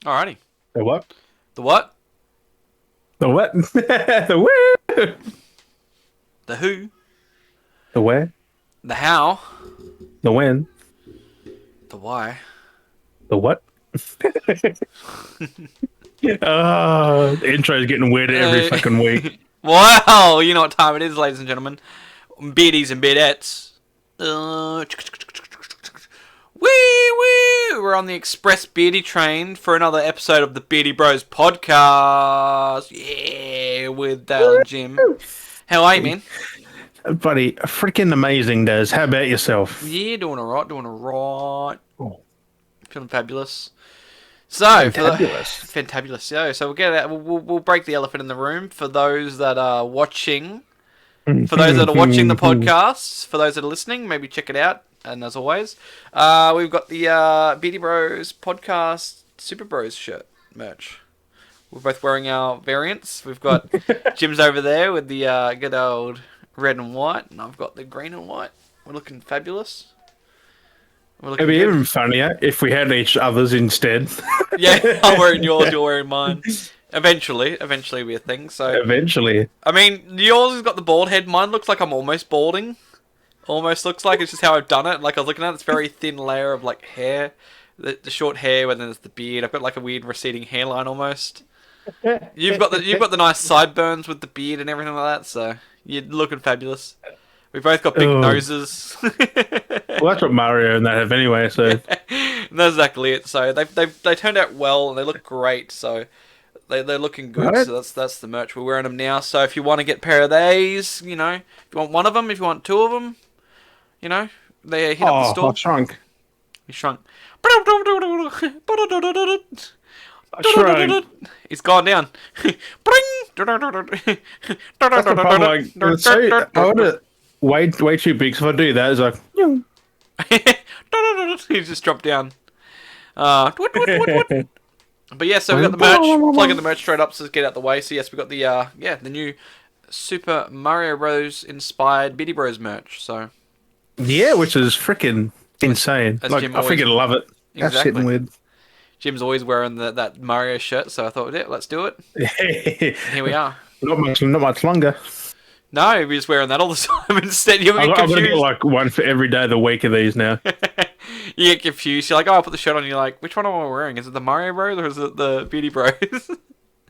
Alrighty. The what? The what? The what? The where? The who? The where? The how? The when? The why? The what? The intro is getting weirder every fucking week. Wow, you know what time it is, ladies and gentlemen. Beardies and beardettes. Wee! We're on the Express Beardy train for another episode of the Beardy Bros podcast. Yeah, with Dale and Jim. How are you, man? Buddy, freaking amazing, Des. How about yourself? Yeah, doing alright. Oh, Feeling fabulous. So, fantabulous. Yeah, so we'll get out, we'll break the elephant in the room for those that are watching. For those that are watching the podcasts, for those that are listening, maybe check it out. And as always, we've got the Beardy Bros podcast Super Bros shirt merch. We're both wearing our variants. We've got Jim's over there with the good old red and white, and I've got the green and white. We're looking fabulous. It'd be even funnier if we had each other's instead. Yeah, I'm wearing yours, you're wearing mine. Eventually be a thing. So Eventually. I mean, yours has got the bald head. Mine looks like I'm almost balding. Almost looks like it's just how I've done it. Like I was looking at this very thin layer of like hair, the short hair, and then there's the beard. I've got like a weird receding hairline almost. You've got the nice sideburns with the beard and everything like that. So you're looking fabulous. We've both got big noses. Well, that's what Mario and that have anyway. So that's exactly it. So they turned out well and they look great. So they're looking good. Right. So that's the merch. We're wearing them now. So if you want to get a pair of these, you know, if you want one of them, if you want two of them, you know, they hit up the store. I shrunk. He shrunk. I shrunk. He's gone down. That's the problem. Like, it's so, I want it way too big. So if I do that, it's like, He just dropped down. But yeah, so we got the merch. Plugging the merch straight up, so let's get out the way. So yes, we got the new Super Mario Bros. Inspired Beardy Bros merch. So yeah, which is freaking insane. As Like, Jim I always- freaking love it. That's Exactly. hitting weird. Jim's always wearing that Mario shirt, so I thought, yeah, let's do it. Here we are. Not much longer. No, we're just wearing that all the time instead. You'll I'm get gonna get confused. like one for every day of the week of these now. You get confused. You're like, oh, I'll put the shirt on. You're like, which one am I wearing? Is it the Mario Bros or is it the Beardy Bros?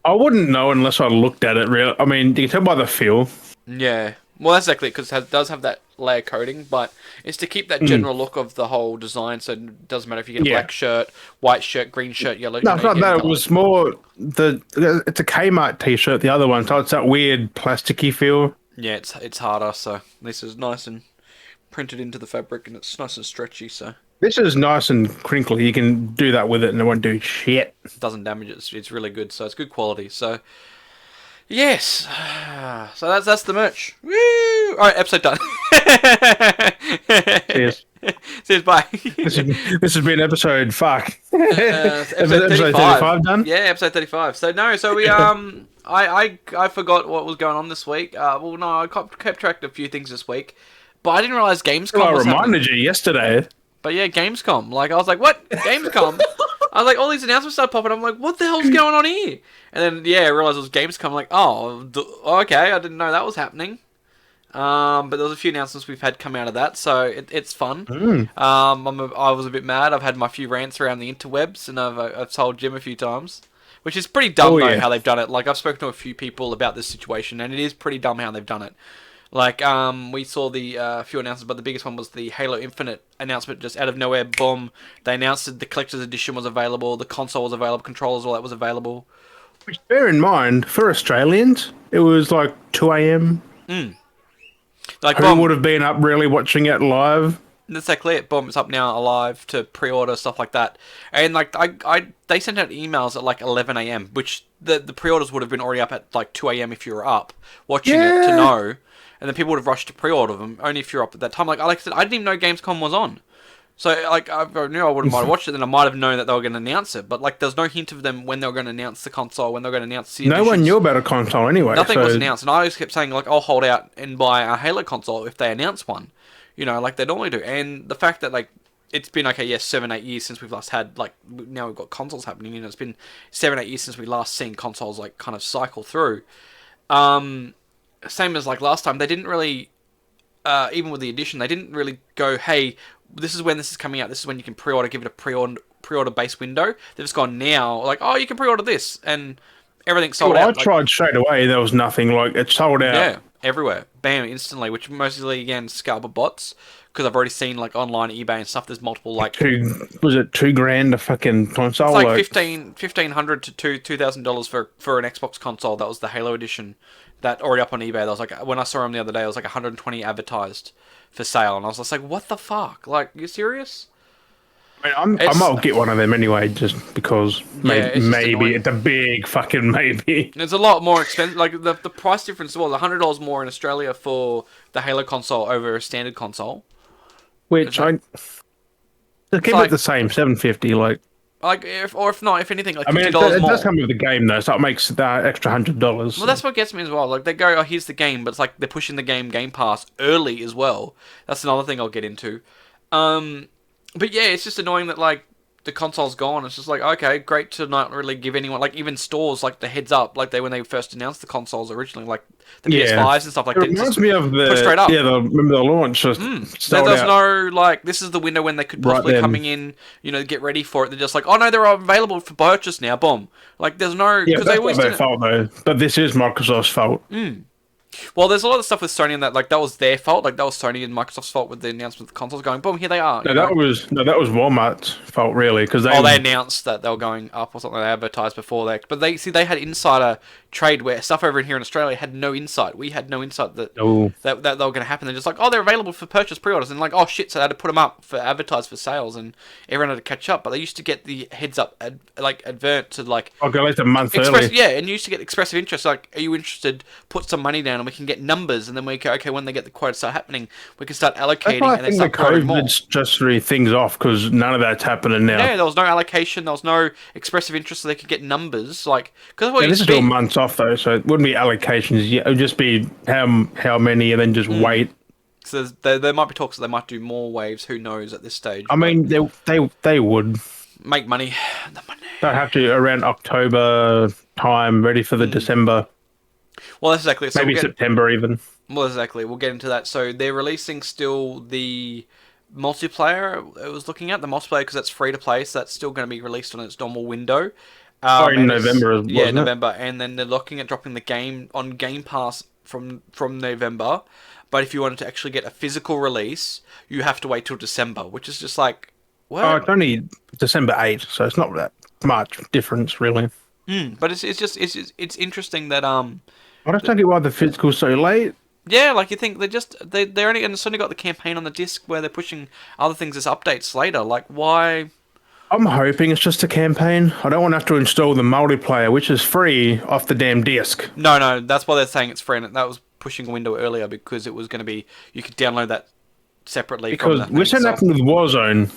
I wouldn't know unless I looked at it. Real, I mean, you can tell by the feel. Yeah. Well, that's exactly because it does have that layer coating, but it's to keep that general look of the whole design. So it doesn't matter if you get a black shirt, white shirt, green shirt, yellow. No, it's not that. It was more it's a Kmart t-shirt. The other one, so it's that weird plasticky feel. Yeah, it's harder. So this is nice and printed into the fabric, and it's nice and stretchy. So This is nice and crinkly. You can do that with it, and it won't do shit. it doesn't damage it. It's really good. So it's good quality. So yes. So that's the merch. Woo! All right, episode done. Cheers. Cheers. Bye. This has been episode fuck. Episode 35 done. Yeah, episode 35. So we I forgot what was going on this week. Well, no, I kept track of a few things this week, but I didn't realize Gamescom Well, I was happening. reminded you yesterday. But yeah, Gamescom. Like, I was like, what? Gamescom? I was like, all these announcements started popping up. I'm like, what the hell's going on here? And then, yeah, I realized it was Gamescom. I'm like, oh, okay, I didn't know that was happening. But there was a few announcements we've had come out of that, so it's fun. I was a bit mad. I've had my few rants around the interwebs, and I've told Jim a few times. Which is pretty dumb, though, how they've done it. Like, I've spoken to a few people about this situation, and it is pretty dumb how they've done it. Like, we saw the few announcements, but the biggest one was the Halo Infinite announcement. Just out of nowhere, boom, they announced that the collector's edition was available, the console was available, controllers, all that was available. Which, bear in mind, for Australians, it was like 2 a.m. Like, Who would have been up really watching it live? That's exactly it. Boom, it's up now, alive to pre-order, stuff like that. And like, they sent out emails at like 11 a.m., which the pre-orders would have been already up at like 2 a.m. if you were up watching it to know. And then people would have rushed to pre-order them only if you're up at that time. Like I said, I didn't even know Gamescom was on. So like I knew I might have watched it, then I might have known that they were going to announce it. But like, there's no hint of them when they were going to announce the console, when they were going to announce the No one knew about a console anyway. Nothing was announced, and I always kept saying like, I'll hold out and buy a Halo console if they announce one. You know, like they normally do. And the fact that like it's been okay, yes, 7-8 years since we've last had like now we've got consoles happening. You know, it's been 7-8 years since we last seen consoles like kind of cycle through. Same as like last time, they didn't really, even with the edition, they didn't really go, hey, this is when this is coming out. This is when you can pre-order. Give it a pre-order base window. They've just gone now, like, oh, you can pre-order this, and everything's sold out. I tried straight away. There was nothing. Like it sold out. Yeah, everywhere, bam, instantly. Which mostly again scalper bots. Because I've already seen like online eBay and stuff. There's multiple like was it $2,000 a fucking console? It's like $1,500 to $2,000 for an Xbox console. That was the Halo edition. That already up on eBay. That was like when I saw them the other day. It was like 120 advertised for sale, and I was just like, "What the fuck? Like, you serious?" I might get one of them anyway, just because maybe it's a big fucking maybe. It's a lot more expensive. Like the price difference was $100 more in Australia for the Halo console over a standard console. Which I keep it the same, $750. If not, if anything, like $50 I mean, it more. does come with the game though, so it makes that extra $100. Well, that's what gets me as well. Like they go, oh, here's the game, but it's like they're pushing the Game Pass early as well. That's another thing I'll get into. But yeah, it's just annoying that like the console's gone. It's just like, okay, great to not really give anyone, like even stores, like the heads up, like when they first announced the consoles originally, like the PS5s and stuff like that. It reminds me of the straight up. Yeah, remember the launch? There's no like this is the window when they could possibly coming in, you know, get ready for it. They're just like, oh no, they're available for purchase now. Boom. Like there's no because they always their fault though. But this is Microsoft's fault. Well, there's a lot of stuff with Sony and that was their fault. Like that was Sony and Microsoft's fault with the announcement of the consoles going. Boom, here they are. That was Walmart's fault really because they announced that they were going up or something. They advertised before that, but they had insider trade where stuff over here in Australia had no insight. We had no insight that they were going to happen. They're just like, oh, they're available for purchase pre-orders, and like, oh shit, so they had to put them up for advertise for sales, and everyone had to catch up. But they used to get the heads up advert to like at least a month early. Yeah, and you used to get expressive interest. Like, are you interested? Put some money down, and we can get numbers, and then we go, okay, when they get the quotas start happening, we can start allocating, and then start growing more. Just threw things off because none of that's happening now. Yeah, there was no allocation, there was no expressive interest, so they could get numbers. Like, because this is still months off though, so it wouldn't be allocations. It would just be how many, and then just wait. So there might be talks that they might do more waves. Who knows at this stage? I mean, they would make money. The money. They'll have to around October time, ready for the December. Well, that's exactly. So maybe September even. Well, exactly. We'll get into that. So they're releasing still the multiplayer. I was looking at the multiplayer because that's free to play. So that's still going to be released on its normal window. In November, November, and then they're looking at dropping the game on Game Pass from November. But if you wanted to actually get a physical release, you have to wait till December, which is just like, what? Oh, it's only December 8th, so it's not that much difference really. But it's interesting that I just don't get why the physical's so late. Yeah, like you think they're only got the campaign on the disc where they're pushing other things as updates later. Like why? I'm hoping it's just a campaign. I don't want to have to install the multiplayer, which is free off the damn disc. No, that's why they're saying it's free, and that was pushing a window earlier because it was going to be you could download that separately. Because we're setting up with Warzone.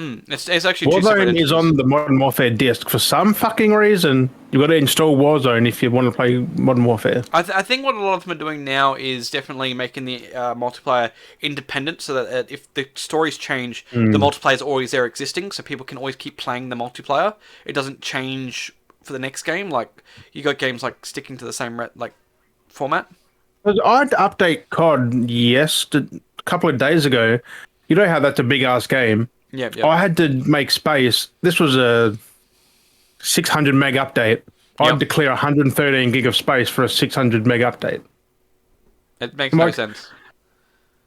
It's actually Warzone is on the Modern Warfare disc for some fucking reason. You've got to install Warzone if you want to play Modern Warfare. I think what a lot of them are doing now is definitely making the multiplayer independent, so that if the stories change, the multiplayer is always there existing, so people can always keep playing the multiplayer. It doesn't change for the next game. Like you got games like sticking to the same format. I had to update COD a couple of days ago. You know how that's a big ass game. Yeah. I had to make space. This was a 600 meg update. I had to clear 113 gig of space for a 600 meg update. It makes no sense.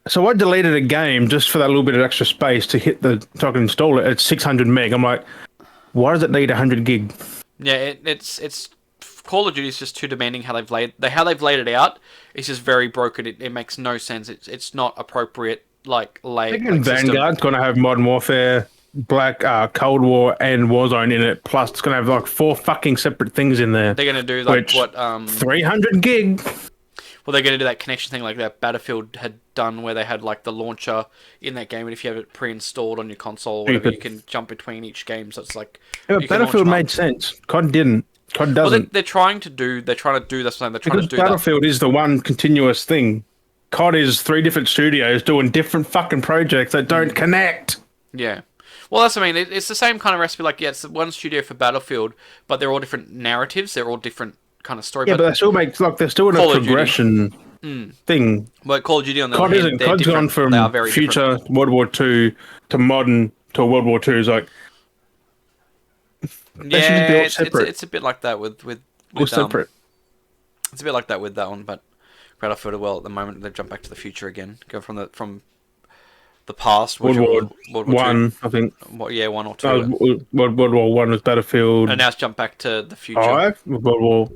So I deleted a game just for that little bit of extra space so I can install it at 600 meg. I'm like, why does it need 100 gig? Yeah, it's Call of Duty is just too demanding how they've laid it out. It's just very broken. It makes no sense. It's not appropriate. Vanguard's going to have Modern Warfare, Cold War, and Warzone in it. Plus, it's going to have like 4 fucking separate things in there. They're going to do 300 gig. Well, they're going to do that connection thing like that Battlefield had done, where they had like the launcher in that game, and if you have it pre-installed on your console, or whatever, you can jump between each game. So it's like Battlefield made sense. COD didn't. COD doesn't. Well, they're trying to do this. They're trying to do Battlefield is the one continuous thing. COD is 3 different studios doing different fucking projects that don't connect. Yeah. Well, that's what I mean. It's the same kind of recipe. Like, yeah, it's one studio for Battlefield, but they're all different narratives. They're all different kind of story. Yeah, but they still make like they're still in a Call of Duty. progression thing. But Call of Duty, on the COD other hand, isn't. they're COD's gone different. They are from very future different. World War Two to modern to World War Two. Is like they should just be all Yeah, separate. it's a bit like that with All separate. it's a bit like that with that one, but Battlefield, well, at the moment they've jumped back to the future again, go from the past, which World World War War One, Two, I think. yeah, one or two, No, World War One was Battlefield and now it's jumped back to the future. 5, World War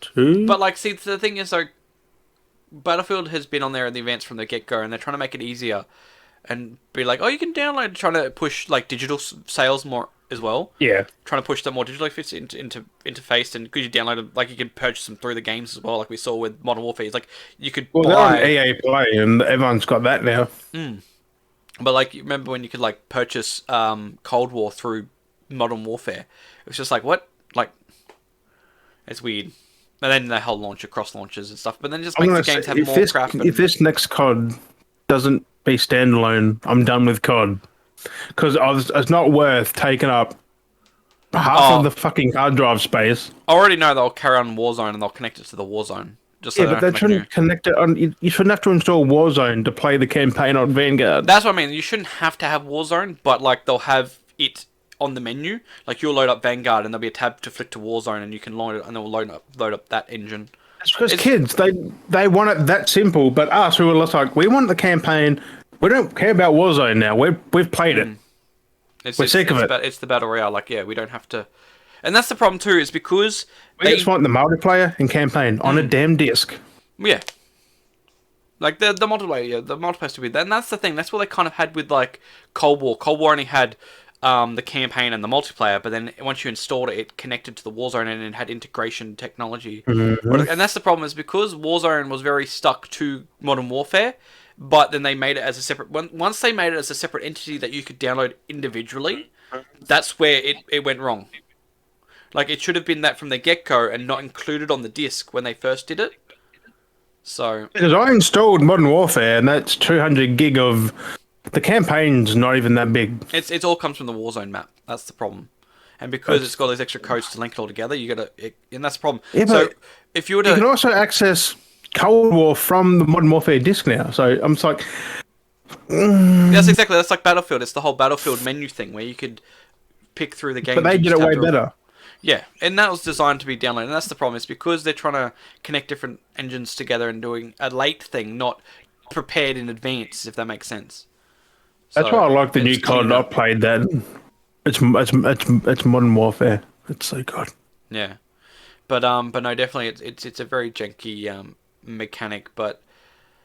Two. But like, see, the thing is, like, Battlefield has been on there in the events from the get go, and they're trying to make it easier and be like, oh, you can download, trying to push like digital sales more as well. Yeah. Trying to push that more digitally fits into interface, and because you download them, like you can purchase them through the games as well, like we saw with Modern Warfare. It's like you could Well, they're buy, on EA Play, and everyone's got that now. but like you remember when you could like purchase Cold War through Modern Warfare? It was just like what, like it's weird. And then they whole launcher cross launches and stuff, but then it just makes the games have more craft. If this next COD doesn't be standalone, I'm done with COD. Because it's not worth taking up half of the fucking hard drive space. I already know they'll carry on Warzone and they'll connect it to the Warzone. Just so Yeah, but they shouldn't connect it on. You shouldn't have to install Warzone to play the campaign on Vanguard. That's what I mean. You shouldn't have to have Warzone, but like they'll have it on the menu. Like you'll load up Vanguard and there'll be a tab to flick to Warzone, and you can load it, and they'll load up that engine. It's because kids they want it that simple, but us who are just like we want the campaign. We don't care about Warzone now. We've played it. We're sick of it. It's the battle royale. Like yeah, we don't have to. And that's the problem too, is because we just want the multiplayer and campaign on a damn disc. Yeah. Like the multiplayer, yeah, the multiplayer to be that, and that's the thing. That's what they kind of had with like Cold War. Cold War only had the campaign and the multiplayer, but then once you installed it, it connected to the Warzone and it had integration technology. And that's the problem, is because Warzone was very stuck to Modern Warfare, but then they made it as a separate. Once they made it as a separate entity that you could download individually, that's where it went wrong. Like it should have been that from the get go and not included on the disc when they first did it. So because I installed Modern Warfare and that's 200 gig of the campaign's not even that big. It all comes from the Warzone map. That's the problem. And because it's got these extra codes to link it all together, you gotta, and that's the problem. Yeah, so if you were to, you can also access Cold War from the Modern Warfare disc now. So I'm just like, that's like Battlefield. It's the whole Battlefield menu thing where you could pick through the game. But they did it way better. Yeah, and that was designed to be downloaded, and that's the problem. Is because they're trying to connect different engines together and doing a late thing, not prepared in advance, if that makes sense. That's why I like the new COD. I played that. It's Modern Warfare. It's so good. Yeah, but no, definitely it's a very janky mechanic, but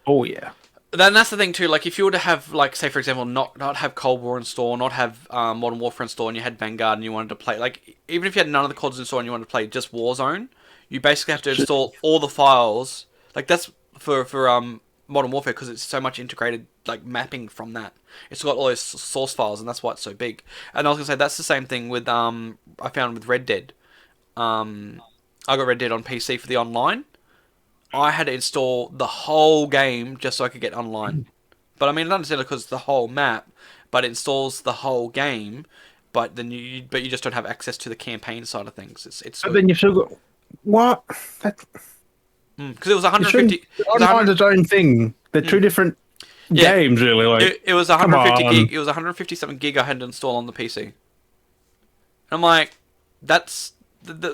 oh yeah. Then that's the thing too. Like if you were to have, like, say for example, not have Cold War installed, not have Modern Warfare installed, and you had Vanguard and you wanted to play, like even if you had none of the CODs installed and you wanted to play just Warzone, you basically have to install all the files. Like that's for Modern Warfare, because it's so much integrated like mapping from that. It's got all those source files, and that's why it's so big. And I was gonna say that's the same thing with I found with Red Dead. I got Red Dead on PC for the online. I had to install the whole game just so I could get online. But I mean, not necessarily because it's the whole map, but it installs the whole game. But then you just don't have access to the campaign side of things. It's. But then you've still got what? Because it was 150. Online's its own thing. They're two different games, really. Like it was 150 gig. It was 157 gig I had to install on the PC. And I'm like, that's.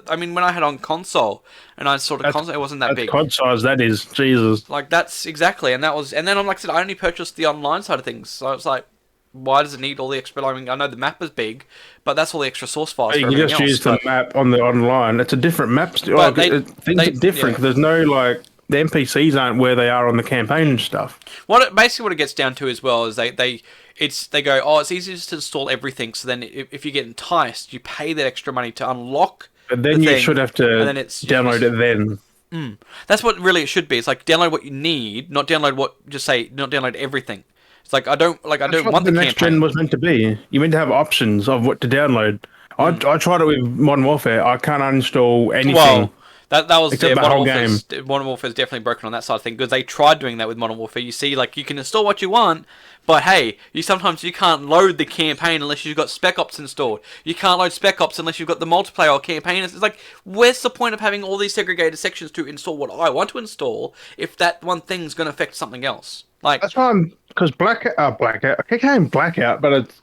I mean, when I had on console and I installed a console, it wasn't that big. COD size, that is, Jesus. Like that's exactly, and then I'm like I said, I only purchased the online side of things, so it's like, why does it need all the extra? I mean, I know the map is big, but that's all the extra source files. You just use the map on the online. It's a different map. Things are different. Yeah. There's no like the NPCs aren't where they are on the campaign and stuff. Basically what it gets down to as well is they go, oh, it's easy just to install everything. So then if you get enticed, you pay that extra money to unlock. But then you should have to download it then. That's what really it should be. It's like download what you need, not download not download everything. It's like I don't want the next campaign. gen was meant to be. You meant to have options of what to download. I tried it with Modern Warfare. I can't uninstall anything. Well, That was Except the whole game. Modern Warfare is definitely broken on that side of things because they tried doing that with Modern Warfare. You see, like you can install what you want, but hey, sometimes you can't load the campaign unless you've got Spec Ops installed. You can't load Spec Ops unless you've got the multiplayer or campaign. It's like, where's the point of having all these segregated sections to install what I want to install if that one thing's going to affect something else? Like That's why because Blackout. I keep saying Blackout, but it's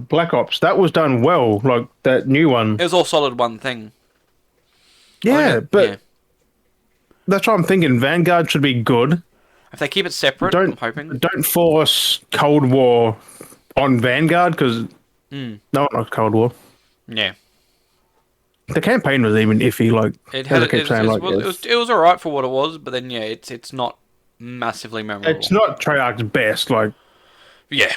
Black Ops. That was done well, like that new one. it was all solid one thing. Yeah, but yeah. that's what I'm thinking. Vanguard should be good. If they keep it separate, I'm hoping. Don't force Cold War on Vanguard because no one likes Cold War. Yeah. The campaign was even iffy. Like it was alright for what it was, but then it's not massively memorable. It's not Treyarch's best. Like yeah.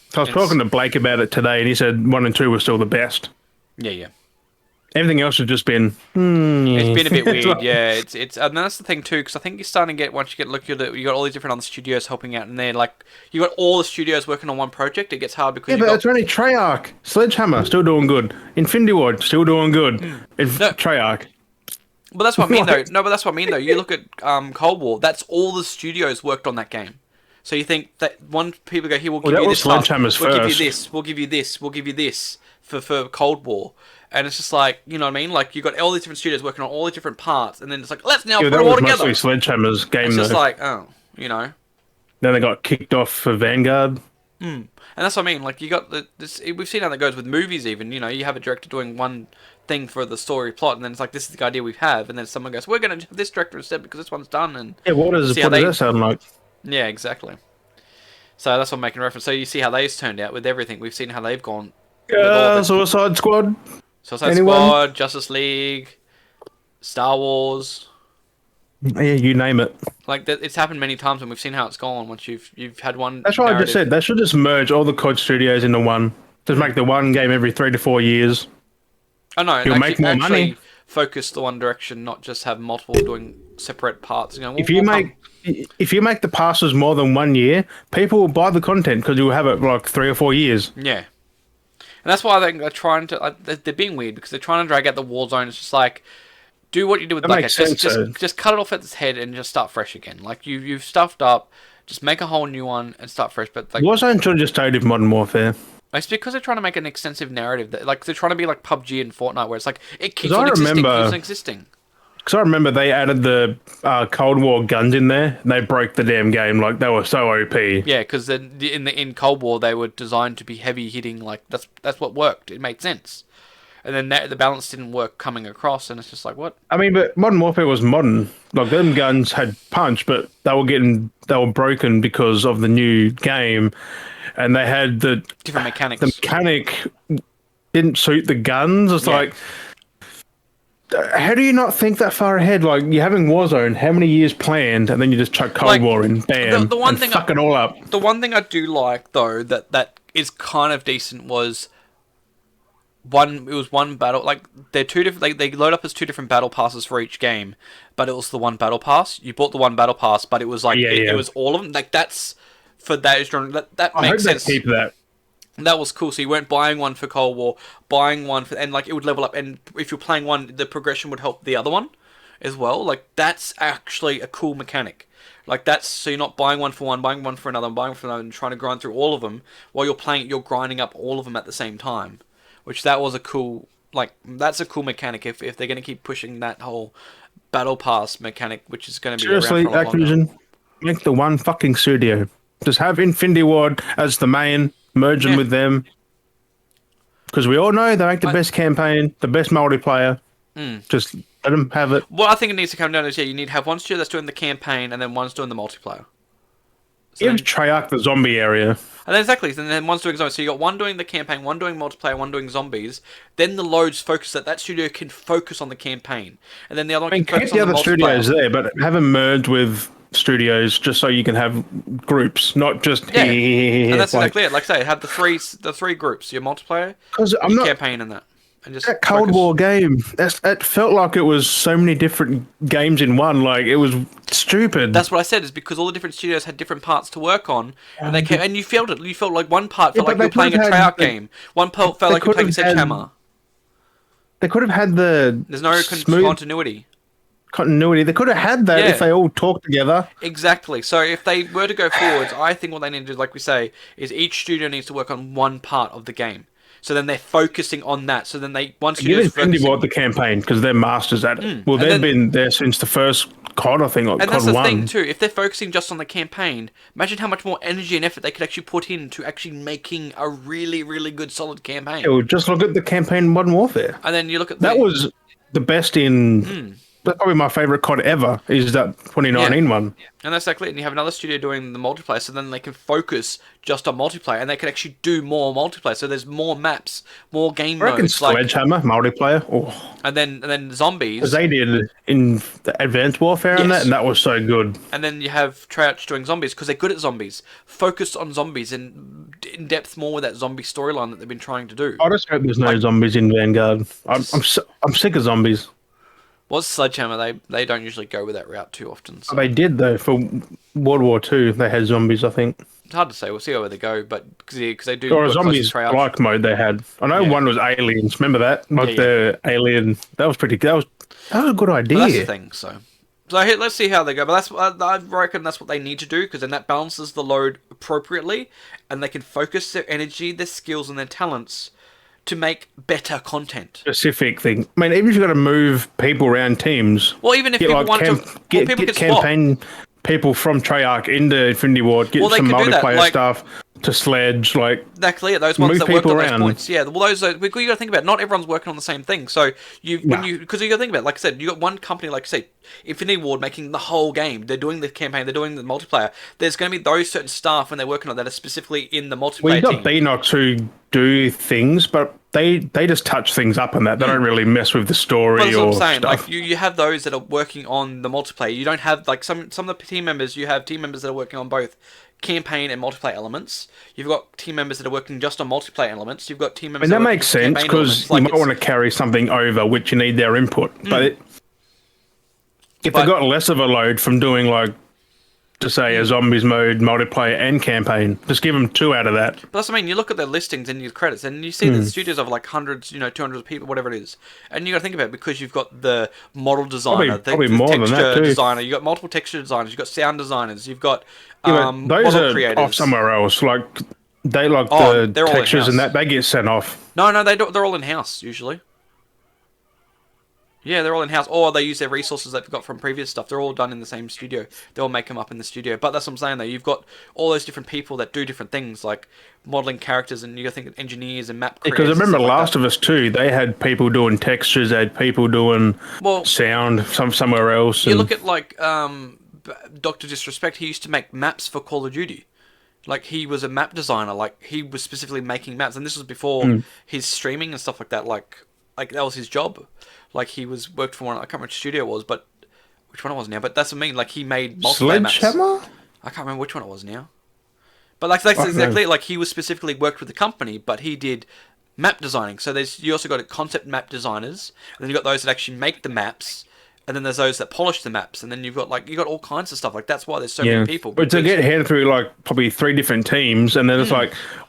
So I was talking to Blake about it today, and he said 1 and 2 were still the best. Yeah. Everything else has just been. It's been a bit weird, yeah. It's and that's the thing too, because I think you're starting to get once you get look at it, you got all these different other studios helping out, and they're like you got all the studios working on one project. It gets hard because but it's only Treyarch, Sledgehammer still doing good, Infinity Ward still doing good. Treyarch. But that's what I mean though. No, but that's what I mean though. You look at Cold War. That's all the studios worked on that game. So you think that people go here, we'll give you this, we'll give you this, we'll give you this, we'll give you this for Cold War. And it's just like, you know what I mean? Like, you got all these different studios working on all these different parts, and then it's like, let's now put it all together. Mostly Sledgehammer's game, it's just like, oh, you know. Then they got kicked off for Vanguard. And that's what I mean. Like, you got this. We've seen how that goes with movies. Even, you know, you have a director doing one thing for the story plot, and then it's like, this is the idea we have, and then someone goes, we're going to have this director instead because this one's done. And what does that sound like? Yeah, exactly. So that's what I'm making reference. So you see how they've turned out with everything. We've seen how they've gone. Suicide Squad. Squad, Justice League, Star Wars. Yeah, you name it. Like it's happened many times, and we've seen how it's gone. Once you've had one. That's what I just said. They should just merge all the COD studios into one. Just make the one game every 3 to 4 years. I know. You'll make more money. Focus the one direction, not just have multiple doing separate parts. You know, if you make the passes more than 1 year, people will buy the content because you'll have it like 3 or 4 years. Yeah. And that's why I think they're trying to. They're being weird because they're trying to drag out the Warzone. It's just like, do what you do with Black Ops. Just cut it off at its head and just start fresh again. Like you've stuffed up. Just make a whole new one and start fresh. But like Warzone should have just stayed with Modern Warfare. It's because they're trying to make an extensive narrative. Like they're trying to be like PUBG and Fortnite, where it's like it keeps on existing. Because I remember they added the Cold War guns in there, and they broke the damn game. Like, they were so OP. Yeah, because in Cold War, they were designed to be heavy hitting. Like, that's what worked. It made sense. And then the balance didn't work coming across, and it's just like, what? I mean, but Modern Warfare was modern. Like, them guns had punch, but they were broken because of the new game. And they had the different mechanics. The mechanic didn't suit the guns. It's like, how do you not think that far ahead? Like, you're having Warzone, how many years planned, and then you just chuck Cold War in, bam, and fuck it all up. The one thing I do like, though, that is kind of decent was one battle. Like, they're two different. Like, they load up as 2 different battle passes for each game, but it was the one battle pass. You bought the one battle pass, but it was like it was all of them. Like, that's for that genre. That makes sense. I hope they keep that. That was cool. So you weren't buying one for Cold War, buying one for, and like it would level up. And if you're playing one, the progression would help the other one as well. Like that's actually a cool mechanic. Like that's so you're not buying one for one, buying one for another, and buying one for another, and trying to grind through all of them while you're playing it. You're grinding up all of them at the same time, which that was a cool. Like that's a cool mechanic. If they're going to keep pushing that whole battle pass mechanic, which is going to be seriously, around for a lot longer. Activision, make the one fucking studio. Just have Infinity Ward as the main. Merge them with them. Because we all know they make the best campaign, the best multiplayer. Just let them have it. What I think it needs to come down to is, you need to have one studio that's doing the campaign and then one's doing the multiplayer. So give Treyarch the zombie area. And then exactly, and then one's doing zombies. So you got one doing the campaign, one doing multiplayer, one doing zombies. Then the loads focus that studio can focus on the campaign. And then the other one can focus on the multiplayer. Keep the other studios there, but have them merged with studios just so you can have groups, not just and that's exactly it. Like I say, have the three groups, your multiplayer, your campaign, and just that Cold War game. It felt like it was so many different games in one. Like it was stupid. That's what I said. Is because all the different studios had different parts to work on, and and you felt it. You felt like one part felt like you were playing a Treyarch game. One part felt like you were playing Sledgehammer. they could have had the There's no smooth continuity. continuity. They could have had that if they all talked together. Exactly. So if they were to go forwards, I think what they need to do, like we say, is each studio needs to work on one part of the game. So then they're focusing on that. So then one studio Give Infinity Ward the campaign because they're masters at it. Well, they've been there since the first COD, I think, or and COD that's the 1. thing too. If they're focusing just on the campaign, imagine how much more energy and effort they could actually put into actually making a really, really good, solid campaign. Yeah, well, just look at the campaign Modern Warfare. And then you look at that was the best in. That's probably my favorite COD ever. Is that 2019 one? And that's exactly it. And you have another studio doing the multiplayer, so then they can focus just on multiplayer, and they can actually do more multiplayer. So there's more maps, more game I reckon modes. Sledgehammer multiplayer. Oh. And then zombies. Because they did in the Advanced Warfare and that was so good. And then you have Treyarch doing zombies because they're good at zombies. Focused on zombies and in depth more with that zombie storyline that they've been trying to do. I just hope there's no zombies in Vanguard. I'm sick of zombies. What's Sledgehammer? They don't usually go with that route too often. So. They did though for World War II. They had zombies, I think. It's hard to say. We'll see where they go, but because they do. Or a zombies like mode they had. I know one was aliens. Remember that? Like the alien. That was pretty. That was a good idea. Well, that's the thing. So let's see how they go. But I reckon that's what they need to do because then that balances the load appropriately, and they can focus their energy, their skills, and their talents to make better content. Specific thing. I mean, even if you've got to move people around teams. Well, even if people want to get campaign people from Treyarch into Infinity Ward, get some multiplayer stuff to Sledge, like exactly those ones that work on those points. Yeah, well, those you got to think about. Not everyone's working on the same thing. So because you got to think about, like I said, you got one company, like I say, Infinity Ward making the whole game. They're doing the campaign. They're doing the multiplayer. There's going to be those certain staff when they're working on that are specifically in the multiplayer. Well, you got Beanox who do things, but they just touch things up on that. They don't really mess with the story. Well, that's what I'm saying. Stuff. Like you have those that are working on the multiplayer. You don't have like some of the team members. You have team members that are working on both campaign and multiplayer elements. You've got team members that are working just on multiplayer elements. You've got team members. That makes sense because you might want to carry something over which you need their input. But if they got less of a load from doing to say a zombies mode, multiplayer, and campaign, just give them 2 out of that. But that's what I mean. You look at their listings and your credits, and you see that the studios have like hundreds, 200 people, whatever it is, and you got to think about it because you've got the model designer, probably more texture than that too. designer, you've got multiple texture designers, you've got sound designers, you've got those model are creators. off somewhere else. Like they the textures and that they get sent off. No, they're all in house usually. Yeah, they're all in-house, or they use their resources they've got from previous stuff. They're all done in the same studio. They all make them up in the studio. But that's what I'm saying, though. You've got all those different people that do different things, like modeling characters, and you got to think of engineers and map creators. Because I remember Last of Us 2, they had people doing textures, they had people doing sound somewhere else. You look at, Dr. Disrespect, he used to make maps for Call of Duty. Like, he was a map designer. Like, he was specifically making maps. And this was before his streaming and stuff like that. Like that was his job. Like, he worked for one, I can't remember which studio it was, but which one it was now. But that's what I mean. Like, he made multiple maps. Sledgehammer? I can't remember which one it was now. But that's exactly it. Like, he was specifically worked with the company, but he did map designing. So you also got concept map designers, and then you got those that actually make the maps, and then there's those that polish the maps, and then you've got all kinds of stuff. Like, that's why there's so many people. But to get handed through probably 3 different teams, and then it's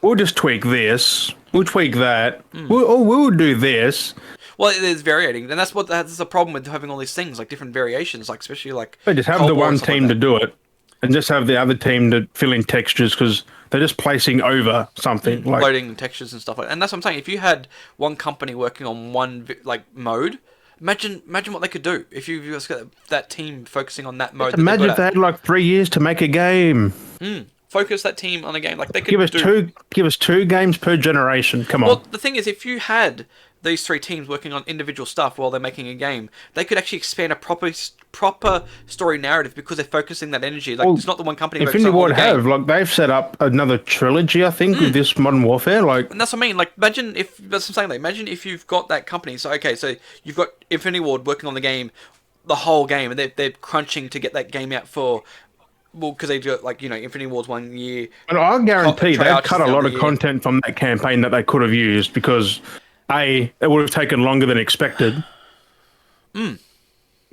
we'll just tweak this, we'll tweak that, we'll do this. Well, there's varying, and that's the problem with having all these things, like different variations, like especially like. They just have the one team to do it, and just have the other team to fill in textures because they're just placing over something, loading textures and stuff like that. And that's what I'm saying. If you had one company working on one mode, imagine what they could do if you got that team focusing on that mode. Imagine if they had 3 years to make a game. Focus that team on a game, like they could give us 2 games per generation. Come on. Well, the thing is, if you had these 3 teams working on individual stuff while they're making a game, they could actually expand a proper story narrative because they're focusing that energy. Like, it's not the one company. Infinity Ward they've set up another trilogy, I think, with this Modern Warfare. And that's what I mean. Like, imagine if that's what I'm saying. Imagine if you've got that company. So you've got Infinity Ward working on the game, the whole game, and they're crunching to get that game out for. Well, because they do it Infinity Ward's 1 year. And I guarantee they've cut a lot of content from that campaign that they could have used because. It would have taken longer than expected. It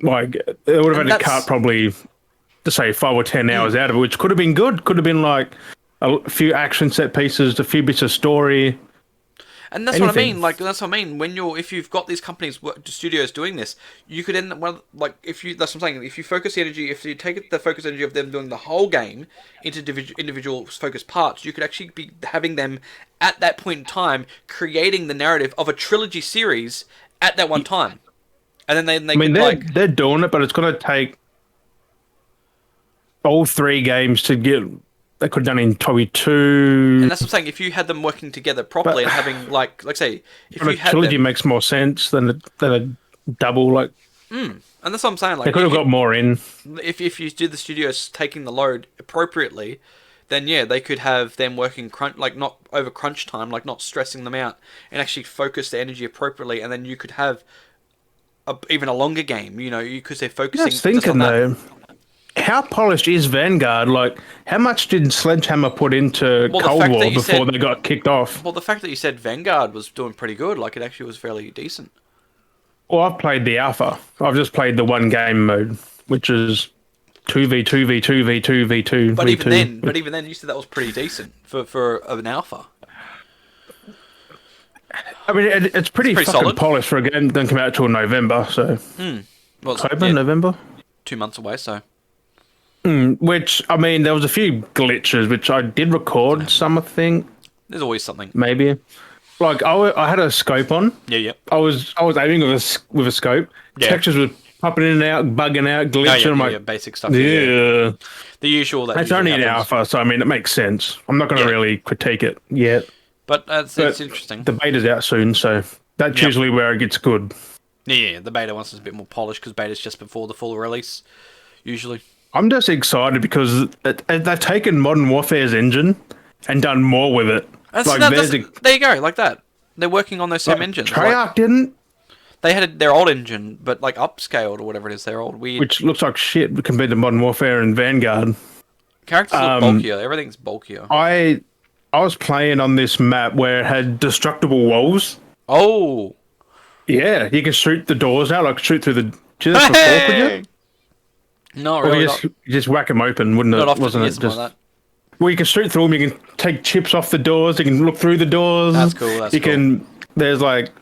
would have had to cut probably, to say, 5 or 10 hours out of it, which could have been good. Could have been a few action set pieces, a few bits of story. And that's what I mean. Like that's what I mean. If you've got these companies, studios doing this, you could end up that's what I'm saying. If you focus the energy, if you take the focus energy of them doing the whole game into individual focused parts, you could actually be having them at that point in time creating the narrative of a trilogy series at that one time, and then they're doing it, but it's going to take all 3 games to get. They could have done in probably 2. And that's what I'm saying. If you had them working together properly and having like say, if you had trilogy makes more sense than a double like. And that's what I'm saying. Like they could have got more in. If you do the studios taking the load appropriately, then yeah, they could have them working not over crunch time, like not stressing them out, and actually focus the energy appropriately, and then you could have even a longer game. Because they're focusing. Just thinking though. How polished is Vanguard? Like, how much did Sledgehammer put into Cold War before they got kicked off? Well, the fact that you said Vanguard was doing pretty good, like it actually was fairly decent. Well, I've played the alpha. I've just played the one game mode, which is 2v2v2v2v2. But even then, you said that was pretty decent for an alpha. I mean, it's pretty fucking solid. Polished for a game that doesn't come out until November. So, October, November, 2 months away. So. Which, I mean, there was a few glitches, which I did record some, I think. There's always something. Maybe. Like, I had a scope on. Yeah. I was aiming with a scope. Yeah. Textures were popping in and out, bugging out, glitching. Yeah, basic stuff. Yeah. The usual. It's only an alpha, so, I mean, it makes sense. I'm not going to really critique it yet. But it's interesting. The beta's out soon, so that's usually where it gets good. Yeah, the beta once is a bit more polished, because beta's just before the full release, usually. I'm just excited because they've taken Modern Warfare's engine and done more with it. There you go, like that. They're working on those same engines. Treyarch didn't. They had their old engine, but like upscaled or whatever it is. Their old weird. Which looks like shit compared to Modern Warfare and Vanguard. Characters look bulkier. Everything's bulkier. I was playing on this map where it had destructible walls. Oh. Yeah, you can shoot the doors out, like shoot through the. Do you before, could you? No, really. You just whack them open, wouldn't it? Not often, wasn't it just just? Like that. Well, you can shoot through them. You can take chips off the doors. You can look through the doors. That's cool. You can. There's like,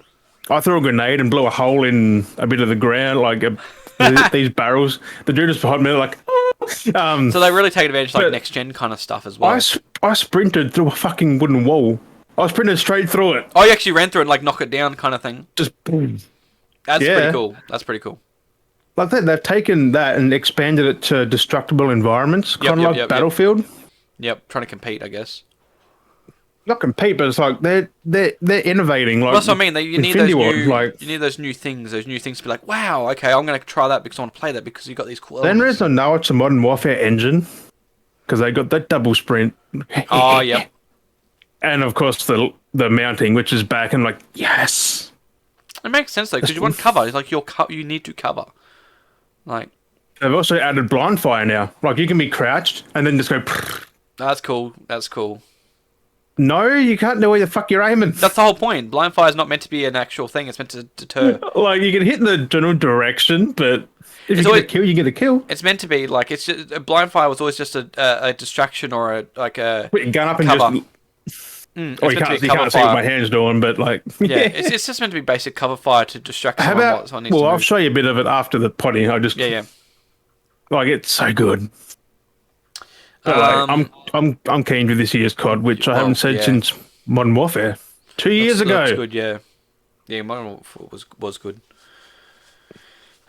I threw a grenade and blew a hole in a bit of the ground, like these barrels. The dude is behind me, like. So they really take advantage of like next gen kind of stuff as well. I sprinted through a fucking wooden wall. I sprinted straight through it. Oh, you actually ran through it and like knock it down, kind of thing. Just boom. That's pretty cool. That's pretty cool. Like that, they've taken that and expanded it to destructible environments, kind of like Battlefield. Yep, trying to compete, I guess. Not compete, but it's like they're innovating. Like, well, that's what I mean. You need those new things. Those new things to be like, wow, okay, I'm going to try that because I want to play that because you got these cool. Then there's no, it's a Modern Warfare engine because they got that double sprint. Oh, yep. And of course the mounting, which is back, and like yes, it makes sense though because you want cover. It's like you need to cover. Like they've also added blind fire now. Like you can be crouched and then just go. That's cool. That's cool. No, you can't know where the fuck you're aiming. That's the whole point. Blind fire is not meant to be an actual thing. It's meant to deter. Like you can hit in the general direction, but if you get a kill, you get a kill. It's meant to be like it's just, blind fire was always just a distraction or a put your gun up and cover. Just. You can't see what my hand's doing, but like yeah, it's just meant to be basic cover fire to distract someone. Well, I'll show you a bit of it after the potty. Like it's so good. But I'm keen with this year's COD, which I haven't said since Modern Warfare 2 years ago. That's good, yeah. Modern Warfare was good.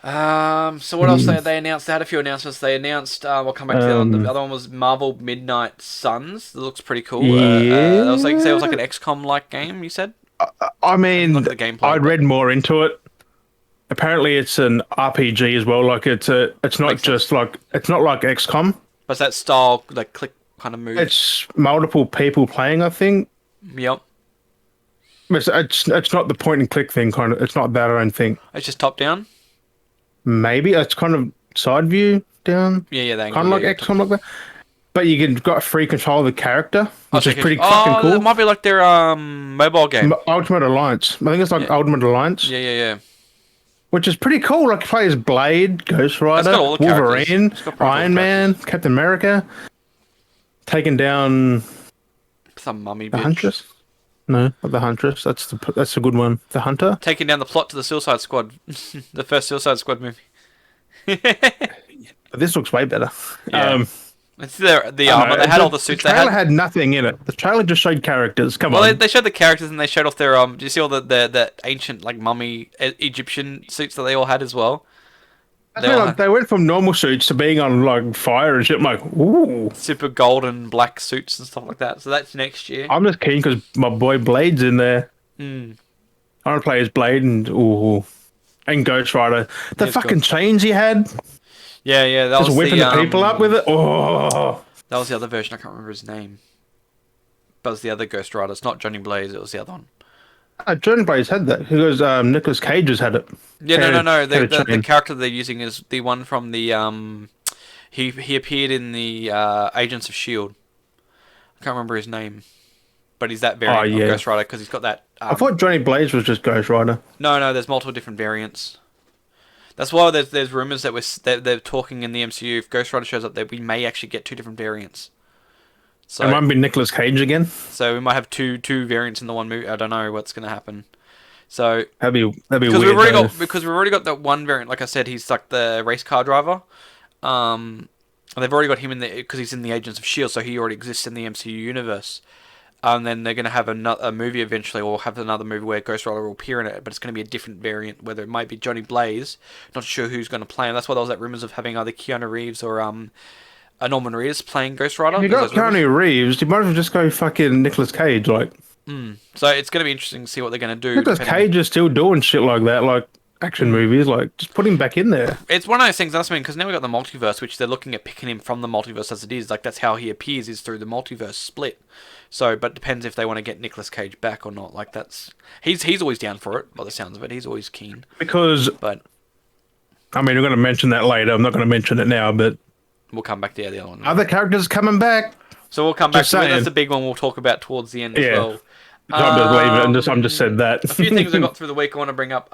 So what else they announced? They had a few announcements. They announced. We'll come back to that. The other one was Marvel Midnight Suns. That looks pretty cool. That was like it was like an XCOM like game. You said. I mean, look at the gameplay, I read more into it. Apparently, it's an RPG as well. Like it's not just like it's not like XCOM. But it's that style, like click kind of move. It's multiple people playing, I think. Yep. It's not the point and click thing, kind of. It's not that, I don't think. It's just top down. Maybe it's kind of side view down. Yeah, kind of like XCOM like that. But you can got free control of the character, which is pretty fucking cool. It might be like their mobile game. Ultimate Alliance. I think it's like Ultimate Alliance. Yeah. Which is pretty cool. Like, you play as Blade, Ghost Rider, Wolverine, Iron Man, Captain America, taking down some mummy the bitch. Huntress. No, not the Huntress. That's a good one. The Hunter. Taking down the plot to the Suicide Squad, the first Suicide Squad movie. This looks way better. Yeah. It's the I armor. know, They had all the suits. The trailer had nothing in it. The trailer just showed characters. Come Well, on. they showed the characters and they showed off their Do you see all the ancient like mummy Egyptian suits that they all had as well? They went from normal suits to being on like fire and shit. I'm like, ooh. Super gold and black suits and stuff like that. So that's next year. I'm just keen because my boy Blade's in there. Mm. I want to play as Blade and Ghost Rider. The Yes, fucking God. chains he had. Yeah. That Just was whipping the people up with it. Oh. That was the other version. I can't remember his name. But it was the other Ghost Rider. It's not Johnny Blaze. It was the other one. Johnny Blaze had that. Because Nicolas Cage has had it. Yeah, no. The character they're using is the one from the He appeared in the Agents of Shield. I can't remember his name, but he's that variant of Ghost Rider because he's got that. I thought Johnny Blaze was just Ghost Rider. No. There's multiple different variants. That's why there's rumors that they're talking in the MCU. If Ghost Rider shows up, that we may actually get 2 different variants. So it might be Nicolas Cage again. So we might have two variants in the one movie. I don't know what's going to happen. So that'd be weird. Because we've already got that one variant. Like I said, he's like the race car driver. And they've already got him in there because he's in the Agents of Shield, so he already exists in the MCU universe. And then they're going to have a movie eventually, or have another movie where Ghost Rider will appear in it, but it's going to be a different variant, whether it might be Johnny Blaze. Not sure who's going to play him. That's why there was that rumors of having either Keanu Reeves or Norman Reedus playing Ghost Rider. You got Keanu Reeves. You might as well just go fucking Nicolas Cage, like. So it's going to be interesting to see what they're going to do. Nicolas Cage is still doing shit like that, like action movies. Like, just put him back in there. It's one of those things. That's because now we got the multiverse, which they're looking at picking him from the multiverse as it is. Like that's how he appears, is through the multiverse split. So, but depends if they want to get Nicolas Cage back or not. Like he's always down for it. By the sounds of it, he's always keen. But I mean, we're going to mention that later. I'm not going to mention it now, but we'll come back to the other one. Other characters coming back. So we'll come back to it. That's the big one we'll talk about towards the end as well. Can't believe it. I'm just said that. A few things I got through the week I want to bring up.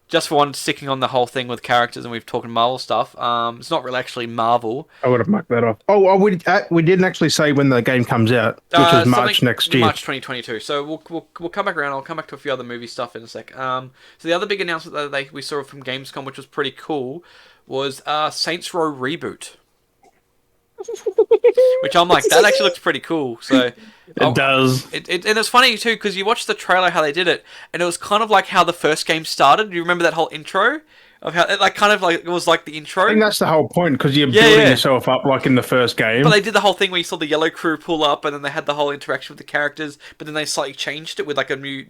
Just for one, sticking on the whole thing with characters, and we've talked Marvel stuff. It's not really actually Marvel. I would have mucked that off. We didn't actually say when the game comes out, which is March next year. March 2022. So we'll come back around. I'll come back to a few other movie stuff in a sec. So the other big announcement that we saw from Gamescom, which was pretty cool, was Saints Row Reboot. Which I'm like, that actually looks pretty cool. So it does. And it's funny too because you watch the trailer how they did it, and it was kind of like how the first game started. Do you remember that whole intro of how it it was like the intro? I think that's the whole point because you're building yourself up like in the first game. But they did the whole thing where you saw the yellow crew pull up, and then they had the whole interaction with the characters. But then they slightly changed it with like a new.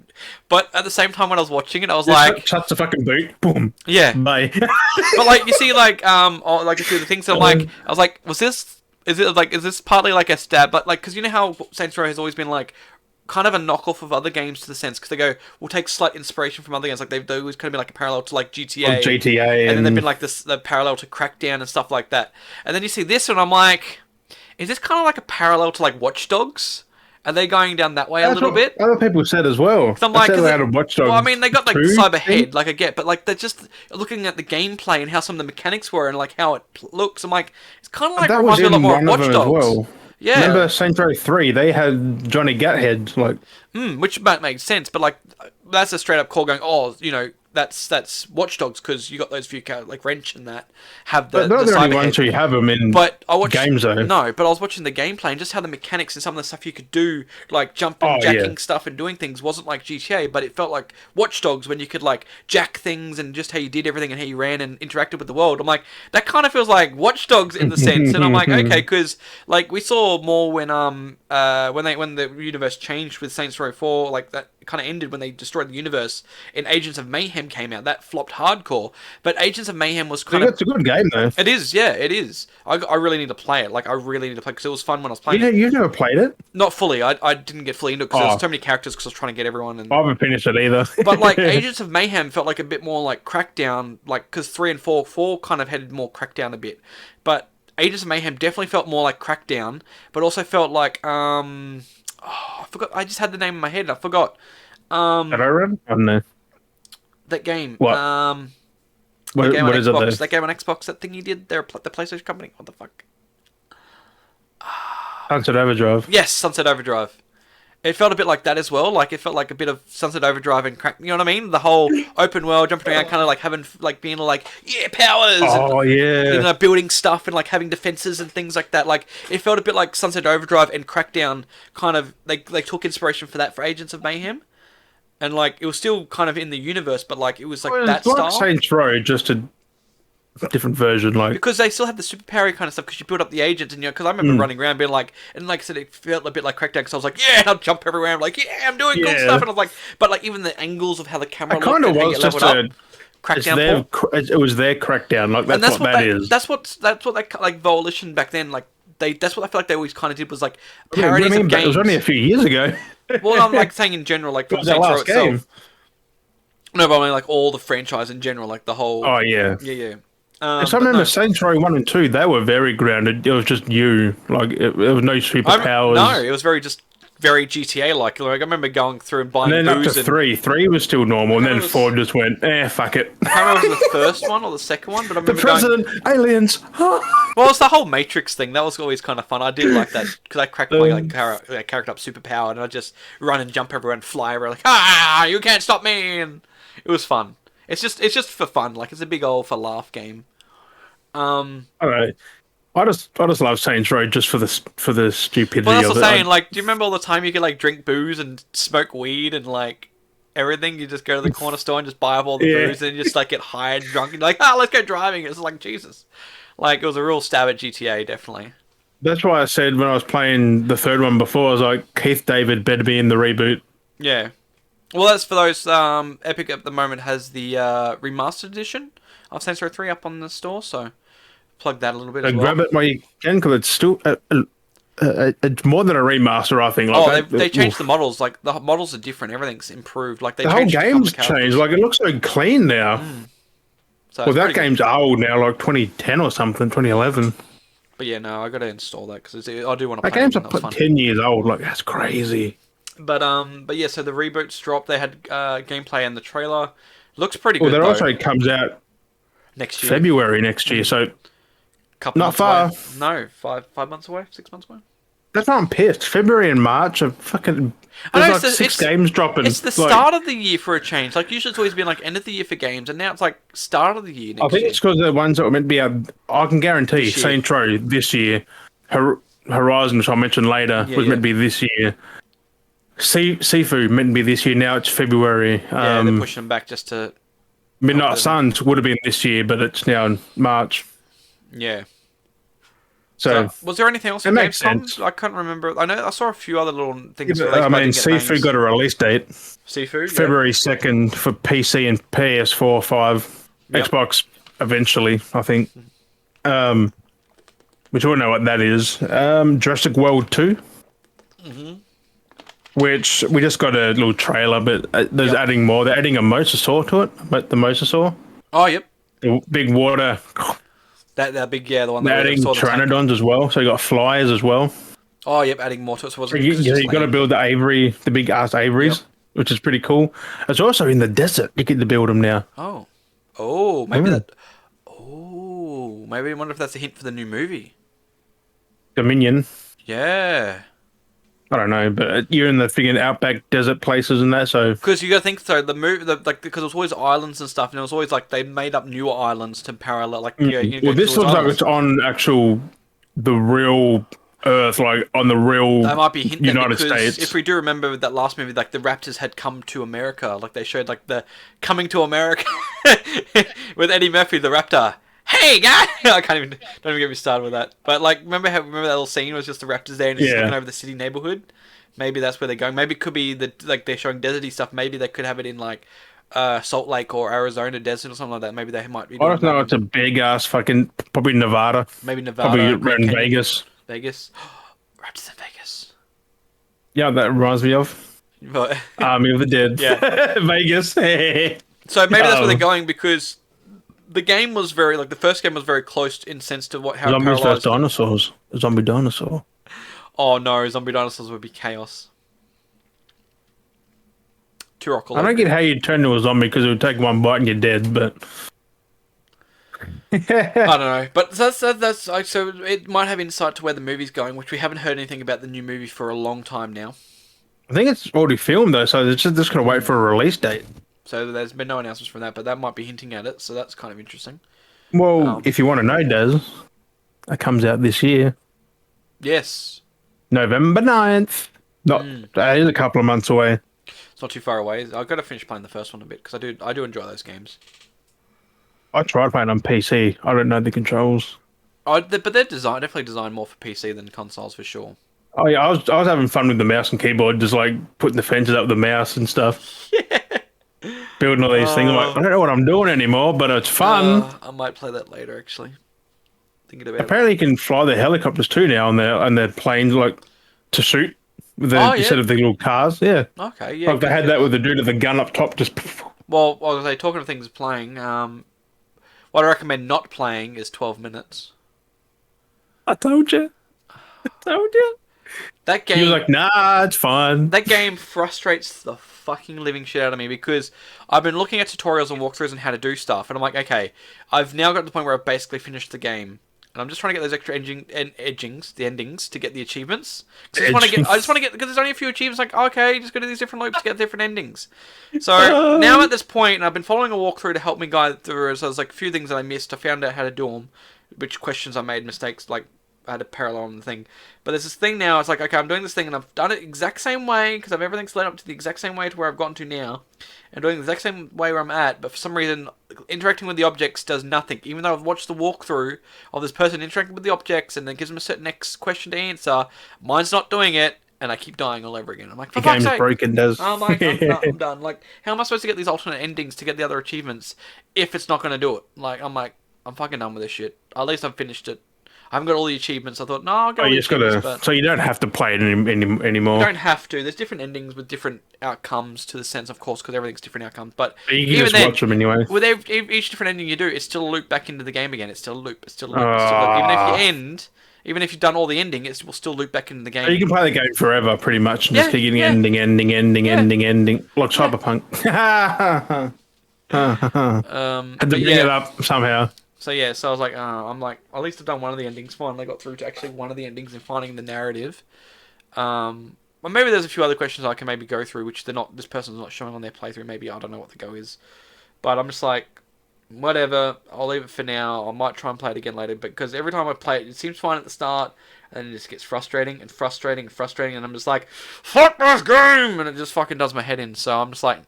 But at the same time, when I was watching it, I was like, "Shuts the fucking boot, boom, yeah, bye." But like you see, like like a few of the things that I was like, was this? Is this partly like a stab? But like, because you know how Saints Row has always been like kind of a knockoff of other games to the sense because they go, we'll take slight inspiration from other games. Like they've always kind of been like a parallel to like GTA, and then they've been like the parallel to Crackdown and stuff like that. And then you see this, and I'm like, is this kind of like a parallel to like Watch Dogs? Are they going down that way a little bit? Other people said as well. I'm like, they had a Watch Dogs. Well, I mean, they got like Cyberhead, like I get, but like they're just looking at the gameplay and how some of the mechanics were and like how it looks. I'm like, it's kind of like reminds me a lot more of Watch Dogs. Yeah. Remember Saints Row 3? They had Johnny Guthead, like. Which might make sense, but like that's a straight up call going. Oh, you know. That's Watch Dogs because you got those few characters like Wrench and that have the. But they're the only ones who have them in. But I watched games though. No, but I was watching the gameplay and just how the mechanics and some of the stuff you could do, like jumping, jacking stuff, and doing things, wasn't like GTA, but it felt like Watch Dogs when you could like jack things and just how you did everything and how you ran and interacted with the world. I'm like, that kind of feels like Watch Dogs in the sense, and I'm like, okay, because like we saw more when the universe changed with Saints Row 4, like that kind of ended when they destroyed the universe and Agents of Mayhem came out. That flopped hardcore, but Agents of Mayhem was kind of... It's a good game though. It is, yeah, it is. I really need to play it. Like, I really need to play because it was fun when I was playing You've never played it? Not fully. I didn't get fully into it because there was so many characters because I was trying to get everyone. And... I haven't finished it either. But like Agents of Mayhem felt like a bit more like Crackdown, like because 3 and 4 kind of headed more Crackdown a bit, but Agents of Mayhem definitely felt more like Crackdown, but also felt like I forgot. I just had the name in my head. I forgot. Shadowrun? I don't know. That game. What? What is Xbox, it? that game on Xbox. That thing you did. The PlayStation company. What the fuck? Sunset Overdrive. Yes, Sunset Overdrive. It felt a bit like that as well. Like, it felt like a bit of Sunset Overdrive and crack. You know what I mean? The whole open world, jumping around, kind of like having, like, being like, yeah, powers! Oh, and, yeah. you know, building stuff and, like, having defenses and things like that. Like, it felt a bit like Sunset Overdrive and Crackdown kind of, they took inspiration for that for Agents of Mayhem. And, like, it was still kind of in the universe, but, like, it was, like, that like style. Saints Row, just a different version, like, because they still have the superpower kind of stuff. Because you build up the agents, and because I remember running around being like, and like I said, it felt a bit like Crackdown. Because I was like, yeah, I'll jump everywhere. I'm like, yeah, I'm doing cool stuff, and I was like, but like even the angles of how the camera looked kind of and how was you just leveled up, Crackdown. it was their Crackdown, like that's what that is. That's what that like Volition back then, like that's what I feel like they always kind of did was like parodies of games. It was only a few years ago. Well, I'm like saying in general, like from Saints Row itself. No, but I mean like all the franchise in general, like the whole. Oh yeah. Yeah. I remember Saints Row 1 and 2, they were very grounded. It was just you. Like, it was no superpowers. No, it was very GTA-like. Like, I remember going through and buying and then booze. Up to 3. 3 was still normal, and then 4 just went, fuck it. I can't remember if it was the first one or the second one, but I remember the President, aliens. Well, it's the whole Matrix thing. That was always kind of fun. I did like that, because I cracked my character up superpowered, and I just run and jump everywhere and fly everywhere, like, you can't stop me! And it was fun. It's just for fun. Like, it's a big old for laugh game. I don't know. I just love Saints Row just for the stupidity well, that's of what it. I'm saying. Like, do you remember all the time you could like drink booze and smoke weed and like everything? You just go to the corner store and just buy up all the booze and you just like get high and drunk and you're like, let's go driving. It's like Jesus. Like, it was a real stab at GTA, definitely. That's why I said when I was playing the third one before, I was like, Keith David better be in the reboot. Yeah. Well, that's for those. Epic at the moment has the remastered edition of Saints Row 3 up on the store, so plug that a little bit as well. Grab it while you can, because it's still it's more than a remaster, I think. Like, they changed the models. Like, the models are different. Everything's improved. Like, the whole game's changed. Like, it looks so clean now. So well, that game's old now, like 2010 or something, 2011. But yeah, no, I got to install that because I do want to play it. That game's like 10 years old. Like, that's crazy. But yeah, so the reboots dropped. They had gameplay and the trailer. Looks pretty good. Well, that also comes out next year, February next year. So not far. Away. No, 5 months away, 6 months away. That's why I'm pissed. February and March are fucking. There's like 6 games dropping. It's the start of the year for a change. Like, usually it's always been like end of the year for games, and now it's like start of the year. I think it's because the ones that were meant to be out. I can guarantee Saints Row this year, Horizon, which I'll mention later, was meant to be this year. Sifu meant to be this year. Now it's February. Yeah, they're pushing them back just to. Midnight Suns would have been this year, but it's now in March. Yeah. So was there anything else in Gamescom? I can't remember. I know I saw a few other little things. Yeah, I mean, Sifu got a release date. Sifu, February 2nd for PC and PS4, 5, Xbox eventually, I think. Which I don't know what that is. Jurassic World 2. Which we just got a little trailer, but there's adding more. They're adding a mosasaur to it, but the mosasaur. Oh, yep. The big water. That big, the one. They're adding pteranodons as well, so you got flyers as well. Oh, yep, adding more to it. So you got to build the big ass Averys, which is pretty cool. It's also in the desert. You get to build them now. Maybe that. Oh, maybe I wonder if that's a hint for the new movie. Dominion. Yeah. I don't know, but you're in the friggin' outback desert places and that, so... Because you got to think, so, the movie, because it was always islands and stuff, and it was always, like, they made up new islands to parallel, like, well, this looks like it's on the real Earth, like, on the real that might be a hint United States. If we do remember that last movie, like, the Raptors had come to America, like, they showed, like, the coming to America with Eddie Murphy, the Raptor. Hey, guy! Don't even get me started with that. But, like, remember that little scene was just the Raptors there and just looking over the city neighborhood? Maybe that's where they're going. Maybe it could be they're showing deserty stuff. Maybe they could have it in, like, Salt Lake or Arizona desert or something like that. Maybe they might be doing I don't know. It's a big ass fucking... Probably Nevada. Maybe Nevada. Probably around Vegas. Vegas. Raptors in Vegas. Yeah, that reminds me of... Army of the Dead. Yeah. Vegas. So maybe that's where they're going, because... The game was the first game was very close in sense to how Zombies versus dinosaurs. A zombie dinosaur. Oh no, zombie dinosaurs would be chaos. I don't get how you turn into a zombie, because it would take one bite and you're dead, but... I don't know. But that's like, so it might have insight to where the movie's going, which we haven't heard anything about the new movie for a long time now. I think it's already filmed though, so it's just gonna wait for a release date. So there's been no announcements from that, but that might be hinting at it. So that's kind of interesting. Well, if you want to know, Des, it comes out this year, Yes, November 9th. Not that is a couple of months away. it's not too far away. I've got to finish playing the first one a bit because I do enjoy those games. I tried playing on PC. I don't know the controls. But they're definitely designed more for PC than consoles for sure. Oh yeah, I was having fun with the mouse and keyboard, just like putting the fences up with the mouse and stuff. Yeah. Building all these things. I'm like, I don't know what I'm doing anymore, but it's fun. I might play that later actually. Thinking about it. Apparently, you can fly the helicopters too now on their planes, like to shoot with instead of the little cars. Yeah. Okay. Yeah. Like they had that with the dude with the gun up top, just. Well, I was talking of things playing. What I recommend not playing is 12 minutes. I told you. I told you. That game. He was like, nah, it's fine. That game frustrates the fucking living shit out of me because I've been looking at tutorials and walkthroughs on how to do stuff, and I'm like, okay, I've now got to the point where I've basically finished the game, and I'm just trying to get those extra the endings to get the achievements. I just want to get because there's only a few achievements. Like, okay, just go to these different loops to get different endings. So now I'm at this point, and I've been following a walkthrough to help me guide through. So there's like a few things that I missed. I found out how to do them, which questions I made mistakes like. I had a parallel on the thing. But there's this thing now, it's like, okay, I'm doing this thing, and I've done it exact same way, because everything's led up to the exact same way to where I've gotten to now. And doing the exact same way where I'm at, but for some reason, interacting with the objects does nothing. Even though I've watched the walkthrough of this person interacting with the objects, and then gives them a certain next question to answer, mine's not doing it, and I keep dying all over again. I'm like, for fuck's sake. Broken, does. I'm like, I'm done. Like, how am I supposed to get these alternate endings to get the other achievements if it's not going to do it? Like, I'm fucking done with this shit. At least I've finished it. I haven't got all the achievements. I thought, no, I'll go. So you don't have to play it anymore. You don't have to. There's different endings with different outcomes to the sense, of course, because everything's different outcomes. But you can just watch them anyway. With each different ending you do, it's still a loop back into the game again. It's still a loop. It's still a loop. It's still a loop. Even if you end, even if you've done all the ending, it will still loop back into the game. So you can play the game forever, pretty much, and just keep getting ending, like Cyberpunk. Had to bring it up somehow. So yeah, so I was like, I'm like, at least I've done one of the endings. Finally got through to actually one of the endings and finding the narrative. Well, maybe there's a few other questions I can maybe go through, which this person's not showing on their playthrough. Maybe I don't know what the go is, but I'm just like, whatever. I'll leave it for now. I might try and play it again later, because every time I play it, it seems fine at the start, and then it just gets frustrating, and I'm just like, fuck this game, and it just fucking does my head in. So I'm just like,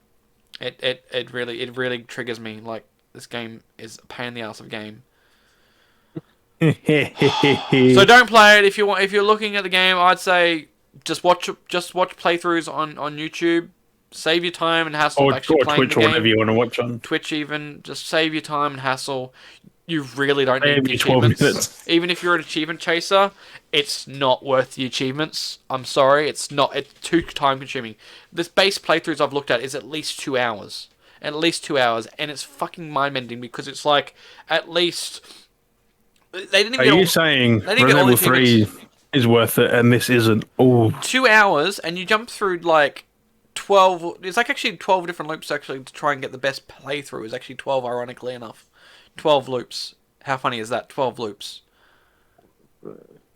it really triggers me. Like, this game is a pain in the ass of a game. So don't play it if you want. If you're looking at the game, I'd say just watch playthroughs on YouTube. Save your time and hassle of actually playing Twitch the game. Or whatever you want to watch on Twitch, even just save your time and hassle. You really don't need the 12 achievements. minutes. Even if you're an achievement chaser, it's not worth the achievements. I'm sorry, it's not. It's too time consuming. This base playthroughs I've looked at is at least 2 hours. At least 2 hours, and it's fucking mind-bending because it's like, at least they didn't even. Are you saying Resident Evil 3 is worth it and this isn't? Oh, 2 hours, and you jump through like 12. It's like actually 12 different loops actually to try and get the best playthrough. Is actually 12, ironically enough. 12 loops. How funny is that? 12 loops.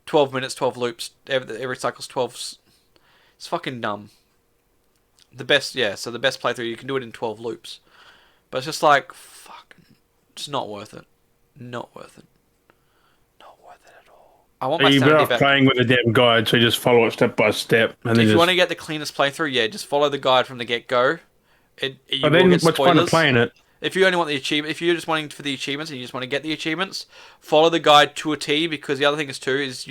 12 minutes, 12 loops. Every cycle's 12. It's fucking dumb. The best, yeah, so the best playthrough, you can do it in 12 loops. But it's just like, fucking, it's not worth it. Not worth it. Not worth it at all. I want my sanity back. Playing with a damn guide, so you just follow it step by step. And if you want to get the cleanest playthrough, yeah, just follow the guide from the get-go. But then what's fun of playing it? If you only want the achievement, if you're just wanting for the achievements and you just want to get the achievements, follow the guide to a T, because the other thing is too, is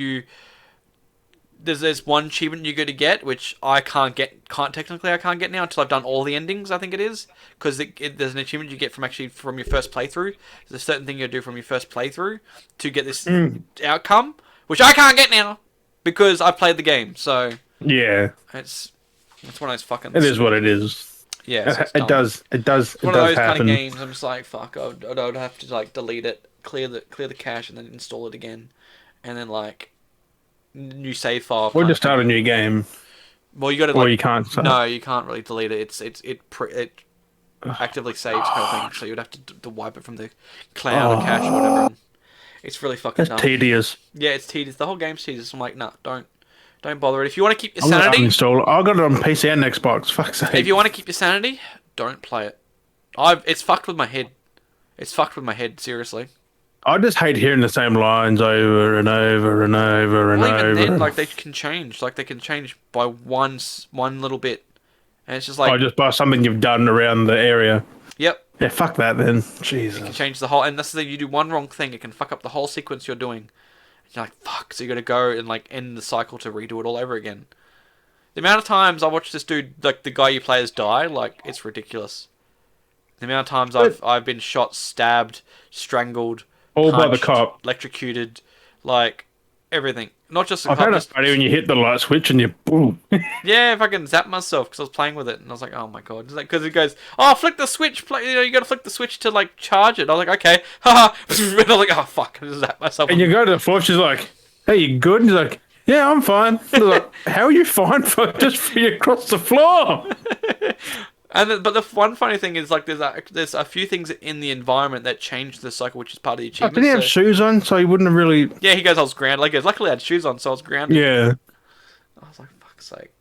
there's one achievement you go to get, which I can't get now until I've done all the endings, I think it is. Because there's an achievement you get from your first playthrough. There's a certain thing you do from your first playthrough to get this outcome, which I can't get now because I've played the game. So yeah, it's one of those fucking. It is what it is. Yeah, it does. It's one of those happen. kind of games. I'm just like, fuck. I'd have to like delete it, clear the cache, and then install it again, and then like. New save file. Or just start a new game. Well, you got to. Or you can't. Start. No, you can't really delete it. It actively saves kind of thing. So you'd have to wipe it from the cloud or cache or whatever. It's really fucking dumb. Tedious. Yeah, it's tedious. The whole game's tedious. I'm like, nah, don't Don't bother it. If you want to keep your I'm gonna sanity, uninstall it. I got it on PC and Xbox. Fuck's sake. if you want to keep your sanity, don't play it. It's fucked with my head. It's fucked with my head, seriously. I just hate hearing the same lines over and over and over and Well, even over. then, like, they can change. Like, they can change by one little bit. And it's just like... Oh, just by something you've done around the area. Yep. Yeah, fuck that then. It can Jesus. change the whole... And that's the thing, you do one wrong thing, it can fuck up the whole sequence you're doing. And you're like, fuck. So you gotta go and, like, end the cycle to redo it all over again. The amount of times I watched this dude, like, the guy you play as die, like, it's ridiculous. The amount of times I've been shot, stabbed, strangled... All by the punched, cop. electrocuted, like everything. Not just the I've cop. had a Just, funny when you hit the light switch and you boom. yeah, if I can zap myself because I was playing with it and I was like, oh my god, because it goes, oh, flick the switch, you got to flick the switch to like charge it. I was like, okay, haha, and I was like, oh fuck, I just zap myself. And you go to the floor, she's like, hey, you good? And he's like, yeah, I'm fine. I was like, how are you fine just for you across the floor? But the one funny thing is like there's a few things in the environment that change the cycle, which is part of the achievement. Didn't he have shoes on, so he wouldn't have really... Yeah, he goes, I was grounded. Like, luckily I had shoes on, so I was grounded. Yeah. I was like, fuck's sake.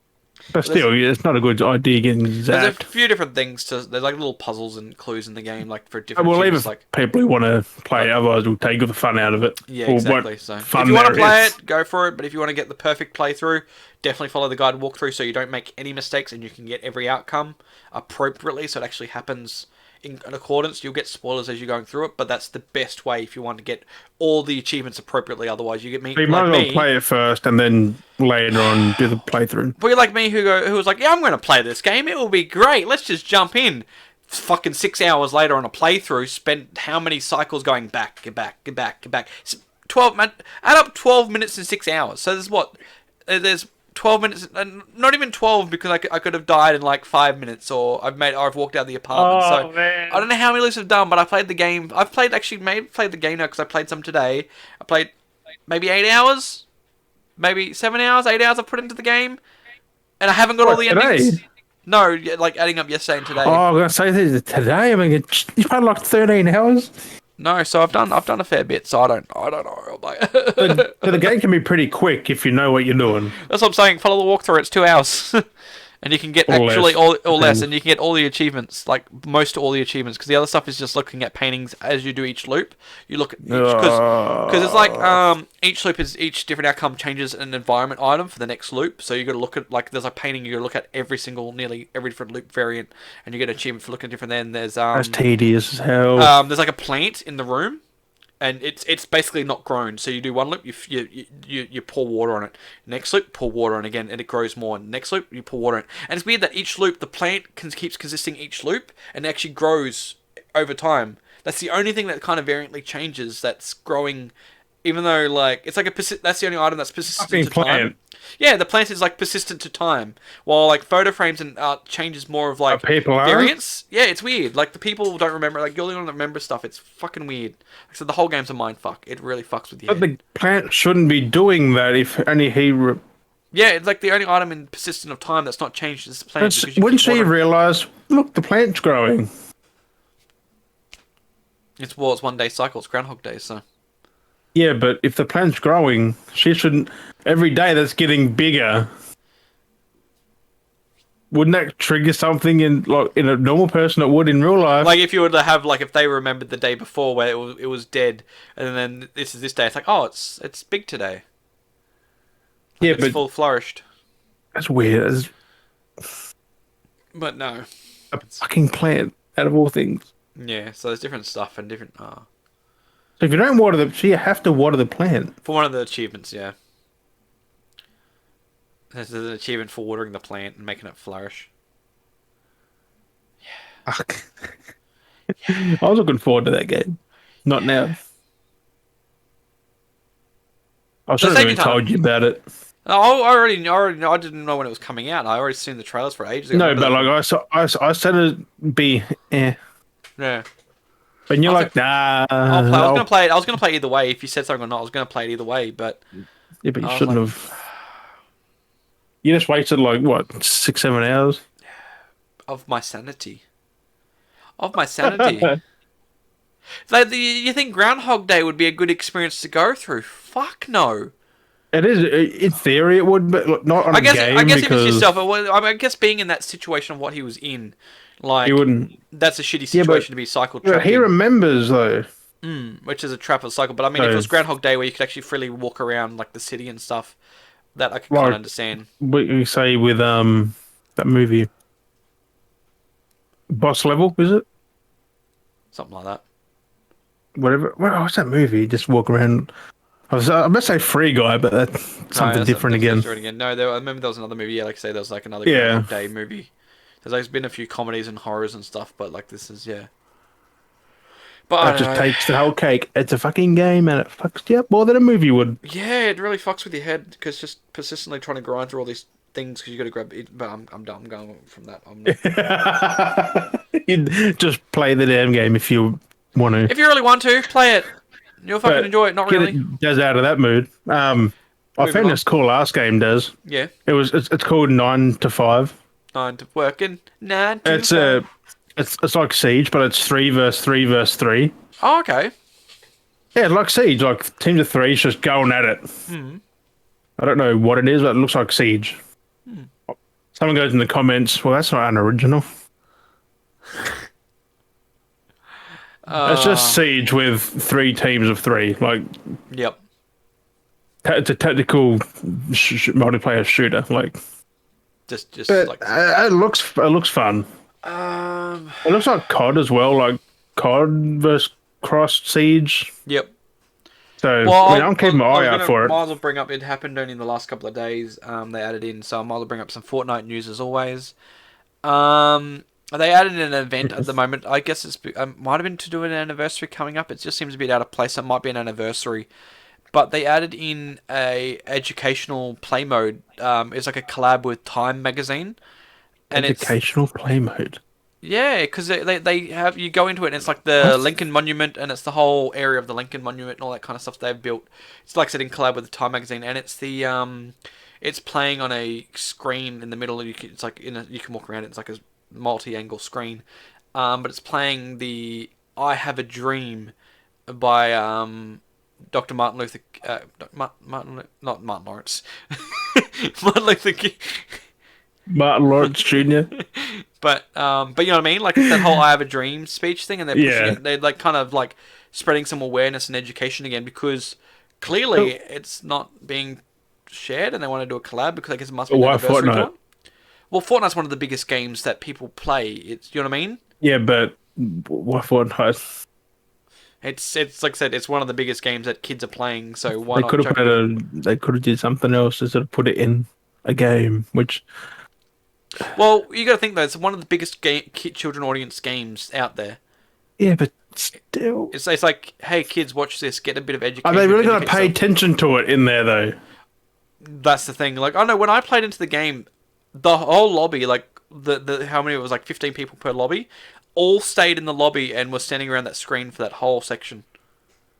But still, it's not a good idea getting zapped. There's a few different things there's like little puzzles and clues in the game, like for different. Well, even like people who want to play, otherwise we'll take the fun out of it. Yeah, exactly. So if Fun you want to there play is. it, go for it. But if you want to get the perfect playthrough, definitely follow the guide walkthrough so you don't make any mistakes and you can get every outcome appropriately, so it actually happens in accordance. You'll get spoilers as you're going through it, but that's the best way if you want to get all the achievements appropriately. Otherwise, you get me. So you might as well play it first and then later on do the playthrough. But you're like me who was like, yeah, I'm going to play this game. It will be great. Let's just jump in. Fucking 6 hours later on a playthrough, spent how many cycles going back. 12, add up 12 minutes and 6 hours. So there's what? There's 12 minutes, and not even 12 because I could have died in like 5 minutes, or I've walked out of the apartment. Man. I don't know how many loops I've done, but I played the game. I've played played the game now because I played some today. I played maybe 8 hours, maybe 7 hours, 8 hours. I put into the game, and I haven't got all the endings. No, like adding up yesterday and today. Oh, I'm gonna say this today. I mean, you played like 13 hours. No, so I've done a fair bit, so I don't know. I'm like, So the game can be pretty quick if you know what you're doing. that's what I'm saying. Follow the walkthrough. It's 2 hours, and you can get Or actually less. all less, and you can get all the achievements, like most all the achievements, because the other stuff is just looking at paintings as you do each loop. You look at because it's like each loop is each different outcome changes an environment item for the next loop. So you got to look at like there's a painting. You got to look at nearly every different loop variant, and you get an achievement for looking different. Then there's That's tedious as hell. there's like a plant in the room, and it's basically not grown. So you do one loop, you pour water on it. Next loop, pour water on it again, and it grows more. Next loop, you pour water on it. And it's weird that each loop, the plant keeps consisting each loop, and it actually grows over time. That's the only thing that kind of variantly changes. That's growing, even though like it's like that's the only item that's persistent to time. Yeah, the plant is like persistent to time, while like photo frames and art changes more of like variants. Yeah, it's weird. Like the people don't remember. Like you're the only one that remember stuff. It's fucking weird. Like, so the whole game's a mind fuck. It really fucks with you. But the plant shouldn't be doing that if only he... Yeah, it's like the only item in persistent of time that's not changed is the plant. Wouldn't she realise, look, the plant's growing? It's 1 day cycle. It's Groundhog Day, so... Yeah, but if the plant's growing, she shouldn't... Every day that's getting bigger... Wouldn't that trigger something in a normal person it would in real life? Like if you were to have like if they remembered the day before where it was dead, and then this is this day, it's like it's big today. Like yeah, it's but full flourished. That's weird. But no, a fucking plant out of all things. Yeah, so there's different stuff and different. So if you don't water so you have to water the plant. For one of the achievements, yeah. There's an achievement for watering the plant and making it flourish. Yeah. Fuck. Yeah. I was looking forward to that game. Not now. I should have even told you about it. Oh, I already I didn't know when it was coming out. I already seen the trailers for ages ago. No, but like I said it'd be Yeah. And you're like, nah. I was gonna play it. I was gonna play either way. If you said something or not, I was gonna play it either way. But yeah, but you shouldn't have. You just wasted like what 6-7 hours of my sanity. Like, you think Groundhog Day would be a good experience to go through? Fuck no. It is in theory it would, but look, not on I a guess. I game guess if it's because yourself, I guess being in that situation of what he was in, he like wouldn't. that's a shitty Yeah, but situation to be cycle yeah, trapped he in. remembers though. Which is a trap of cycle. But I mean, if it So was Groundhog Day where you could actually freely walk around like the city and stuff, that I could kind of like understand. we say with that movie Boss Level, is it? Something like that. Whatever. What's that movie? Just walk around. I must say Free Guy, but that's No, something different that's again. different again. No, I remember there was another movie. Yeah, like I say, there was like another Yeah, Groundhog Day movie. There's like been a few comedies and horrors and stuff, but like this is yeah. But I that don't just know. takes the whole cake. It's a fucking game, and it fucks you up more than a movie would. Yeah, it really fucks with your head because just persistently trying to grind through all these things because you got to grab it. But I'm done. I'm going from that. I'm not. You just play the damn game if you want to. If you really want to play it, you'll fucking But enjoy it. Not get really. it does out of that mood. I Moving found on. this cool last game does. Yeah, It's called 9 to 5. 9 to 5. It's it's like Siege, but it's 3 versus 3 versus 3. Oh, okay. Yeah, like Siege, like teams of threes just going at it. Hmm. I don't know what it is, but it looks like Siege. Someone goes in the comments, well, that's not unoriginal. It's just Siege with 3 teams of 3. Like, Yep. it's a tactical multiplayer shooter. Like, Just but like. it looks fun. Um. It looks like COD as well, like COD versus Cross Siege. Yep. So Well, I mean, I'm keeping my eye out for it. Might as well bring up. It happened only in the last couple of days. They added in, so I might as well bring up some Fortnite news as always. They added an event at the moment. I guess it's might have been to do an anniversary coming up. It just seems a bit out of place. It might be an anniversary, but they added in a educational play mode. It's like a collab with Time magazine, and Educational play mode. yeah, because they have you go into it and it's like the What? Lincoln Monument and it's the whole area of the Lincoln Monument and all that kind of stuff they've built. It's like I said in collab with the Time magazine and it's the it's playing on a screen in the middle. It's like you can walk around it. It's like a multi-angle screen, but it's playing the I Have a Dream by Dr. Martin Luther not Martin Lawrence Martin Luther King. Martin Lawrence Jr. But you know what I mean? Like it's that whole "I Have a Dream" speech thing, and they're pushing Yeah. it. They're like kind of like spreading some awareness and education again because clearly it's not being shared, and they want to do a collab because I guess it must be an Why anniversary to Fortnite? it. Well, Fortnite's one of the biggest games that people play. It's you know what I mean? Yeah, but why Fortnite? It's like I said, it's one of the biggest games that kids are playing. So why They not? could have they could have did something else instead of put it in a game, which Well, you got to think though, it's one of the biggest children audience games out there. yeah, but still, It's like, hey kids, watch this, get a bit of education. are they really going to educate pay yourself. attention to it in there though? That's the thing. Like, I know when I played into the game, the whole lobby, like the how many it was like 15 people per lobby, all stayed in the lobby and were standing around that screen for that whole section.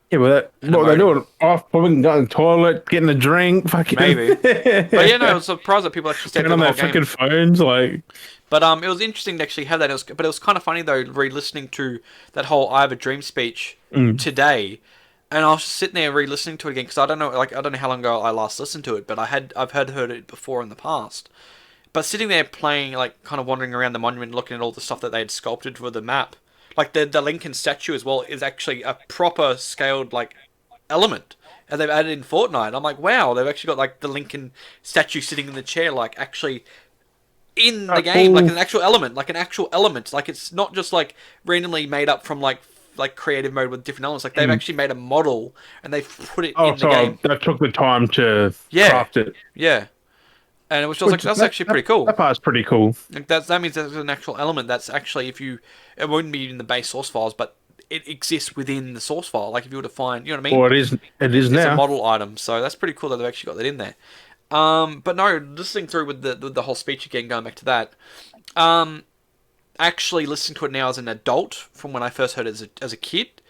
Yeah, well, what they doing? Off, probably going to the toilet, getting a drink, fucking Maybe. But yeah, no, I was surprised that people actually stayed turning through on the their whole game. fucking phones, like. But it was interesting to actually have that. But it was kind of funny though, re-listening to that whole "I Have a Dream" speech today, and I was just sitting there re-listening to it again because I don't know how long ago I last listened to it, but I've heard it before in the past. But sitting there playing, like kind of wandering around the monument, looking at all the stuff that they had sculpted for the map, like the Lincoln statue as well is actually a proper scaled like element. And they've added in Fortnite. I'm like, wow, they've actually got like the Lincoln statue sitting in the chair, like actually in the game, like an actual element, like it's not just like randomly made up from like creative mode with different elements. Like they've actually made a model and they've put it in the game. They took the time to craft it. Yeah, and it was just like that's actually pretty cool. That part's pretty cool. Like that means there's an actual element that's actually it wouldn't be in the base source files, but it exists within the source file. Like if you were to find, you know what I mean? Well, it is It's now. a model item, so that's pretty cool that they've actually got that in there. But no, listening through with the whole speech again, going back to that, actually listening to it now as an adult from when I first heard it as a kid,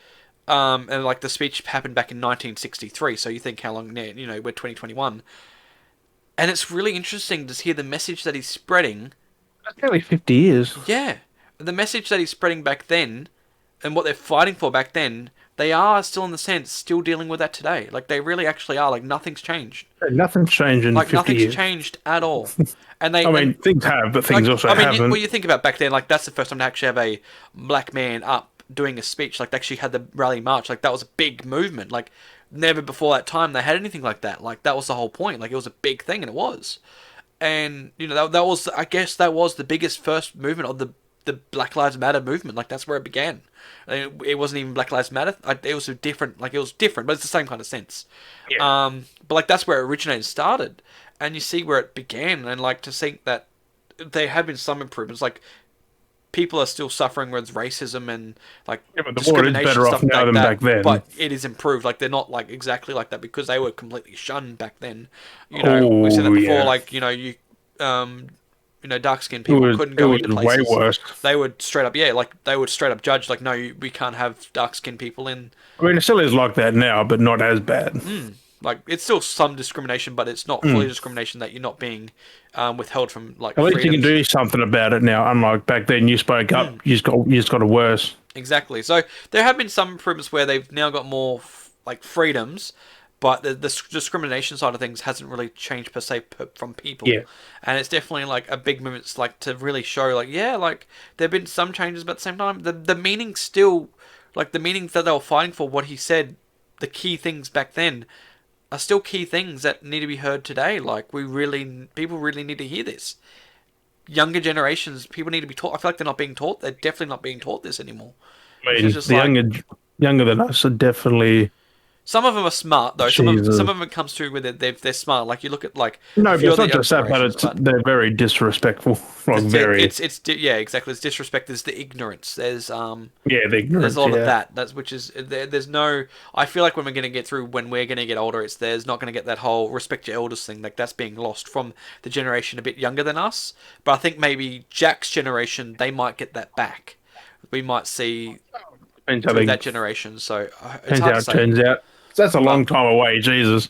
and like the speech happened back in 1963. So you think how long now? You know, we're 2021, and it's really interesting to hear the message that he's spreading. That's nearly 50 years. Yeah, the message that he's spreading back then, and what they're fighting for back then, they are still in the sense still dealing with that today. Like they really actually are. Like nothing's changed. Nothing's changed in Like 50 nothing's years. changed at all. And they, I mean, things have, but things like, also I mean, haven't. well, you think about back then, like that's the first time to actually have a black man up doing a speech. Like they actually had the rally march. Like that was a big movement. Like never before that time they had anything like that. Like that was the whole point. Like it was a big thing, and it was. And you know that was, I guess, that was the biggest first movement of the Black Lives Matter movement. Like that's where it began. It wasn't even Black Lives Matter. Like, it was a different. Like it was different, but it's the same kind of sense. Yeah. But like that's where it originated, started, and you see where it began, and like to think that there have been some improvements. Like people are still suffering with racism and like Yeah, but the world is better off now than back then. but it is improved. Like they're not like exactly like that because they were completely shunned back then. You know, we said that before. Yeah. Like dark skinned people couldn't go into places. Way worse. They would straight up, they would straight up judge like, no, we can't have dark skinned people in. I mean, it still is like that now, but not as bad. Like it's still some discrimination, but it's not fully discrimination that you're not being withheld from like. At least you can freedoms. do something about it now. Unlike back then, you spoke up, you just got it worse. Exactly. So there have been some improvements where they've now got more like freedoms, but the discrimination side of things hasn't really changed per se from people. Yeah. And it's definitely like a big movement. It's like to really show like, yeah, like there've been some changes, but at the same time the meaning still, like the meanings that they were fighting for, what he said, the key things back then are still key things that need to be heard today. Like people really need to hear this. Younger generations, people need to be taught. I feel like they're not being taught. They're definitely not being taught this anymore. I mean, the younger than us are definitely. Some of them are smart though. Some Jesus. of them it comes through with it. They're smart. Like you look at like No, a but few it's of not the just that, but they're very disrespectful. Like very. Yeah, exactly. It's disrespect. There's the ignorance. There's the ignorance. there's a lot of that. There's no. I feel like when we're gonna get older, there's not gonna get that whole respect your elders thing. Like that's being lost from the generation a bit younger than us. But I think maybe Jack's generation, they might get that back. We might see through that generation. So it's hard to say. Turns out. That's a long time away, Jesus.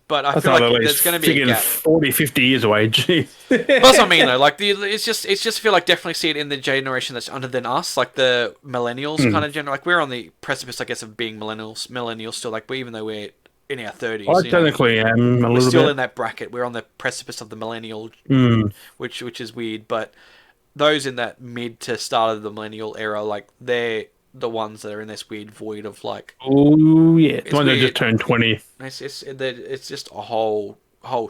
But I feel like there's going to be a gap. 40, 50 years away, geez. That's what I mean, though. Like, it's just feel like definitely see it in the generation that's under than us, like the millennials kind of generation. Like, we're on the precipice, I guess, of being millennials still. Like, even though we're in our 30s. I technically am a little bit. We're still in that bracket. We're on the precipice of the millennial, which is weird. But those in that mid to start of the millennial era, like, they're the ones that are in this weird void of like, oh yeah, the one that just turned 20. It's just a whole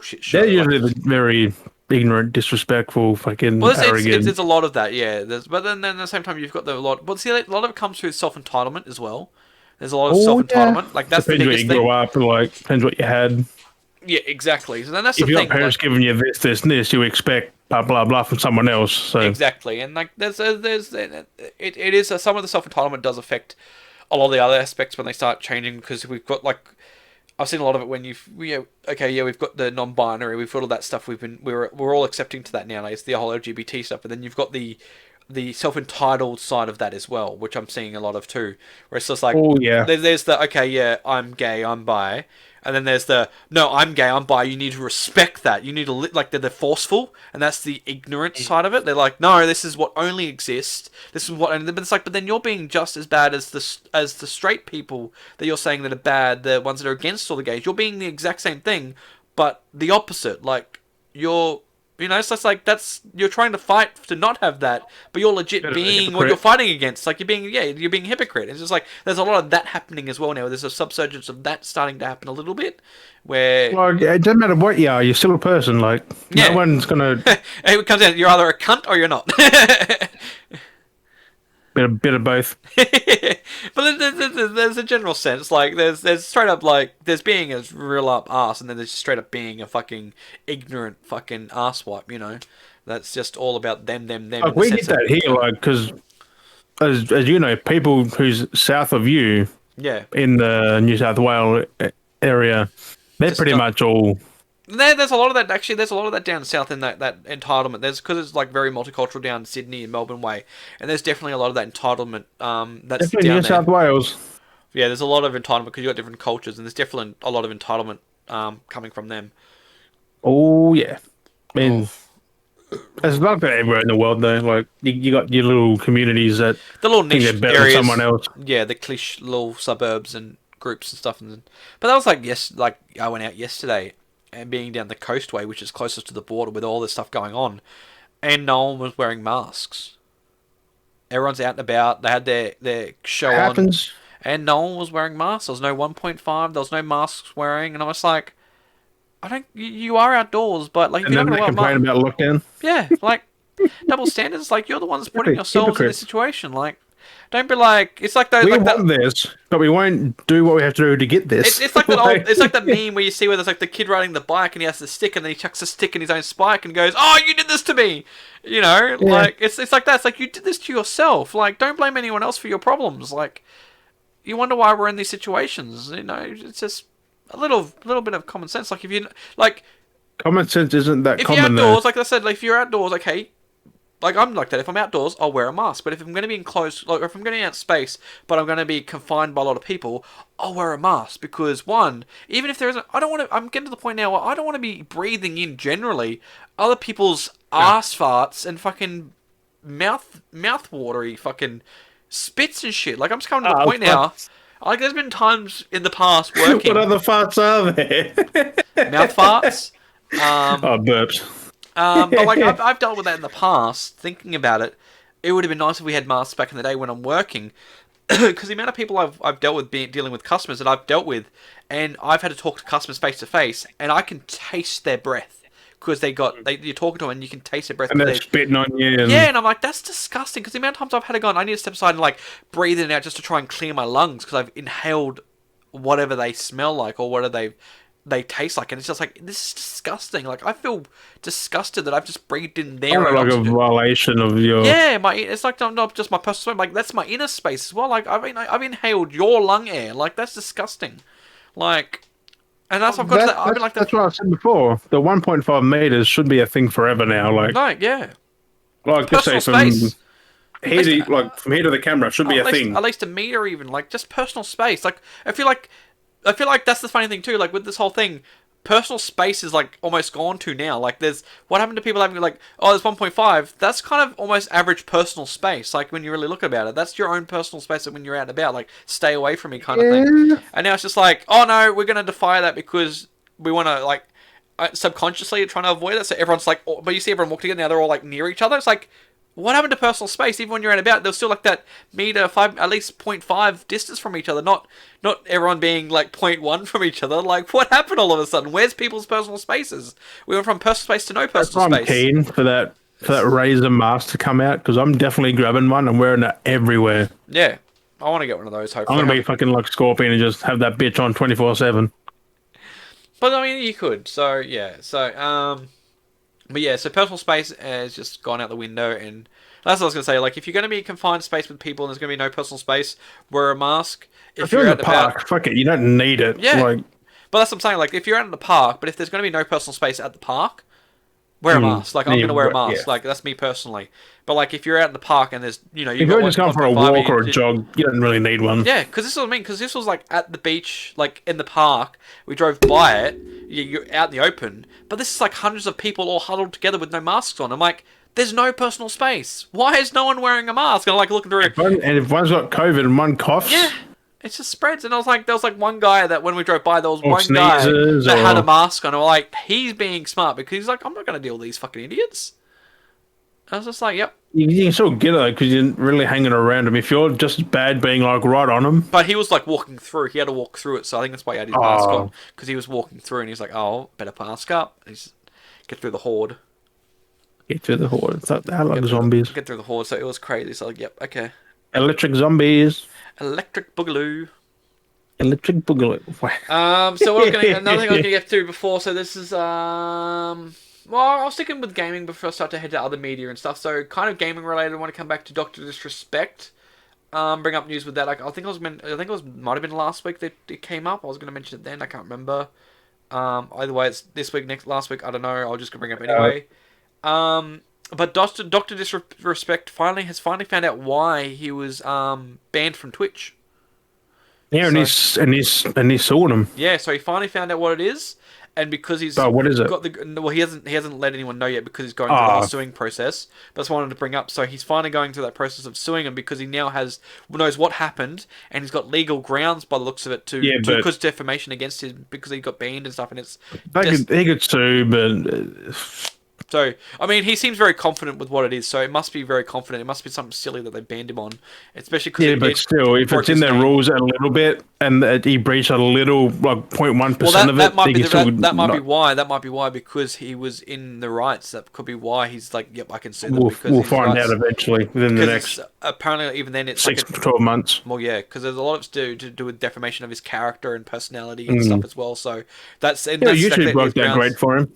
shit show. They're usually the very ignorant, disrespectful, fucking arrogant. There's a lot of that, yeah. But then at the same time, you've got the lot. But see, a lot of it comes through self entitlement as well. There's a lot of self entitlement. Like that's depends the biggest where you thing. grew up, like depends what you had. Yeah, exactly. So then that's if the your thing. parents giving you this, you expect blah blah blah from someone else. So exactly, and like it is some of the self entitlement does affect a lot of the other aspects when they start changing because we've got like I've seen a lot of it when we've got the non-binary, we've got all that stuff. We're all accepting to that now. Like, it's the whole LGBT stuff, but then you've got the self-entitled side of that as well, which I'm seeing a lot of too. Where it's just like, there's the I'm gay, I'm bi. And then there's the, no, I'm gay, I'm bi, you need to respect that. You need to, like, they're forceful, and that's the ignorant side of it. They're like, no, this is what only exists. This is what, but it's like, but then you're being just as bad as the straight people that you're saying that are bad, the ones that are against all the gays. You're being the exact same thing, but the opposite. Like, it's just like you're trying to fight to not have that, but you're legit being what you're fighting against. Like you're being a hypocrite. It's just like there's a lot of that happening as well now. There's a subsurgence of that starting to happen a little bit, where it doesn't matter what you are, you're still a person. Like no one's gonna. It comes down. You're either a cunt or you're not. Bit of both. But there's a general sense, like there's straight up like there's being a real up ass, and then there's straight up being a fucking ignorant fucking asswipe. That's just all about them. Like, we get that here, like because as you know, people who's south of you, in the New South Wales area, they're just pretty much all. There's a lot of that actually. There's a lot of that down south in that entitlement. There's because it's like very multicultural down Sydney and Melbourne way, and there's definitely a lot of that entitlement. That's definitely down New South Wales. Yeah, there's a lot of entitlement because you got different cultures, and there's definitely a lot of entitlement coming from them. Oh yeah, I mean, It's like that everywhere in the world, though. Like you got your little communities that The little think they're niche better than areas, someone else. yeah, the cliche little suburbs and groups and stuff. But that was like like I went out yesterday and being down the coastway, which is closest to the border with all this stuff going on, and no one was wearing masks. Everyone's out and about. They had their show on, Happens. and no one was wearing masks. There was no 1.5. There was no masks wearing, and I was like, I don't. You are outdoors, but like if And you're then not they gonna wear a complain mask, about lockdown. yeah, like double standards. Like you're the ones putting yourselves in this Hypocrites. situation. Like, don't be like. It's like those We like that. want this, but we won't do what we have to do to get this. It's like that old. It's like that meme where you see where there's like the kid riding the bike and he has the stick and then he chucks the stick in his own spike and goes, "Oh, you did this to me," you know. Yeah. Like it's like that. It's like you did this to yourself. Like don't blame anyone else for your problems. Like you wonder why we're in these situations. You know, it's just a little bit of common sense. Like if you like Common sense isn't that if you're common, though. outdoors, like I said, like if you're outdoors, okay. Like I'm like that. If I'm outdoors, I'll wear a mask. But if I'm going to be enclosed, like if I'm going to be out space, but I'm going to be confined by a lot of people, I'll wear a mask because one, even if there isn't, I don't want to. I'm getting to the point now where I don't want to be breathing in generally other people's ass farts and fucking mouth watery fucking spits and shit. Like I'm just coming to the point now. Like there's been times in the past working What other farts are there? mouth farts. Oh, burps. But like I've dealt with that in the past. Thinking about it, it would have been nice if we had masks back in the day when I'm working, because the amount of people I've dealt with dealing with customers that I've dealt with, and I've had to talk to customers face to face, and I can taste their breath because you're talking to them and you can taste their breath. And they're spitting on you. Yeah, and I'm like, that's disgusting. Because the amount of times I've had to go, and I need to step aside and like breathe in and out just to try and clear my lungs because I've inhaled whatever they smell like or whatever they taste like, and it's just like this is disgusting. Like I feel disgusted that I've just breathed in their own Like a oxygen. violation of your. Yeah, it's like not just my personal space. Like that's my inner space as well. Like I've inhaled your lung air. Like that's disgusting. Like, and that's I've got to that. I've been like that. That's what I said before. The 1.5 meters should be a thing forever now. Like, Yeah, like just say personal from space. here to from here to the camera should be a thing. At least a meter, even like just personal space. Like I feel like that's the funny thing too. Like with this whole thing, personal space is like almost gone to now. Like there's what happened to people having like, oh, there's 1.5. That's kind of almost average personal space. Like when you really look about it, that's your own personal space. When you're out and about, like stay away from me kind of thing. And now it's just like, oh no, we're gonna defy that because we want to like subconsciously trying to avoid that. So everyone's like, oh, but you see everyone walk together now. They're all like near each other. It's like. What happened to personal space? Even when you're out and about, there's still like that meter, at least 0.5 distance from each other. Not everyone being like 0.1 from each other. Like, what happened all of a sudden? Where's people's personal spaces? We went from personal space to no personal space. I'm keen for that Razer mask to come out because I'm definitely grabbing one and wearing it everywhere. Yeah, I want to get one of those. Hopefully, I'm gonna be fucking like Scorpion and just have that bitch on 24/7. But I mean, you could. So yeah. But yeah, so personal space has just gone out the window, and that's what I was going to say. Like, if you're going to be confined space with people and there's going to be no personal space, wear a mask. If you're in the park, fuck it, you don't need it. Yeah. Like, but that's what I'm saying. Like, if you're out in the park, but if there's going to be no personal space at the park, wear a mask. Like, I'm going to wear a mask. Yeah. Like, that's me personally. But, like, if you're out in the park and there's, you if you're just going for a walk or a jog, you don't really need one. Yeah, because this is what I mean. Because this was, like, at the beach, like, in the park. We drove by it. You're out in the open. But this is, like, hundreds of people all huddled together with no masks on. I'm like, there's no personal space. Why is no one wearing a mask? And I'm, like, looking through it. And if one's got COVID and one coughs... Yeah. It just spreads, and I was like, there was like one guy that when we drove by, there was one guy that had a mask on. And we're like, he's being smart because he's like, I'm not going to deal with these fucking idiots. I was just like, yep. You can sort of get it because you're really hanging around him. If you're just bad being like right on him. But he was like walking through. He had to walk through it, so I think that's why he had his mask on because he was walking through, and he's like, oh, better mask up. He's get through the horde. Get through the horde. It's like zombies. Get through the horde. So it was crazy. So like, yep, okay. Electric zombies. Electric Boogaloo. Electric Boogaloo. So what another thing I was gonna get through before. So this is well, I was sticking with gaming before I start to head to other media and stuff. So kind of gaming related. I want to come back to Doctor Disrespect. Bring up news with that. Like, I think it might have been last week that it came up. I was gonna mention it then. I can't remember. Either way, it's this week, last week. I don't know. I'll just bring it up anyway. But Doctor Disrespect has finally found out why he was banned from Twitch. Yeah, and he's suing him. Yeah, so he finally found out what it is, And because he's what is it? got he hasn't let anyone know yet because he's going through the whole suing process. But that's what I wanted to bring up. So he's finally going through that process of suing him because he now knows what happened and he's got legal grounds by the looks of it because defamation against him because he got banned and stuff. And it's he could sue, but. So, I mean, he seems very confident with what it is, so it must be very confident. It must be something silly that they banned him on, especially because... Yeah, but still, if it's in their rules a little bit, and he breached a little, like 0.1% of it... That might be why, because he was in the rights. That could be why he's like, yep, I can sue them. We'll find out eventually, within the next... Apparently, even then, it's 6 to 12 months. Well, yeah, because there's a lot of to do with defamation of his character and personality and stuff as well, so that's... YouTube worked out great for him.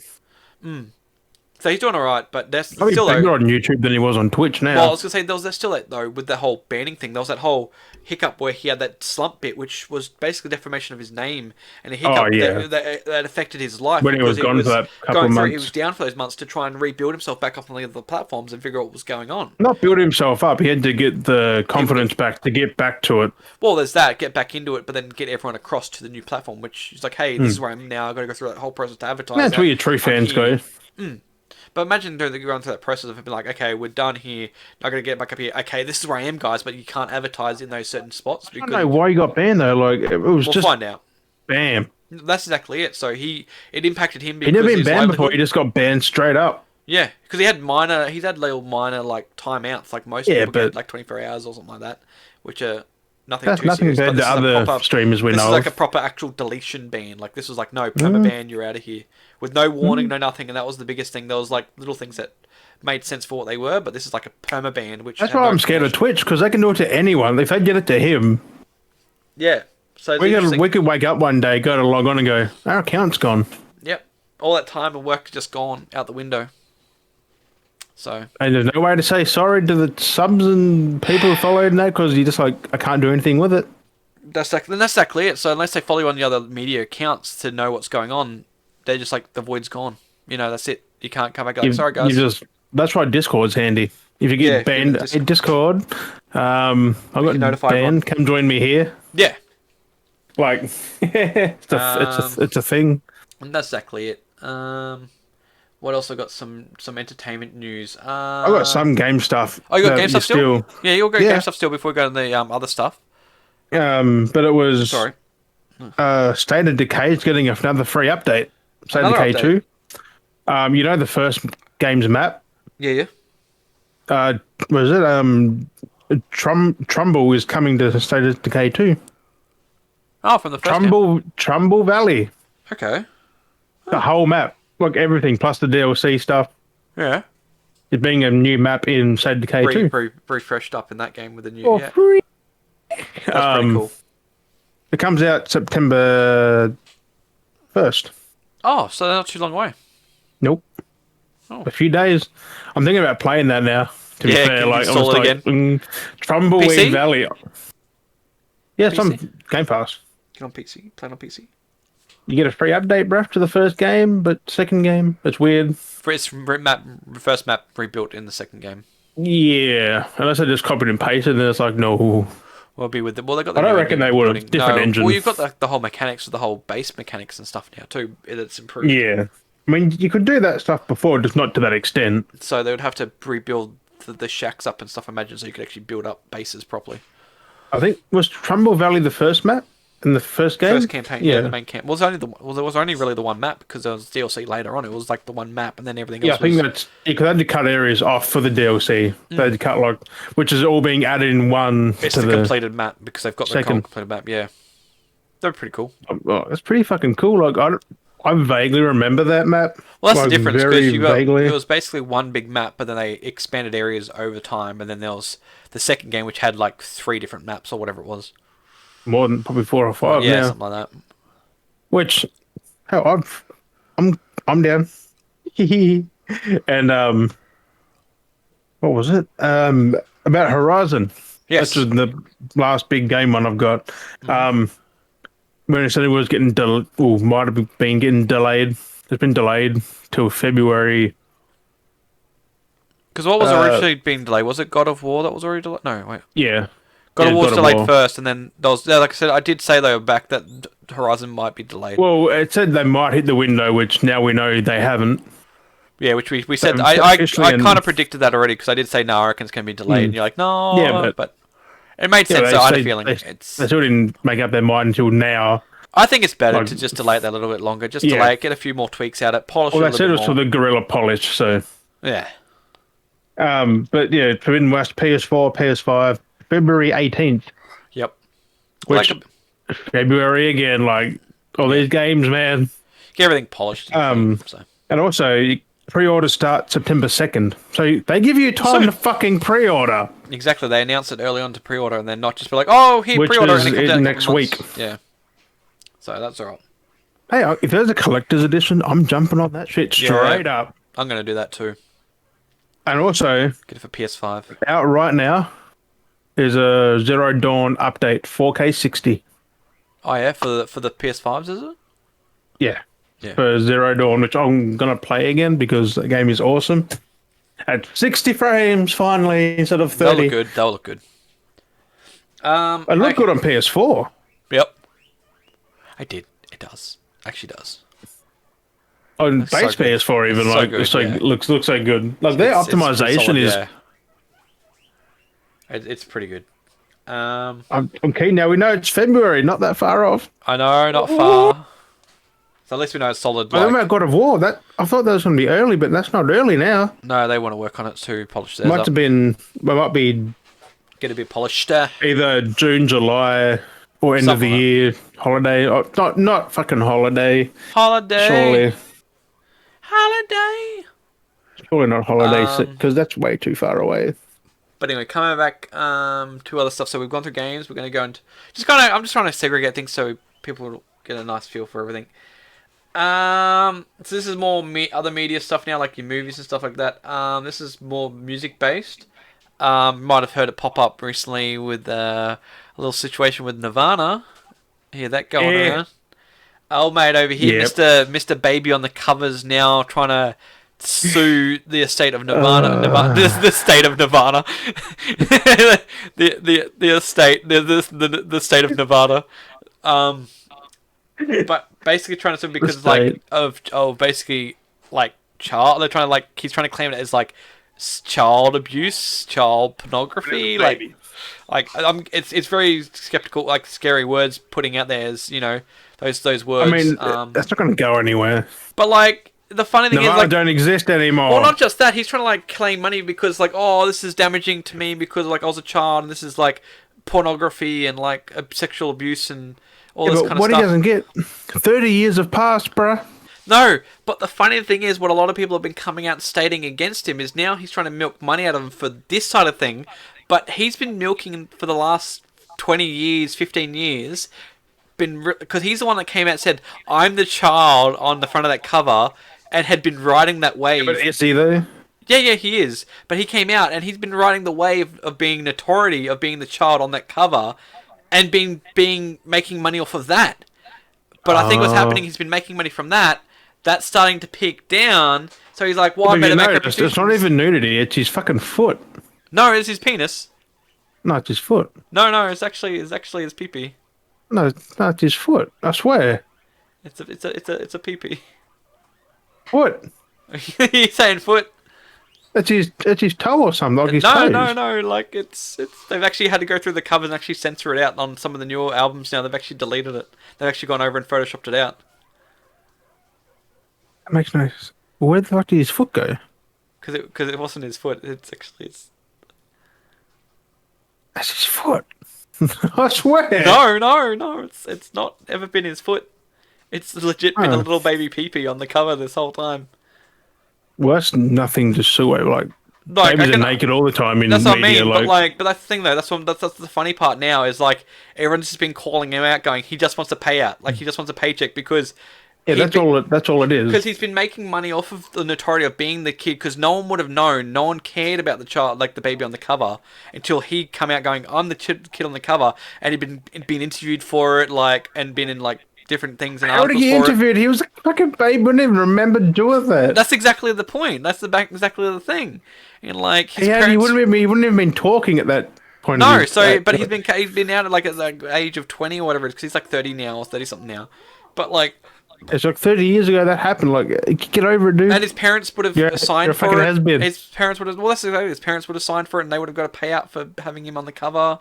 So he's doing all right, but there's still bigger on YouTube than he was on Twitch now. Well, I was gonna say there's still that though with the whole banning thing. There was that whole hiccup where he had that slump bit, which was basically defamation of his name, and a hiccup that affected his life when he was gone for that couple of months. He was down for those months to try and rebuild himself back up on the other platforms and figure out what was going on. Not build himself up. He had to get the confidence back to get back to it. Well, there's that, get back into it, but then get everyone across to the new platform, which is like, hey, this is where I'm now. I've got to go through that whole process to advertise. That's where your true fans go. But imagine going through that process of being like, okay, we're done here. I'm going to get back up here. Okay, this is where I am, guys, but you can't advertise in those certain spots. Because... I don't know why you got banned, though. Like, it was we'll find out. Bam. That's exactly it. So it impacted him because... He'd never been banned before. He just got banned straight up. Yeah, because he's had little minor, like, timeouts, like most people get, like, 24 hours or something like that, which are... That's nothing compared to other streamers we know. This is like a proper actual deletion ban. Like this was like no perma ban, you're out of here with no warning, no nothing, and that was the biggest thing. There was like little things that made sense for what they were, but this is like a perma ban. Which that's why I'm scared of Twitch because they can do it to anyone. If they get it to him, yeah. So we could wake up one day, go to log on, and go, our account's gone. Yep, all that time and work just gone out the window. So and there's no way to say sorry to the subs and people who followed that because you just like I can't do anything with it. That's exactly it. So unless they follow you on the other media accounts to know what's going on, they're just like the void's gone. You know, that's it. You can't come back. Like, sorry guys. That's why Discord's handy. If you get banned in Discord, I've got banned. Come join me here. Yeah, like it's a thing. And that's exactly it. What else? I got some entertainment news. I got some game stuff. Oh, you got game stuff still? Yeah, you'll go game stuff still before we go to the other stuff. But it was sorry. State of Decay is getting another free update. State of Decay 2. You know the first game's map? Yeah. Was it Trumbull is coming to State of Decay 2. Oh, from the first Trumbull Valley. Okay. The whole map. Like everything, plus the DLC stuff. Yeah. It being a new map in State of Decay 2. Refreshed up in that game with the new... Free. That's pretty cool. It comes out September 1st. Oh, so not too long away. Nope. Oh. A few days. I'm thinking about playing that now, to be fair. Like, I was again. Trumbull Valley. Yeah, PC? some Game Pass. Get on PC. Play on PC. You get a free update, bruh, to the first game, but second game, it's weird. It's first map rebuilt in the second game. Yeah, unless I just copied and pasted, then it's like, no. Well, be with them. Well, they got. I don't reckon they would have different engines. Well, you've got the whole mechanics of the whole base mechanics and stuff now too. It's improved. Yeah, I mean, you could do that stuff before, just not to that extent. So they would have to rebuild the shacks up and stuff. I imagine so you could actually build up bases properly. I think was Trumbull Valley the first map. In the first game? First campaign, yeah, the main camp. Well, there was only really the one map because there was DLC later on. It was like the one map and then everything else. Yeah, I think that's because they had to cut areas off for the DLC. They had to cut which is all being added in one. It's the completed map because they've got the completed map. Yeah, they're pretty cool. Oh, it's pretty fucking cool. Like I vaguely remember that map. Well, that's the difference because it was basically one big map, but then they expanded areas over time, and then there was the second game which had like 3 different maps or whatever it was. More than probably 4 or 5 yeah, now. something like that. Which, hell, I'm down. And what was it? About Horizon. Yes, that's the last big game one I've got. When it said it was getting might have been getting delayed. It's been delayed till February. Because what was originally being delayed? Was it God of War that was already delayed? No, wait. Yeah. God of War was delayed first, and then there was, like I said, I did say though back that Horizon might be delayed. Well, it said they might hit the window, which now we know they haven't. Yeah, which we said. I kind of predicted that already because I did say no, I reckon it's going to be delayed, and you're like, no. Yeah, but it made sense. So I had a feeling they still didn't make up their mind until now. I think it's better to just delay it a little bit longer. Just delay it, get a few more tweaks out of it, polish it a little bit more. Well, they said it was for the Gorilla Polish, so... Yeah. But yeah, Forbidden West, PS4, PS5, February 18th. Yep. Which, February again, like, all these games, man. Get everything polished. And also, pre-order start September 2nd. So they give you time to fucking pre-order. Exactly. They announce it early on to pre-order and then not just be like, oh, here, pre-order. Which is next week. Yeah. So that's alright. Hey, if there's a collector's edition, I'm jumping on that shit straight up. I'm going to do that too. And also, get it for PS5. Out right now is a Zero Dawn update, 4K 60. Oh yeah, for the PS5s, is it? Yeah. For Zero Dawn, which I'm gonna play again because the game is awesome. At 60 frames finally instead of 30. They'll look good. It looked good on PS4. Yep. It did. It does. Actually does. On base PS4 even, like, looks so good. Like, their optimization is... It's pretty good. I'm keen now. We know it's February, not that far off. I know, not far. So at least we know it's solid. What about God of War? I thought that was going to be early, but that's not early now. No, they want to work on it to polish theirs up. Might be... Get a bit polished. Either June, July... Or end of the year, holiday. Oh, not fucking holiday. Holiday. Surely. Holiday. Surely not holiday, because that's way too far away. But anyway, coming back to other stuff. So we've gone through games. We're going to go into... I'm just trying to segregate things so people will get a nice feel for everything. So this is more other media stuff now, like your movies and stuff like that. This is more music-based. Might have heard it pop up recently with... a little situation with NIRVANA. Hear that going around? Old mate over here, Mr. Baby on the covers now trying to sue the estate of Nirvana. The state of Nirvana. the state of Nevada. But basically trying to sue because of basically like child. They're trying to he's trying to claim it as like child abuse, child pornography, it's very skeptical, like scary words putting out there as those words. I mean, that's not going to go anywhere. But like the funny thing is, don't exist anymore. Well, not just that. He's trying to claim money because this is damaging to me because I was a child and this is pornography and sexual abuse and all this kind of stuff. What he doesn't get, 30 years have passed, bruh. No, but the funny thing is, what a lot of people have been coming out and stating against him is now he's trying to milk money out of him for this side of thing. But he's been milking for the last 20 years, 15 years, because he's the one that came out and said, I'm the child on the front of that cover, and had been riding that wave. Yeah, but is he though? Yeah, he is. But he came out, and he's been riding the wave of being notoriety, of being the child on that cover, and making money off of that. But I think what's happening, he's been making money from that. That's starting to peak down, so he's like, well, I better make a petition. It's not even nudity, it's his fucking foot. No, it's his penis. No, it's his foot. No, it's actually his pee-pee. No, it's his foot. I swear. It's a pee-pee. Foot. He's saying foot. It's his toe or something, like his toes. No, it's they've actually had to go through the covers and actually censor it out on some of the newer albums now. They've actually deleted it. They've actually gone over and photoshopped it out. That makes no sense. Where the fuck did his foot go? Because it wasn't his foot. It's actually That's his foot. I swear. No. It's not ever been his foot. It's legit been a little baby pee-pee on the cover this whole time. Well, that's nothing to sue over. Babies are naked all the time in media. That's what I mean. But that's the thing though. That's the funny part now is everyone's just been calling him out, going, he just wants a payout. He just wants a paycheck because. Yeah, that's all it is. Because he's been making money off of the notoriety of being the kid, because no one would have known, no one cared about the child, the baby on the cover, until he come out going, I'm the kid on the cover, and he'd been interviewed for it, and been in different things and articles for it. How did he interviewed? He was a fucking baby, wouldn't even remember doing that. That's exactly the point. That's exactly the thing. And he wouldn't have been talking at that point of No, view. so but he's been out at the age of 20 or whatever, because he's like 30 now or 30 something now. But like, it's like 30 years ago that happened. Like, get over it, dude. and his parents would have You're signed a fucking for it. has-been. His parents would have. Well, that's exactly. His parents would have signed for it, and they would have got a payout for having him on the cover.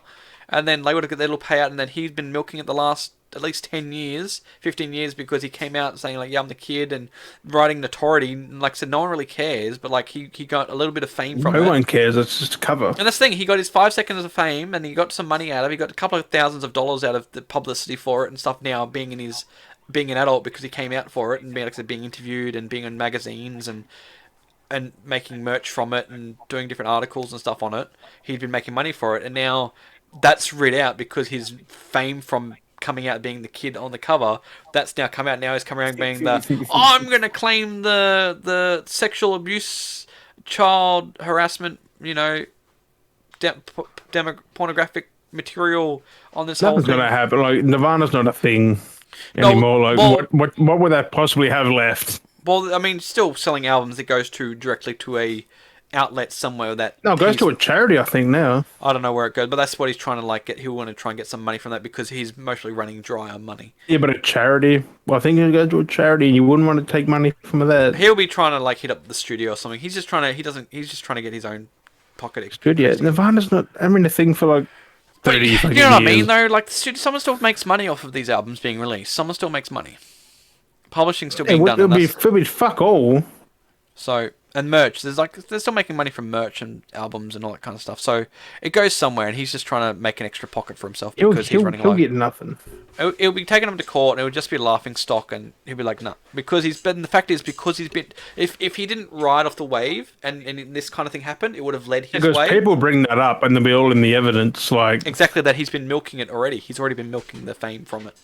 And then they would have got their little payout, and then he's been milking it the last at least 10 years, 15 years, because he came out saying like, "Yeah, I'm the kid," and writing notoriety. And like I said, no one really cares, but like he got a little bit of fame from it. No one cares. It's just a cover. And that's the thing. He got his 5 seconds of fame, and he got some money out of it. He got a couple of thousands of dollars out of the publicity for it and stuff. Now being an adult, because he came out for it and being, like I said, being interviewed and being in magazines and making merch from it and doing different articles and stuff on it. He'd been making money for it, and now that's read out because his fame from coming out being the kid on the cover, that's now come out. Now he's come around being I'm going to claim the sexual abuse, child harassment, pornographic material on this whole Nothing's thing. gonna happen. Like, Nirvana's not a thing anymore. What would that possibly have left? Well, I mean, still selling albums. It goes directly to a outlet somewhere that. No, it goes to a charity, I think, now. I don't know where it goes, but that's what he's trying to get. He'll want to try and get some money from that because he's mostly running dry on money. Yeah, but a charity. Well, I think it goes to a charity, and you wouldn't want to take money from that. He'll be trying to hit up the studio or something. He's just trying to. He's just trying to get his own pocket studio. Nirvana's not. I mean, a thing for like 30 years. You know what I mean, though? Like, someone still makes money off of these albums being released. Someone still makes money. Publishing's still being done. It'll be fuck all. So, and merch. They're still making money from merch and albums and all that kind of stuff. So, it goes somewhere, and he's just trying to make an extra pocket for himself because he's running low. He'll get nothing. It'll be taking him to court, and it would just be a laughing stock, and he'll be like, "No," because he's been. The fact is, because he's been. If he didn't ride off the wave, and this kind of thing happened, it would have led his way. Because people bring that up, and they'll be all in the evidence, like exactly that he's been milking it already. He's already been milking the fame from it,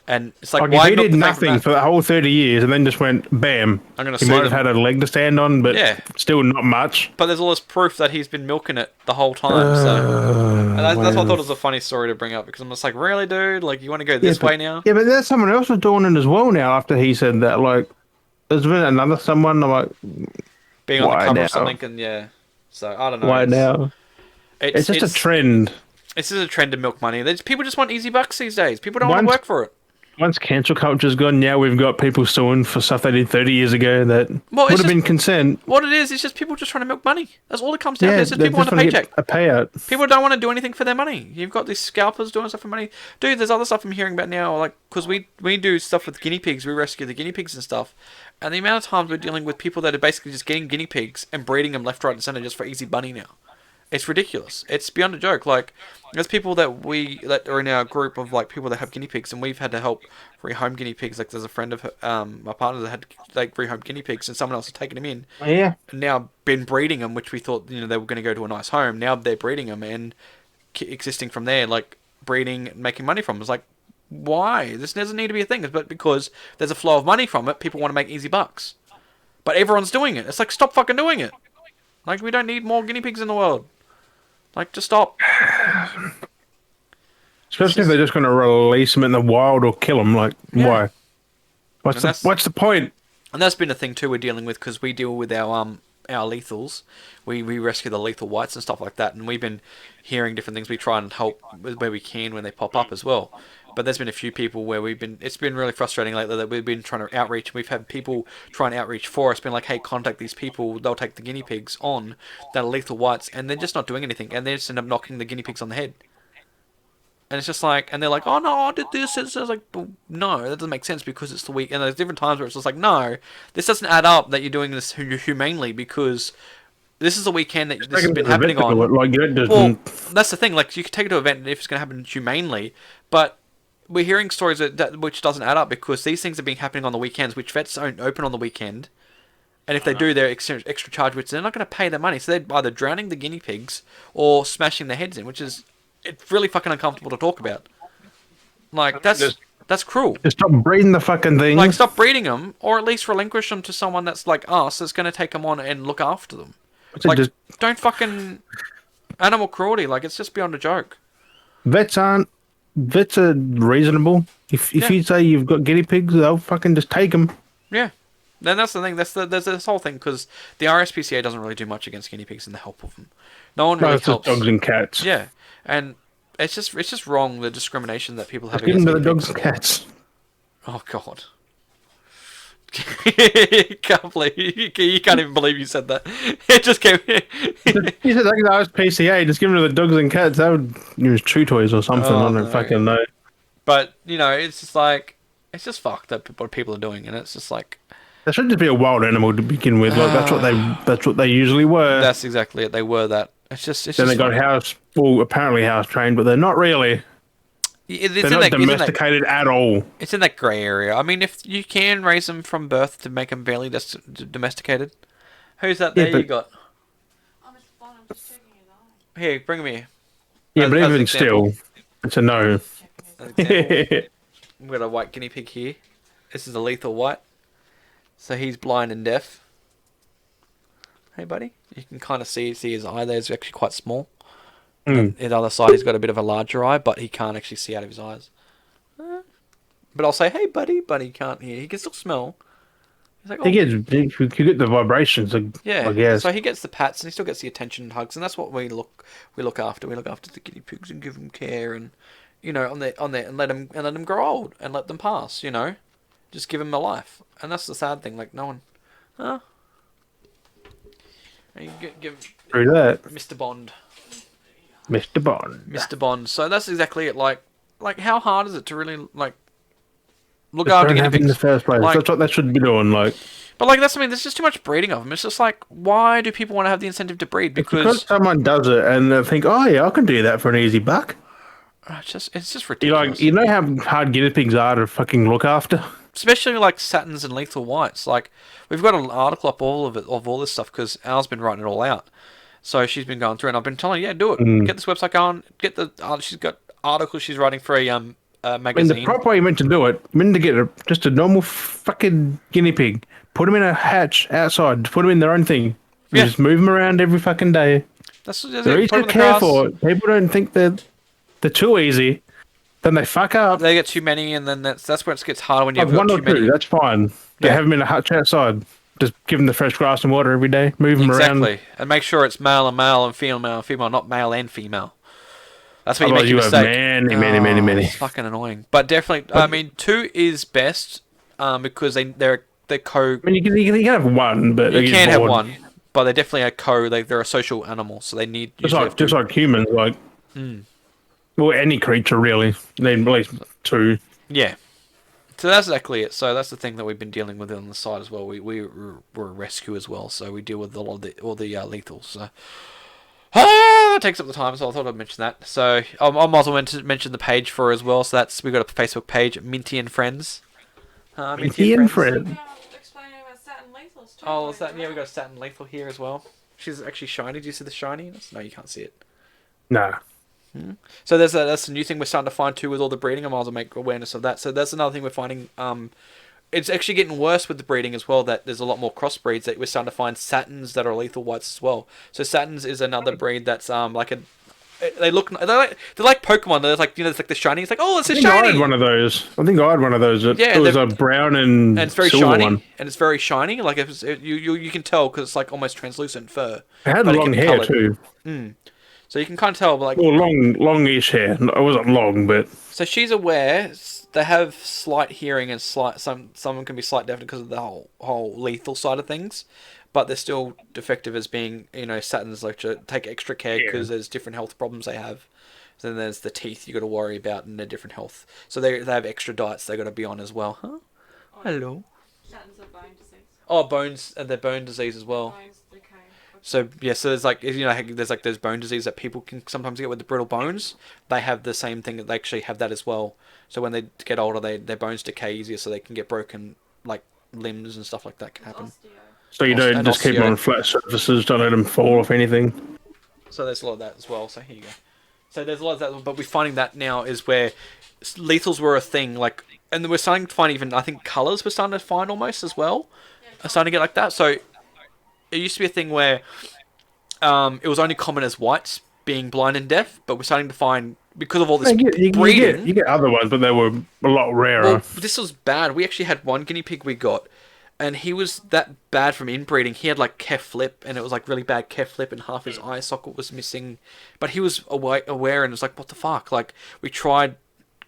and it's like why he did nothing for the whole 30 years, and then just went bam. He might have had a leg to stand on, but still not much. But there's all this proof that he's been milking it the whole time. And that's what I thought was a funny story to bring up, because I'm just like, really, dude? Like, you want to go this way now? Yeah, but there's someone else was doing it as well now after he said that. Like, there's been another someone, I'm like, being on the cover of something, and so I don't know. Why now? It's just a trend. It's just a trend to milk money. People just want easy bucks these days. People don't want to work for it. Once cancel culture's gone, now we've got people suing for stuff they did 30 years ago that would have been consent. What it is just people just trying to milk money. That's all it comes down to. It's just people want a paycheck. A payout. People don't want to do anything for their money. You've got these scalpers doing stuff for money. Dude, there's other stuff I'm hearing about now, like, because we do stuff with guinea pigs. We rescue the guinea pigs and stuff. And the amount of times we're dealing with people that are basically just getting guinea pigs and breeding them left, right, and center just for easy money now. It's ridiculous. It's beyond a joke. Like, there's people that are in our group of like people that have guinea pigs, and we've had to help rehome guinea pigs. Like, there's a friend of my partner that had rehome guinea pigs, and someone else has taken them in. Yeah. And now been breeding them, which we thought they were going to go to a nice home. Now they're breeding them and existing from there, like breeding, and making money from them. It's like, why? This doesn't need to be a thing. But because there's a flow of money from it, people want to make easy bucks. But everyone's doing it. It's like, stop fucking doing it. Like, we don't need more guinea pigs in the world. Like, just stop. Especially if they're just going to release them in the wild or kill them. Like, why? What's the point? And that's been a thing too we're dealing with, because we deal with our lethals. We rescue the lethal whites and stuff like that, and we've been hearing different things. We try and help where we can when they pop up as well. But there's been a few people where it's been really frustrating lately that we've been trying to outreach. We've had people try and outreach for us, been like, hey, contact these people. They'll take the guinea pigs on that are lethal whites, and they're just not doing anything. And they just end up knocking the guinea pigs on the head. And it's just like, and they're like, oh no, I did this. And so I was like, well, no, that doesn't make sense because it's the week. And there's different times where it's just like, no, this doesn't add up that you're doing this humanely, because this is a weekend that this has been happening on. Well, that's the thing. Like, you can take it to an event if it's going to happen humanely, but we're hearing stories which doesn't add up, because these things have been happening on the weekends, which vets don't open on the weekend. And if they do, they're extra charge, which they're not going to pay their money. So they're either drowning the guinea pigs or smashing their heads in, which is it's really fucking uncomfortable to talk about. Like, that's cruel. Just stop breeding the fucking things. Like, stop breeding them, or at least relinquish them to someone that's like us, that's going to take them on and look after them. Like, don't fucking animal cruelty. Like, it's just beyond a joke. Vets are reasonable. If you say you've got guinea pigs, they'll fucking just take them. Yeah. Then that's the thing. There's this whole thing, because the RSPCA doesn't really do much against guinea pigs and the help of them. No one really helps. Dogs and cats. Yeah. And it's just wrong, the discrimination that people have Just give them against to the guinea dogs pigs. and cats. Oh God. You can't even believe you said that. It just came. He said that was PCA. Just give them to the dogs and cats. That would use chew toys or something. I Oh don't no. fucking know. But it's just like it's just fucked that what people are doing, and it's just like They should just be a wild animal to begin with. Like that's what they usually were. that's exactly it. They were that. It's just Then they got apparently house trained, but they're not really. They're not domesticated at all. It's in that grey area. I mean, if you can raise them from birth to make them barely domesticated, who's that there you got? I'm just checking his eye. Here, bring him here. Yeah, but As an even example. still, it's a no. As an example. We've got a white guinea pig here. This is a lethal white. So he's blind and deaf. Hey, buddy. You can kind of see his eye there is actually quite small. Mm. The other side, he's got a bit of a larger eye, but he can't actually see out of his eyes. But I'll say, hey, buddy, but he can't hear. He can still smell. He's like, oh. You get the vibrations, yeah. I guess. So he gets the pats and he still gets the attention and hugs, and that's what we look after. We look after the guinea pigs and give them care, and on there and let them grow old and let them pass. Just give them a life, and that's the sad thing. Like no one, huh? And you give Through that, Mr. Bond. Mr. Bond. Mr. Bond. So that's exactly it. Like how hard is it to really look Just after don't guinea have it in pigs? the first place. That's what they should be doing. But there's just too much breeding of them. It's just like, why do people want to have the incentive to breed? Because someone does it and they think, oh yeah, I can do that for an easy buck. It's just ridiculous. You know how hard guinea pigs are to fucking look after. Especially like Satins and Lethal Whites. Like we've got an article up of all this stuff because Al's been writing it all out. So she's been going through, and I've been telling her, yeah, do it. Get this website going. Get the. She's got articles she's writing for a magazine. I mean, the proper way you meant to do it, meant to get just a normal fucking guinea pig, put them in a hatch outside, put them in their own thing, and just move them around every fucking day. They're easy to care for. People don't think they're too easy. Then they fuck up. They get too many, and then that's where it gets harder when you have one or too many. two. That's fine. They have them in a hutch outside. Just give them the fresh grass and water every day. Move them around. Exactly. And make sure it's male and female, not male and female. That's what you make a mistake. Many. It's fucking annoying. But definitely, I mean, 2 is best because they're co. I mean, you can have one, but you can have one, but they're definitely a co. They're a social animal, so they need just like humans, well, any creature really. They need at least 2. Yeah. So that's exactly it. So that's the thing that we've been dealing with on the side as well. We're a rescue as well, so we deal with all the lethals. So that takes up the time, so I thought I'd mention that. So I might as well mention the page for her as well. So we've got a Facebook page, Minty and Friends. Minty and Friends. Explaining about Satin Lethals too. Oh, is that? Yeah, we got a Satin Lethal here as well. She's actually shiny. Do you see the shininess? No, you can't see it. Nah. So that's a new thing we're starting to find too with all the breeding. I might as well make awareness of that. So that's another thing we're finding. It's actually getting worse with the breeding as well. That there's a lot more crossbreeds that we're starting to find Satins that are lethal whites as well. So Satins is another breed that's they're like Pokemon. They're like it's like the shiny. It's like it's a shiny. I had one of those. I think I had one of those. It was a brown and it's very silver shiny. one. And it's very shiny. Like you can tell because it's like almost translucent fur. It had long hair too. So you can kind of tell, like longish hair. It wasn't long, but so she's aware. They have slight hearing and some can be slight deaf because of the whole lethal side of things, but they're still defective as being Satins like to take extra care because there's different health problems they have. So then there's the teeth you got to worry about and their different health. So they have extra diets they got to be on as well. Huh? Hello. Satins are bone disease. Oh, bones and their bone disease as well. Bones decay. So yeah, so there's there's bone disease that people can sometimes get with the brittle bones. They have the same thing that they actually have that as well. So when they get older, their bones decay easier, so they can get broken like limbs and stuff like that can happen. So you don't just keep them on flat surfaces, don't let them fall off anything. So there's a lot of that as well. So here you go. So there's a lot of that, but we're finding that now is where lethals were a thing, and we're starting to find even I think colours we're starting to find almost as well. Are starting to get like that. So it used to be a thing where it was only common as whites being blind and deaf, but we're starting to find because of all this breeding. You get other ones, but they were a lot rarer. Well, this was bad. We actually had one guinea pig we got. and he was that bad from inbreeding. He had like kef flip, and it was like really bad kef flip, and half his eye socket was missing. But he was aware, and it was like, what the fuck? Like, we tried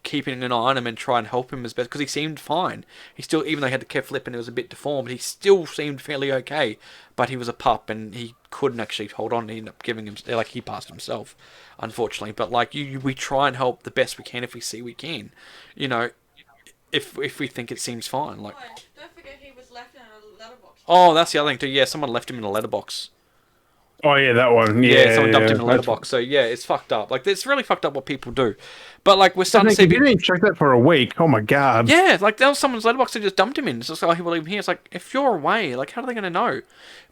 keeping an eye on him and try and help him as best, because he seemed fine. He still, even though he had the kef flip and it was a bit deformed, he still seemed fairly okay. But he was a pup, and he couldn't actually hold on. He ended up giving him, like, he passed himself, unfortunately. But like, we try and help the best we can if we see we can, you know, if we think it seems fine. Like, don't forget he was left in a letterbox. oh, that's the other thing too. Yeah, someone left him in a letterbox. Oh yeah, that one. Yeah, someone dumped him in a letterbox. So yeah, it's fucked up. Like, it's really fucked up what people do. But like, we're starting to see. You didn't check that for a week. Oh my god. Yeah, like, that was someone's letterbox they just dumped him in. It's just like, oh, he will leave him here. It's like, if you're away, like, how are they going to know?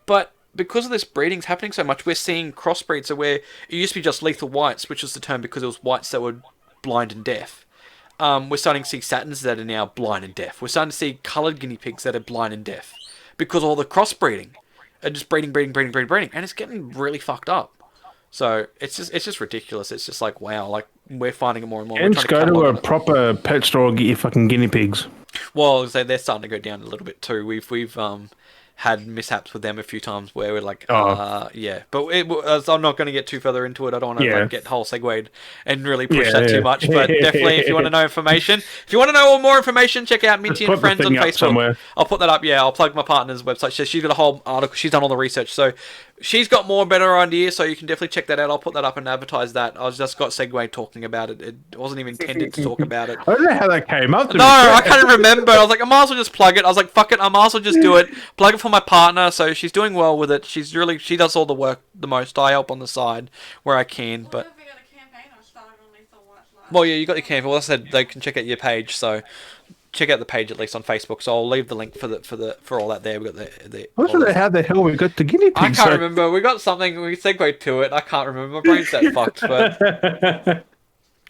But because of this breeding's happening so much, we're seeing crossbreeds. So where it used to be just lethal whites, which was the term because it was whites that were blind and deaf. We're starting to see Saturns that are now blind and deaf. We're starting to see coloured guinea pigs that are blind and deaf because all the crossbreeding. And just breeding, and it's getting really fucked up. So it's just ridiculous. It's just like, wow, like, we're finding it more and more. And just go to a proper pet store and get your fucking guinea pigs. Well, so they're starting to go down a little bit too. We've had mishaps with them a few times where we're like, yeah. But I'm not going to get too further into it. I don't want to get whole segued and really push that too much. But definitely, if you want to know information, if you want to know more information, check out Minty and Friends on Facebook. Somewhere. I'll put that up. Yeah, I'll plug my partner's website. She's got a whole article. She's done all the research, so she's got more better ideas. So you can definitely check that out. I'll put that up and advertise that. I just got segued talking about it. It wasn't even intended to talk about it. I don't know how that came up. No, I can't remember. I was like, I might as well just plug it. I was like, fuck it, I might as well just do it. Plug it for my partner, so she's doing well with it. She does all the work the most. I help on the side where I can, but. Well, yeah, you got the campaign. Well, I said they can check out your page, so check out the page at least on Facebook. So I'll leave the link for all that there. We got the. I don't know how the hell we got the guinea pigs. I can't remember. We got something. We segued to it. I can't remember. My brain's that fucked. But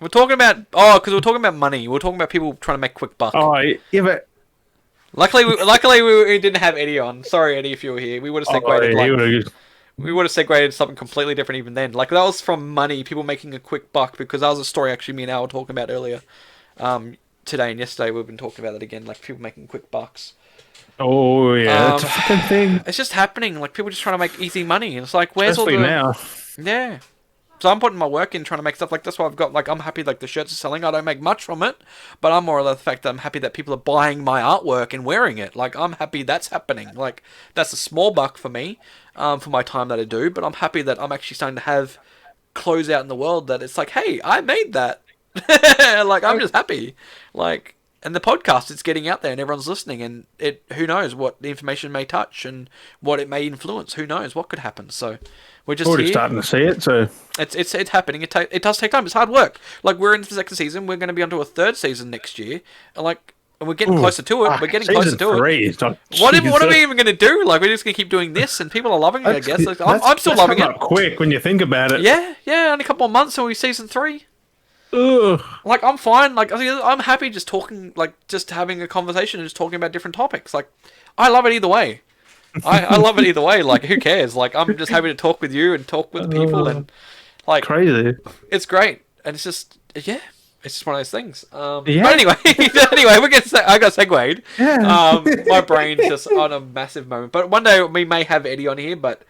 we're talking about because we're talking about money. We're talking about people trying to make quick buck. Oh yeah, but. Luckily, we didn't have Eddie on. Sorry, Eddie, if you were here. We would have segued. We would have segued something completely different even then. Like, that was from money, people making a quick buck, because that was a story actually me and Al were talking about earlier. Today and yesterday we've been talking about it again, like people making quick bucks. Oh yeah, that's a fucking thing. It's just happening. Like, people just trying to make easy money. It's like, where's especially all the... now. Yeah. So I'm putting my work in trying to make stuff like that's why I've got, like, I'm happy like the shirts are selling. I don't make much from it, but I'm more of the fact that I'm happy that people are buying my artwork and wearing it. Like, I'm happy that's happening. Like, that's a small buck for me, for my time that I do, but I'm happy that I'm actually starting to have clothes out in the world that it's like, hey, I made that. Like, I'm just happy. Like, and the podcast, it's getting out there and everyone's listening, and who knows what the information may touch and what it may influence. Who knows what could happen. So we're just already starting to see it. So it's happening. It does take time. It's hard work. Like, we're into the second season. We're going to be onto a third season next year. And we're getting closer to it. We're getting closer to it. What are we even going to do? Like, we're just going to keep doing this, and people are loving it, I guess. Like, I'm still loving it. Quick when you think about it. Yeah. Only a couple more months and we're season 3. Ugh. Like, I'm fine. Like, I'm happy just talking, like, just having a conversation and just talking about different topics. Like, I love it either way. I love it either way. Like, who cares? Like, I'm just happy to talk with you and talk with people, and like, crazy. It's great, and it's just it's just one of those things. Yeah. But anyway, I got segued. Yeah. My brain's just on a massive moment. But one day we may have Eddie on here, but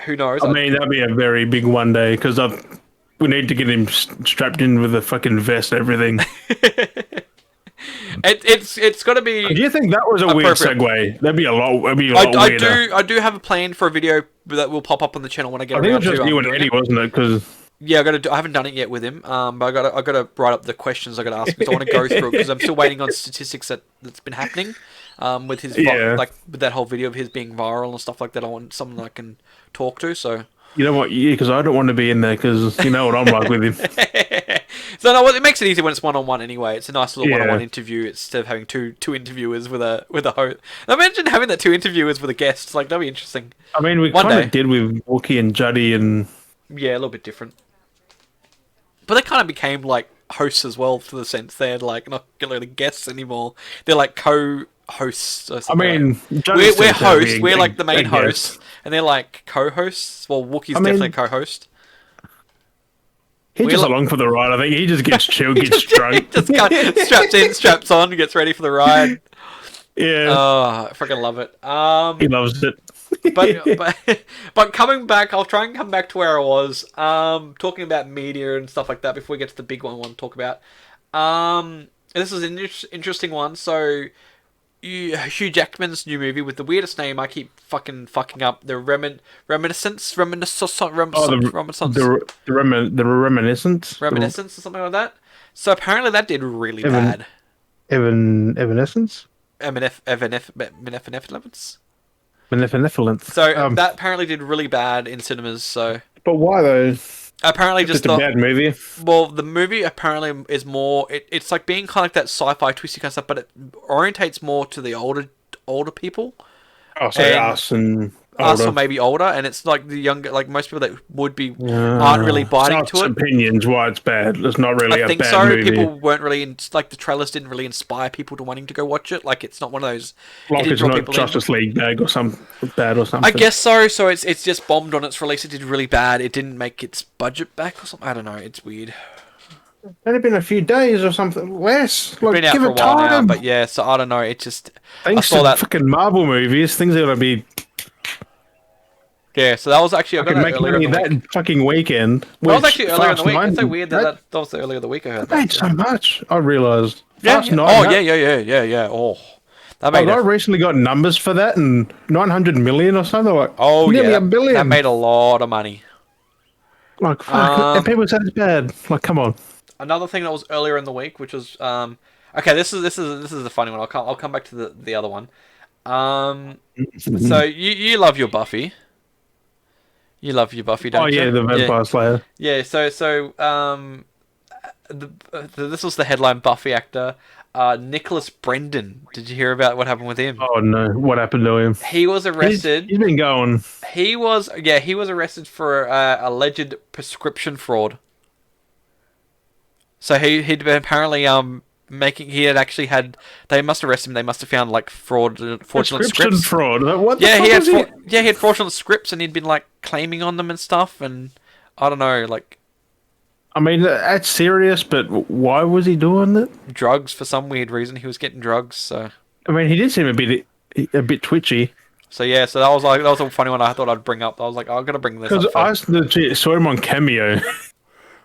who knows? I mean, that'd be a very big one day because we need to get him strapped in with a fucking vest and everything. It's got to be. Do you think that was a weird segue? That'd be a lot. Weirder. I do have a plan for a video that will pop up on the channel when I get around to. I think it was just you and Eddie, wasn't it? Because yeah, I haven't done it yet with him. But I got to write up the questions I got to ask because I want to go through it because I'm still waiting on statistics that's been happening. With his like with that whole video of his being viral and stuff like that. I want someone I can talk to. So. You know what? Yeah, because I don't want to be in there because you know what I'm like with him. So no, it makes it easy when it's one-on-one anyway. It's a nice little one-on-one interview instead of having two interviewers with a host. Imagine having that 2 interviewers with a guest. Like, that'd be interesting. I mean, we kind of did with Wookie and Juddy and... Yeah, a little bit different. But they kind of became, like, hosts as well, to the sense they're, like, not really guests anymore. They're, like, co-hosts or something. I mean... We're hosts. We're, like, the main hosts. And they're, like, co-hosts. Well, Wookie's definitely a co-host. He's just along for the ride, I think. He just gets chilled, gets drunk. Just straps on, gets ready for the ride. Yeah, Oh, I freaking love it. he loves it. But coming back, I'll try and come back to where I was. Talking about media and stuff like that before we get to the big one I want to talk about. This is an interesting one. So, Hugh Jackman's new movie with the weirdest name. I keep fucking up. The Reminiscence, The Reminiscence, Reminiscence, or something like that. So apparently that did really Evan- bad. Evanescence, Benevolence. Benevolence. So that apparently did really bad in cinemas. So But why though? apparently Just a bad movie. well, the movie apparently is more. It's like being kind of like that sci-fi twisty kind of stuff, but it orientates more to the older people. Oh, so And us and us older. or maybe older, and it's like the younger, like most people that would be aren't really biting to it. Opinions why it's bad. It's not really I a think bad so. movie. People weren't really like the trailers didn't really inspire people to wanting to go watch it. Like it's not one of those. Like didn't it's draw not people in. Justice League bad or bad or something. I guess so. So it's just bombed on its release. It did really bad. It didn't make its budget back or something. I don't know. It's weird. It's only been a few days or something. Less. Like, Been out give for a it while now, time. but yeah. So I don't know. It just Thanks I saw to that. fucking Marvel movies, things are gonna be Yeah. So that was actually I got that make earlier money in the week. that fucking weekend. That was actually earlier in the Fast week. It's so 9 weird that that was the earlier of the week I heard that. made so much. I realised. Yeah. Fast Yeah. 9, Oh that- yeah. Oh, that Like, made. I recently got numbers for that and 900 million or something. Like, Oh nearly yeah. a billion. That made a lot of money. Like, fuck. And people say it's bad. Like, come on. Another thing that was earlier in the week, which was okay. This is the funny one. I'll come back to the other one. So you love your Buffy. You love your Buffy, don't Oh you? yeah, the Vampire Slayer. Yeah. So this was the headline. Buffy actor Nicholas Brendan. Did you hear about what happened with him? Oh no, what happened to him? He was arrested. He's been going. He was arrested for alleged prescription fraud. So he'd been apparently they must arrest him. They must have found like fraudulent Prescription scripts. fraud. What the Yeah, fuck he had is it? he had fraudulent scripts and he'd been like claiming on them and stuff, and I don't know, like I mean, that's serious, but why was he doing it? drugs for some weird reason. He was getting drugs, so I mean, he did seem a bit twitchy. so that was a funny one. I thought I'd bring up. I was like, I've got to bring this Because up. I legit saw him on Cameo.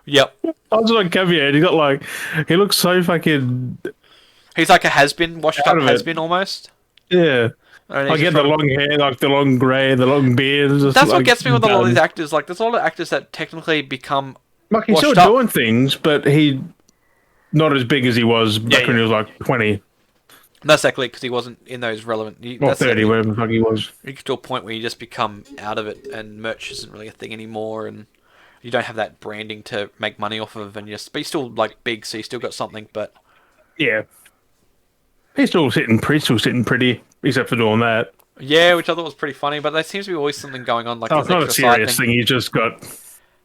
Yep, I was on Cameo and he got like, he looks so fucking, he's like a has-been, washed Out up of it. has-been almost. yeah. And I he's get just the trying- long hair, like the long grey, the long beard. It's just, That's what like, gets me with a lot of done. these actors. Like, there's a lot of actors that technically become Like, he's still washed up. doing things, but he not as big as he was back when he was like 20 That's exactly because he wasn't in those relevant. or 30, whatever the fuck he was. You get to a point where you just become out of it, and merch isn't really a thing anymore, and you don't have that branding to make money off of, and but you're still like big, so you still got something. But Yeah. He's still sitting pretty, except for doing that. yeah, which I thought was pretty funny. But there seems to be always something going on. Like Oh, this it's not a extra side serious thing. He just got,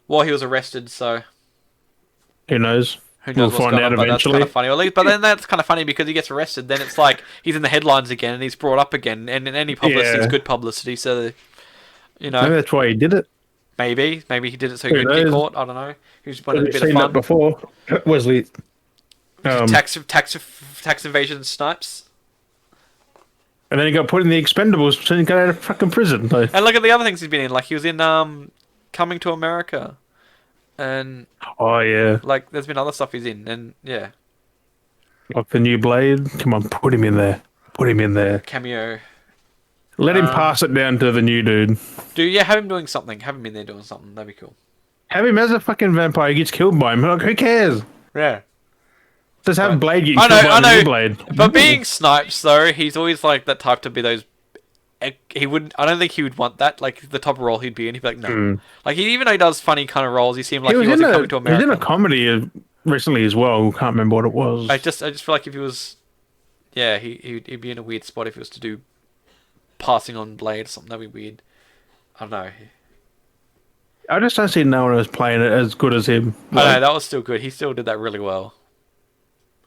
Well, he was arrested, so who knows? who knows We'll what's find going out on. But that's eventually. kind of funny. Well, at least, but then that's kind of funny because he gets arrested. Then it's like he's in the headlines again, and he's brought up again. And in any publicity is Yeah. good publicity. So, you know. Maybe that's why he did it. Maybe he did it so Who he couldn't get knows? caught. I don't know. He just wanted a We've bit of seen fun. that before. Wesley. Tax evasion snipes. And then he got put in the Expendables so he got out of fucking prison. So. And look at the other things he's been in. Like he was in Coming to America, and Oh yeah, like there's been other stuff he's in, and yeah, like the new Blade. Come on, put him in there. Put him in there. cameo. Let him pass it down to the new dude. Have him doing something. Have him in there doing something. That'd be cool. Have him as a fucking vampire. He gets killed by him. Like, who cares? Yeah. Just have Blade get I killed know, by I the new know. Blade. But being Snipes though, he's always like that type to be those. He wouldn't. I don't think he would want that. Like the type of role he'd be in, he'd be like, no. Like even though he does funny kind of roles, he seemed like he wasn't coming to he was America. in a comedy recently as well. Can't remember what it was. I just feel like if he was, yeah, he'd be in a weird spot if he was to do passing on Blade or something. That'd be weird. I don't know. I just don't see no one else playing it as good as him. I know that was still good. He still did that really well.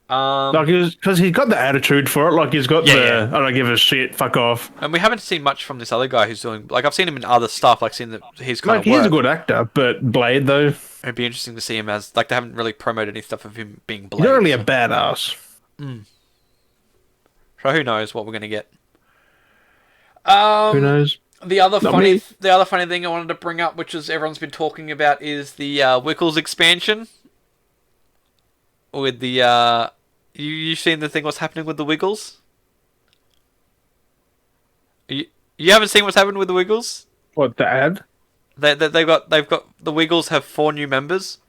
Like because he's got the attitude for it. Like he's got Yeah. I don't give a shit. Fuck off. And we haven't seen much from this other guy who's doing. Like I've seen him in other stuff. Like seen his kind Like of work. he's a good actor, but Blade though, It'd be interesting to see him as like they haven't really promoted any stuff of him being Blade. he's not really a badass. So who knows what we're gonna get? Who knows? The other Not funny, me. the other funny thing I wanted to bring up, which is everyone's been talking about, is the Wickles expansion. With the you seen the thing? What's happening with the Wiggles? You haven't seen what's happened with the Wiggles? What, the ad? They've got the Wiggles have 4 new members.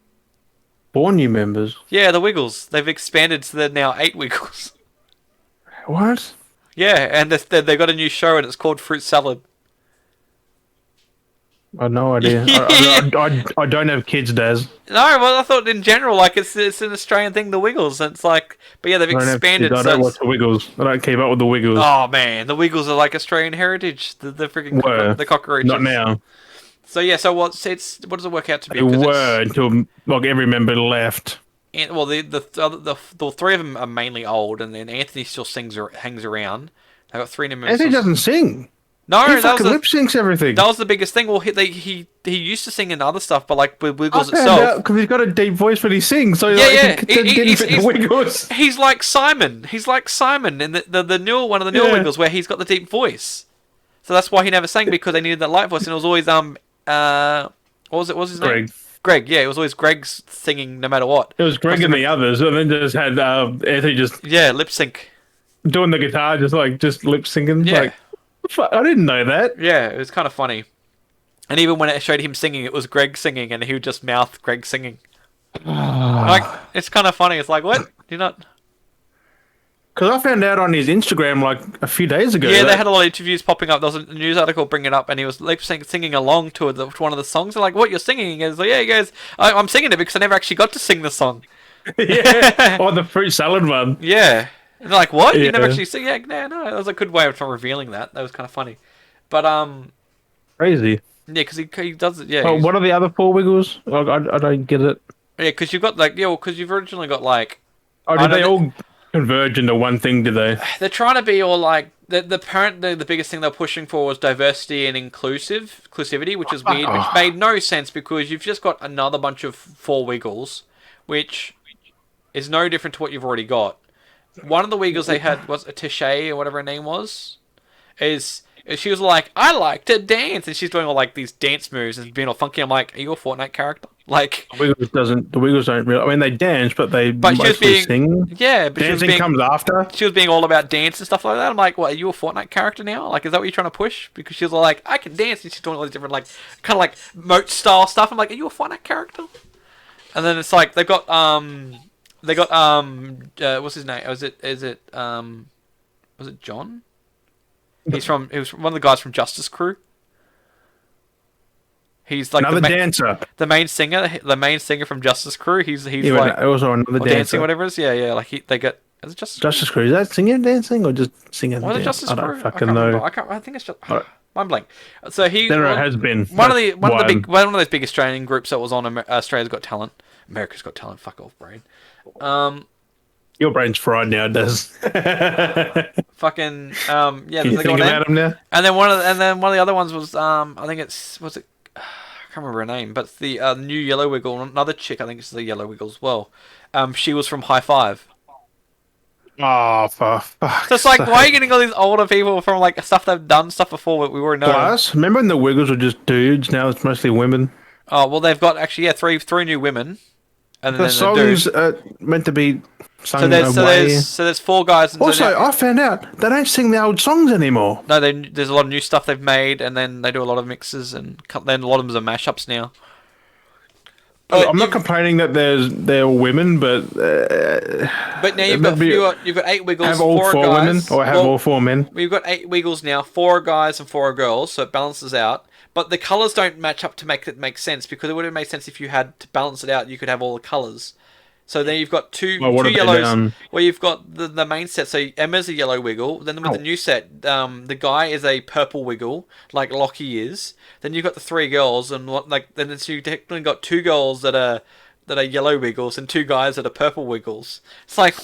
4 new members. Yeah, the Wiggles. They've expanded, so they're now 8 Wiggles. What? Yeah, and they've got a new show, and it's called Fruit Salad. I had no idea. I don't have kids, Daz. No, well, I thought in general, like it's an Australian thing, the Wiggles. And it's like, but yeah, they've I don't have expanded. kids. I So don't watch the Wiggles. I don't keep up with the Wiggles. oh man, the Wiggles are like Australian heritage. The freaking the cockroaches. Not now. So yeah, so what does it work out to be? They 'Cause were until like every member left. well, the 3 of them are mainly old, and then Anthony still hangs around. They got 3 new members. Anthony doesn't sing. No, He that fucking was lip syncs everything. that was the biggest thing. Well, he used to sing in other stuff, but like with Wiggles I found itself. out because he's got a deep voice when he sings. So Yeah, like, yeah. he didn't fit the Wiggles. He's like Simon. He's like Simon in the newer one of the newer Yeah. Wiggles where he's got the deep voice. So that's why he never sang, because they needed that light voice, and it was always what was it? What was his name? Greg. Greg. Yeah, it was always Greg's singing no matter what. It was Greg and the others, and then just had Anthony just Yeah, lip sync. doing the guitar, just lip syncing. Yeah. Like, fuck, I didn't know that. Yeah, it was kind of funny. And even when it showed him singing, it was Greg singing, and he would just mouth Greg singing. Like, it's kind of funny. It's like, what? You're not. Because I found out on his Instagram like a few days ago. Yeah, they that- had a lot of interviews popping up. There was a news article bringing it up, and he was lip singing along to one of the songs. They're like, "What, you're singing?" He goes, "Yeah." He goes, "I'm singing it because I never actually got to sing the song." yeah, or the fruit salad one. Yeah. And they're like, "What? You never Yeah. actually sing?" Yeah, no. That was a good way of revealing that. That was kind of funny. But Crazy. yeah, because he does it. Yeah, Oh, what are the other 4 Wiggles? Like, I don't get it. yeah, because you've got like because you've originally got like Oh, I did they know all converge into one thing? Did they? they're trying to be all like the biggest thing they're pushing for was diversity and inclusivity, which is weird, which made no sense because you've just got another bunch of 4 Wiggles, which is no different to what you've already got. One of the Wiggles they had was a Tishay or whatever her name was, is she was like, I like to dance, and she's doing all like these dance moves and being all funky. I'm like, are you a Fortnite character? Like, The Wiggles don't really. I mean, they dance, but they but she was mostly being sing. yeah, but Dancing comes after. she was being all about dance and stuff like that. I'm like, what, are you a Fortnite character now? Like, is that what you're trying to push? Because she was all like, I can dance, and she's doing all these different, like, kind of like moat style stuff. I'm like, are you a Fortnite character? And then it's like, what's his name? Was it John? He was one of the guys from Justice Crew. He's like Another dancer. the main singer from Justice Crew. He's Yeah, like also another or dancer. dancing, whatever it is. Yeah. Like they get. Is it Justice Crew. Is that singing, dancing, or just singing? Was it dance? Justice I Crew? don't I fucking can't know. remember. I think it's just. Alright. I'm blank. So he. There it has been. One of That's one of why those big Australian groups that was on Australia's Got Talent. America's Got Talent. Fuck off, brain. Your brain's fried now, Des. Fucking yeah. Can you they think got about them. him now? And then one of the other ones was I think was it. I can't remember her name, but it's the new Yellow Wiggle, another chick. I think it's the Yellow Wiggle as well. She was from High Five. Oh, for fuck's So it's like, sake. why are you getting all these older people from like stuff they've done stuff before that we already know? Plus, remember when the Wiggles were just dudes? Now it's mostly women. Oh well, they've got actually three new women, and The then songs are meant to be sung so away. there's 4 guys. And Also, so now, I found out they don't sing the old songs anymore. no, there's a lot of new stuff they've made, and then they do a lot of mixes, and then a lot of them are mashups now. I'm not complaining that they're women, but But now you've got 8 Wiggles, have all 4 4 guys. women, or have all 4 men. We've got 8 Wiggles now, 4 guys and 4 girls, so it balances out. But the colours don't match up to make it make sense, because it would have made sense if you had to balance it out, you could have all the colours. So then you've got two Well, what have they yellows. done? Well, you've got the main set. So Emma's a yellow Wiggle. Then with the new set, the guy is a purple Wiggle, like Lockie is. Then you've got the 3 girls, and then it's you technically got 2 girls that are yellow Wiggles and 2 guys that are purple Wiggles. It's like,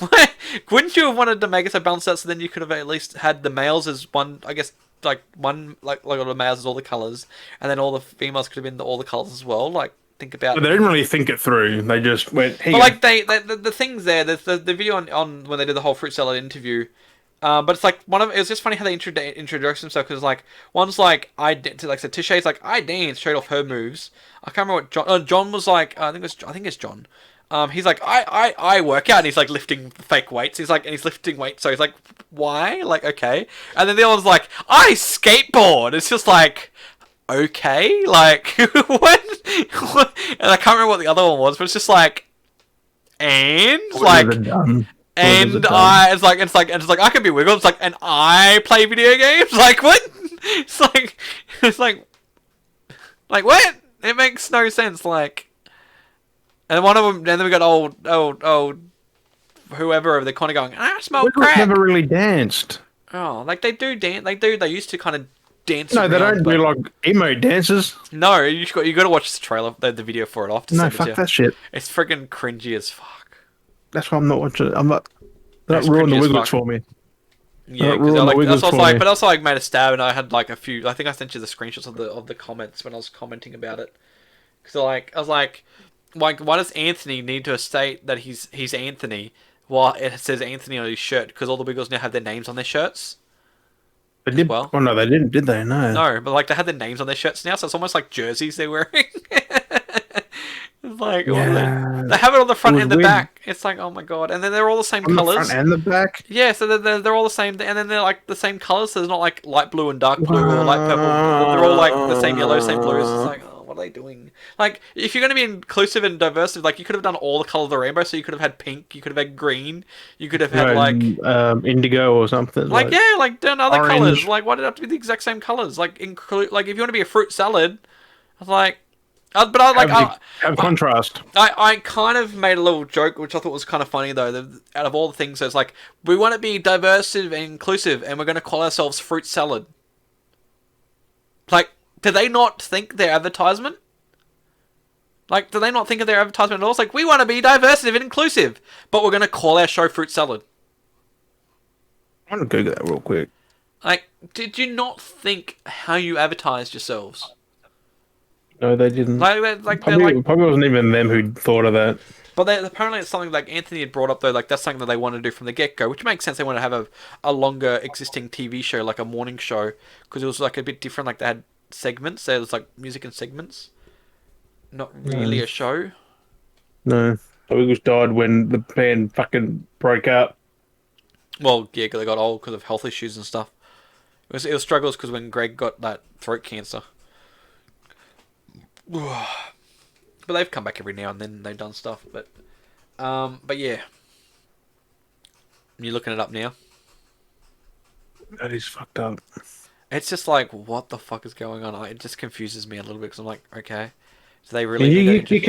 wouldn't you have wanted to make it so balanced out so then you could have at least had the males as one, I guess, like all the males as all the colours, and then all the females could have been all the colours as well. Like, think about. But they didn't really think it through. They just went. But like the things there, the video on when they did the whole fruit salad interview, But it's like it was just funny how they introduced themselves because like one's like like I said, Tisha's like I dance straight off her moves. I can't remember what John was like. I think it's John. He's like I work out and he's like lifting fake weights. He's like and he's lifting weights. So he's like why? Like okay. And then the other one's like I skateboard. It's just like okay, like what? And I can't remember what the other one was, but it's just like and like. And it's like I can be wiggled. It's like, and I play video games. Like what? It's like what? It makes no sense. Like, and one of them, and then we got old whoever. They're kind of going, I smell crack. Never really danced. Oh, like they do dance. They used to kind of dance. No, they don't do like emo dances. No, you got to watch the trailer, the video for it. After no, fuck that shit. It's friggin' cringy as fuck. That's why I'm not watching it. I'm not. Don't ruin the Wiggles for me. Yeah, because that's also like, but also like made a stab, and I had like a few. I think I sent you the screenshots of the comments when I was commenting about it. Because I was like, why does Anthony need to state that he's Anthony while it says Anthony on his shirt? Because all the Wiggles now have their names on their shirts. They did. Well, oh no, they didn't. Did they? No. No, but like they had their names on their shirts now, so it's almost like jerseys they're wearing. It's like yeah, they have it on the front and the weird. Back. It's like oh my god, and then they're all the same colors. The front and the back. Yeah, so they're all the same, and then they're like the same colors. So there's not like light blue and dark blue or light purple. They're all like the same yellow, same blues. It's like oh, what are they doing? Like if you're going to be inclusive and diverse, like you could have done all the colors of the rainbow. So you could have had pink, you could have had green, you could have had like indigo or something. Like yeah, like done other orange. colors. Like why did it have to be the exact same colors? Like include like if you want to be a fruit salad, I was like. But I like have contrast. I kind of made a little joke, which I thought was kind of funny though. Out of all the things, so it's like we want to be diverse and inclusive, and we're going to call ourselves fruit salad. Like, do they not think their advertisement? Like, do they not think of their advertisement at all? It's like we want to be diverse and inclusive, but we're going to call our show fruit salad. I'm gonna Google that real quick. Like, did you not think how you advertised yourselves? No, they didn't. Probably wasn't even them who thought of that. But apparently it's something like Anthony had brought up though, like that's something that they want to do from the get-go, which makes sense. They want to have a longer existing TV show, like a morning show, because it was like a bit different, like they had segments, there was like music and segments. Not really a show. No. The Wiggles died when the band fucking broke up. Well, yeah, because they got old because of health issues and stuff. It was struggles because when Greg got that throat cancer. But they've come back every now and then. They've done stuff, but yeah, you're looking it up now. That is fucked up. It's just like, what the fuck is going on? It just confuses me a little bit because I'm like, okay, so they really you keep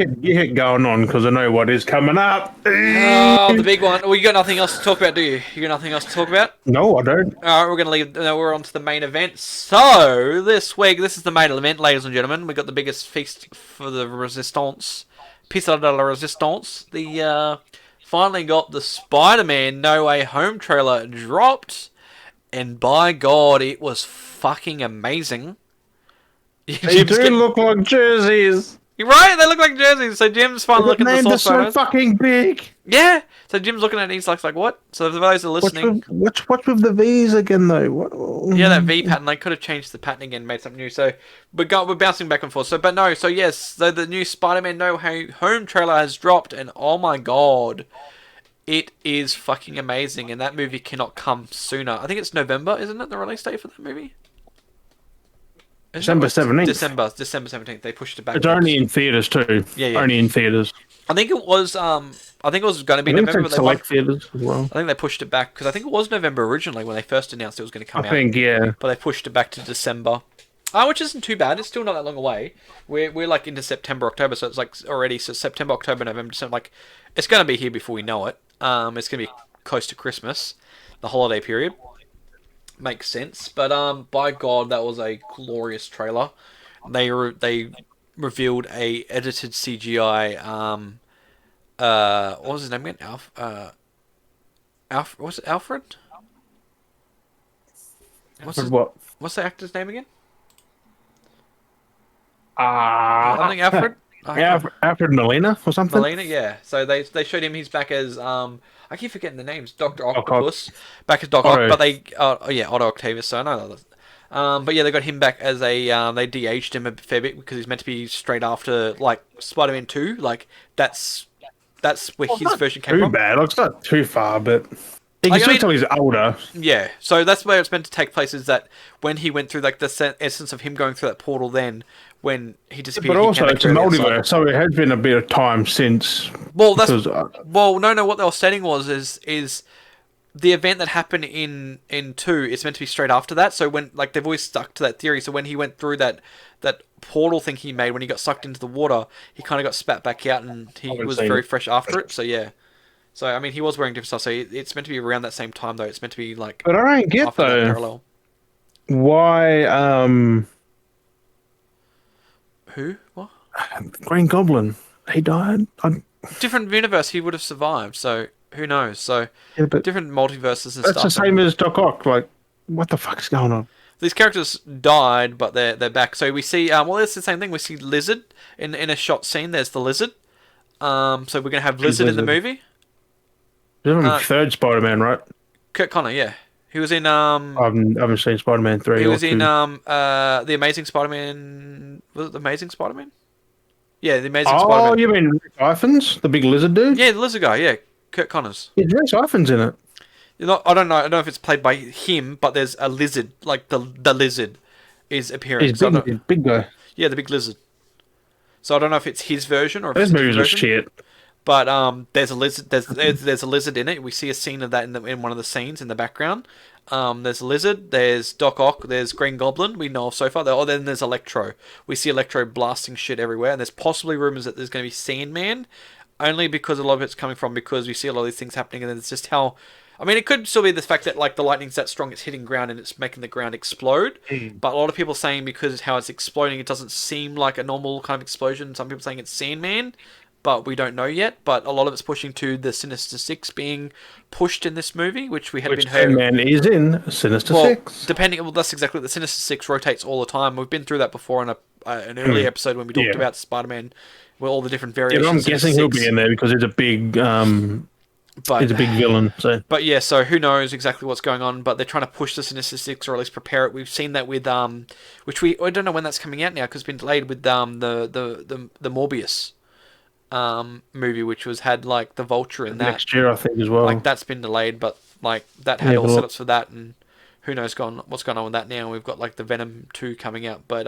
going on because I know what is coming up. Oh, the big one. Well, you got nothing else to talk about, do you? You got nothing else to talk about? No, I don't. All right, we're gonna leave. We're on to the main event. So this week, this is the main event, ladies and gentlemen. We got the biggest feast for the Resistance, Pizza de la Resistance. The finally got the Spider-Man No Way Home trailer dropped, and by God, it was fucking amazing. They do look like jerseys. You're right, they look like jerseys. So Jim's finally looking at the source photos. So fucking big. Yeah. So Jim's looking at it and he's like, what? So for those who are listening... What's with the V's again, though? What? Yeah, that V pattern. They could have changed the pattern again, made something new. So we're bouncing back and forth. So yes. So the new Spider-Man No Way Home trailer has dropped, and oh my God, it is fucking amazing. And that movie cannot come sooner. I think it's November, isn't it? The release date for that movie? December 17th. December 17th. They pushed it back. It's only in theaters too. Yeah. Only in theaters. I think it was. I think it was going to be November. But select theaters as well. I think they pushed it back because I think it was November originally when they first announced it was going to come out. I think yeah. But they pushed it back to December. Which isn't too bad. It's still not that long away. We're like into September, October, so it's like already September, October, November, December. Like it's going to be here before we know it. It's going to be close to Christmas, the holiday period. Makes sense. But by God, that was a glorious trailer. They revealed a edited CGI. What was his name again? Was it Alfred? What's the actor's name again? I think Alfred. Alfred Molina or something. Molina, yeah. So they showed him. He's back as I I keep forgetting the names. Doctor Ock. Octopus back as Doc Otto. Ock, but they Otto Octavius. So I know that. But yeah, they got him back as a they de-aged him a fair bit because he's meant to be straight after like Spider-Man 2. Like that's where his version came Too from. bad. Like, it's not too far, but you can still tell he's older. Yeah, so that's where it's meant to take place. Is that when he went through like the essence of him going through that portal? Then when he disappeared, But also, it's a through the outside. multiverse, so it has been a bit of time since. Well, that's because, no. What they were saying is the event that happened in 2. It's meant to be straight after that. So when like they've always stuck to that theory. So when he went through that portal thing he made when he got sucked into the water, he kind of got spat back out, and he was very fresh after it. So yeah. So I mean, he was wearing different stuff. So it's meant to be around that same time, though. It's meant to be like. But I don't get though. Parallel. Why? Who? What? Green Goblin. He died. Different universe. He would have survived. So who knows? So Yeah, but different multiverses and that's stuff. the same as Doc Ock. Like, what the fuck is going on? These characters died, but they're back. So we see. Well, it's the same thing. We see Lizard in a shot scene. There's the Lizard. So we're gonna have Lizard in the movie. There's only third Spider-Man, right? Kurt Connor, yeah. He was in I haven't seen Spider-Man 3 he or was 2. in the Amazing Spider-Man. Was it the Amazing Spider-Man? Yeah, the Amazing Spider-Man. Oh, you mean Rex Iphans, the big lizard dude? Yeah, the lizard guy, yeah. Kurt Connors. Yeah, Rex Iphans in it. I don't know. I don't know if it's played by him, but there's a lizard, like the lizard is appearing. He's big guy. Yeah, the big lizard. So I don't know if it's his version or if Those it's his movies are version. shit. But there's a lizard. There's a lizard in it. We see a scene of that in one of the scenes in the background. There's a lizard. There's Doc Ock. There's Green Goblin. We know of so far. Oh, then there's Electro. We see Electro blasting shit everywhere. And there's possibly rumors that there's going to be Sandman, only because a lot of it's coming from because we see a lot of these things happening, and then it's just how. I mean, it could still be the fact that like the lightning's that strong, it's hitting ground and it's making the ground explode. But a lot of people saying because how it's exploding, it doesn't seem like a normal kind of explosion. Some people saying it's Sandman, but we don't know yet. But a lot of it's pushing to the Sinister Six being pushed in this movie, which we had been heard. Sandman is in Sinister Six. Well, that's exactly the Sinister Six rotates all the time. We've been through that before in an early episode when we talked about Spider-Man, with all the different variations. Yeah, I'm guessing he'll be in there because he's a big. He's a big villain, so. But yeah, so who knows exactly what's going on? But they're trying to push the Sinister Six, or at least prepare it. We've seen that with which I don't know when that's coming out now because it's been delayed with the Morbius movie, which had like the Vulture in that next year, I think as well. Like that's been delayed, but like that had all setups for that, and who knows what's going on with that now? We've got like the Venom 2 coming out, but